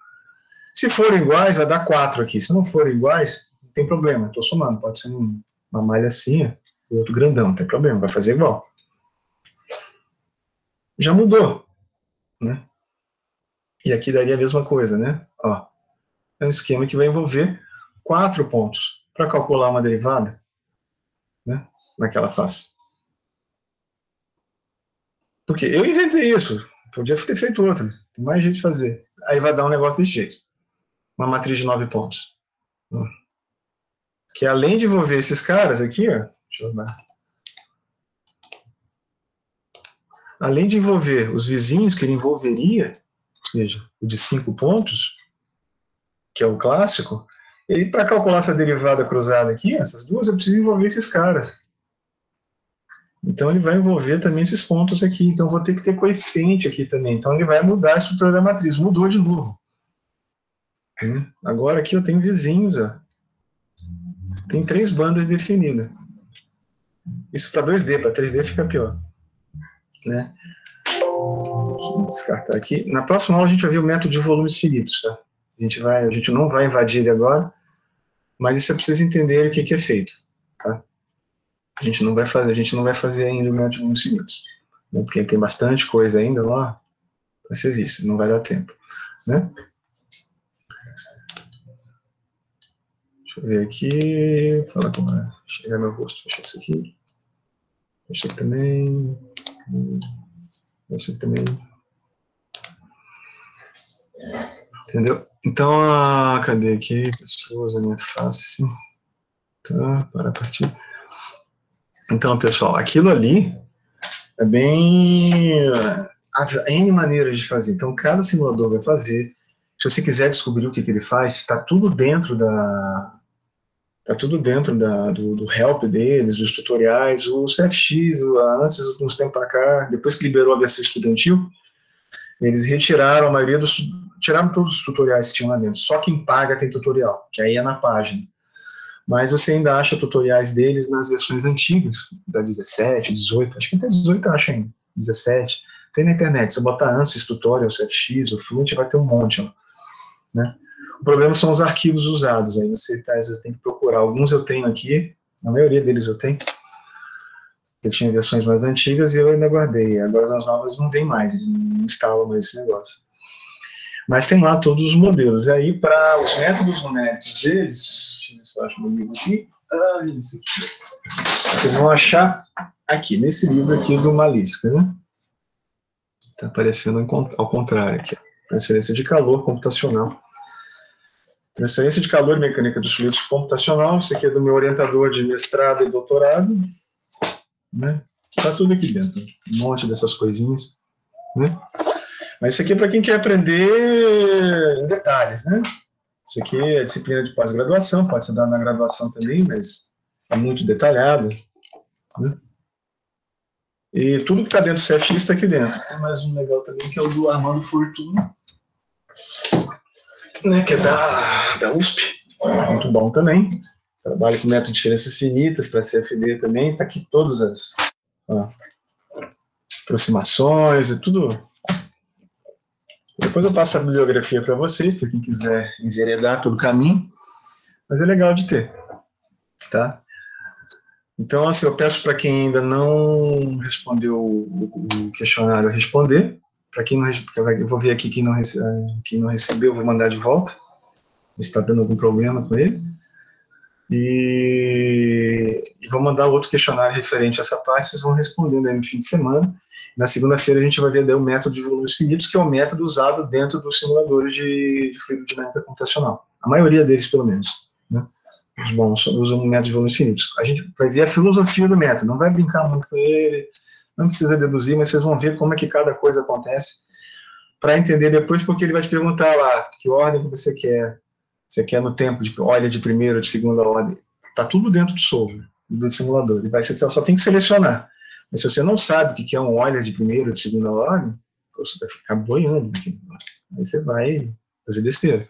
Se forem iguais, vai dar 4 aqui. Se não forem iguais, não tem problema. Estou somando. Pode ser uma malha assim e outro grandão. Não tem problema, vai fazer igual. Já mudou, né? E aqui daria a mesma coisa, né? Ó, é um esquema que vai envolver 4 pontos para calcular uma derivada, né? Naquela face. Porque eu inventei isso. Podia ter feito outro. Tem mais jeito de fazer. Aí vai dar um negócio desse jeito. Uma matriz de 9 pontos. Que além de envolver esses caras aqui, ó, deixa eu ver. Além de envolver os vizinhos que ele envolveria, ou seja, o de 5 pontos, que é o clássico, ele, para calcular essa derivada cruzada aqui, essas duas, eu preciso envolver esses caras. Então ele vai envolver também esses pontos aqui. Então eu vou ter que ter coeficiente aqui também. Então ele vai mudar a estrutura da matriz. Mudou de novo. Agora aqui eu tenho vizinhos, ó. Tem 3 bandas definidas. Isso para 2D, para 3D fica pior. Né? Vou descartar aqui. Na próxima aula a gente vai ver o método de volumes finitos. Tá? A gente não vai invadir ele agora, mas isso é preciso entender o que é feito. Tá? A gente não vai fazer ainda o método de volumes finitos. Né? Porque tem bastante coisa ainda lá para ser vista, não vai dar tempo. Né? Deixa eu ver aqui. Fala como é. Chegar meu rosto. Fechar isso aqui. Fechar aqui também. Fechar aqui também. Entendeu? Então, cadê aqui? Pessoas, a minha face. Tá, para partir. Então, pessoal, aquilo ali é bem. Há N maneiras de fazer. Então, cada simulador vai fazer. Se você quiser descobrir o que ele faz, está tudo dentro do help deles, dos tutoriais. O CFX, a ANSYS, uns tempos para cá, depois que liberou a versão estudantil, eles retiraram a maioria tiraram todos os tutoriais que tinham lá dentro. Só quem paga tem tutorial, que aí é na página. Mas você ainda acha tutoriais deles nas versões antigas, da 17, 18, acho que até 18 acha ainda, 17. Tem na internet, você botar ANSYS, tutorial, CFX, o Fluent, vai ter um monte, ó, né? O problema são os arquivos usados, aí você às vezes tem que procurar. Alguns eu tenho aqui, a maioria deles eu tenho. Eu tinha versões mais antigas e eu ainda guardei. Agora as novas não vem mais, eles não instalam mais esse negócio. Mas tem lá todos os modelos. E aí, para os métodos numéricos deles, deixa eu ver se eu acho meu livro aqui. Esse aqui. Vocês vão achar aqui, nesse livro aqui do Maliska, né? Está aparecendo ao contrário aqui. Transferência de calor computacional. Transferência de calor e mecânica dos fluidos computacional. Isso aqui é do meu orientador de mestrado e doutorado. Né? Tá tudo aqui dentro. Um monte dessas coisinhas. Né? Mas isso aqui é para quem quer aprender em detalhes. Né? Isso aqui é disciplina de pós-graduação. Pode ser dado na graduação também, mas é muito detalhado. Né? E tudo que está dentro do CFX está aqui dentro. Tem mais um legal também, que é o do Armando Fortuna, né, que é da USP. Muito bom também. Trabalho com método de diferenças finitas para CFD também. Está aqui todas as aproximações e tudo. Depois eu passo a bibliografia para vocês, para quem quiser enveredar pelo caminho. Mas é legal de ter. Tá? Então, assim, eu peço para quem ainda não respondeu o questionário responder. Para quem não, eu vou ver aqui quem não recebeu, eu vou mandar de volta. Se está dando algum problema com ele. E vou mandar outro questionário referente a essa parte, vocês vão respondendo aí no fim de semana. Na segunda-feira a gente vai ver daí o método de volumes finitos, que é o método usado dentro dos simuladores de fluidodinâmica computacional. A maioria deles, pelo menos. Né? Os bons usam o método de volumes finitos. A gente vai ver a filosofia do método, não vai brincar muito com ele, não precisa deduzir, mas vocês vão ver como é que cada coisa acontece, para entender depois, porque ele vai te perguntar lá que ordem que você quer você quer no tempo de óleo de primeira ou de segunda ordem, está tudo dentro do solver, do simulador. Você só tem que selecionar. Mas se você não sabe o que é um óleo de primeira ou de segunda ordem, você vai ficar boiando. Aí você vai fazer besteira.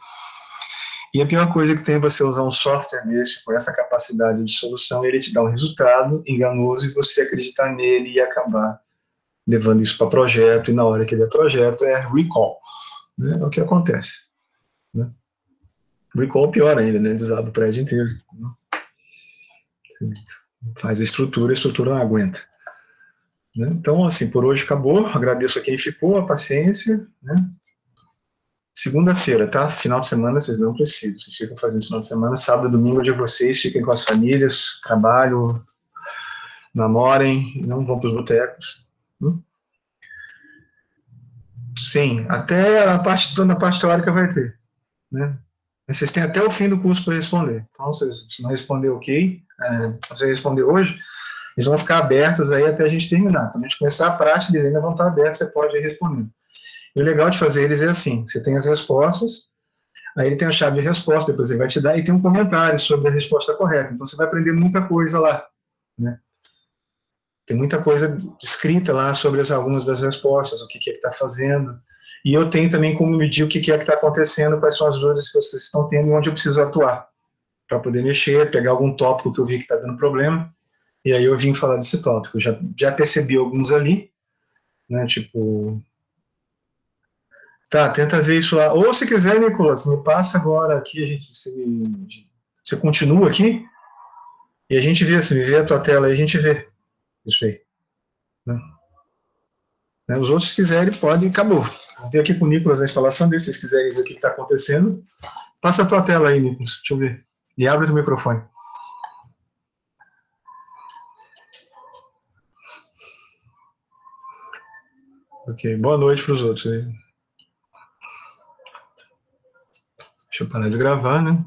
E a pior coisa que tem é você usar um software desse, com essa capacidade de solução, ele te dá um resultado enganoso e você acreditar nele e acabar levando isso para projeto, e na hora que ele é projeto, é recall. Né? É o que acontece. Né? Recall pior ainda, né? Desaba o prédio inteiro. Você faz a estrutura não aguenta. Né? Então, assim, por hoje acabou. Agradeço a quem ficou, a paciência. Né? Segunda-feira, tá? Final de semana vocês não precisam. Vocês ficam fazendo final de semana. Sábado e domingo de vocês. Fiquem com as famílias, trabalho, namorem, não vão para os botecos. Sim, até toda a parte teórica vai ter. Né? Vocês têm até o fim do curso para responder. Então, se não responder ok, se você responder hoje, eles vão ficar abertos aí até a gente terminar. Quando a gente começar a prática, eles ainda vão estar abertos, você pode ir respondendo. E o legal de fazer eles é assim, você tem as respostas, aí ele tem a chave de resposta, depois ele vai te dar, e tem um comentário sobre a resposta correta. Então você vai aprender muita coisa lá. Né? Tem muita coisa escrita lá sobre algumas das respostas, o que é que está fazendo. E eu tenho também como medir o que é que está acontecendo, quais são as dúvidas que vocês estão tendo e onde eu preciso atuar. Para poder mexer, pegar algum tópico que eu vi que está dando problema, e aí eu vim falar desse tópico. Eu já percebi alguns ali, né, tipo... Tá, tenta ver isso lá. Ou se quiser, Nicolas, me passa agora aqui, você continua aqui, e a gente vê, se me vê a tua tela aí, a gente vê isso aí. Né? Os outros, se quiserem, podem, acabou. Vou ver aqui com o Nicolas a instalação dele, se vocês quiserem ver o que está acontecendo. Passa a tua tela aí, Nicolas, deixa eu ver. E abre o teu microfone. Ok, boa noite para os outros aí. Deixa eu parar de gravar, né?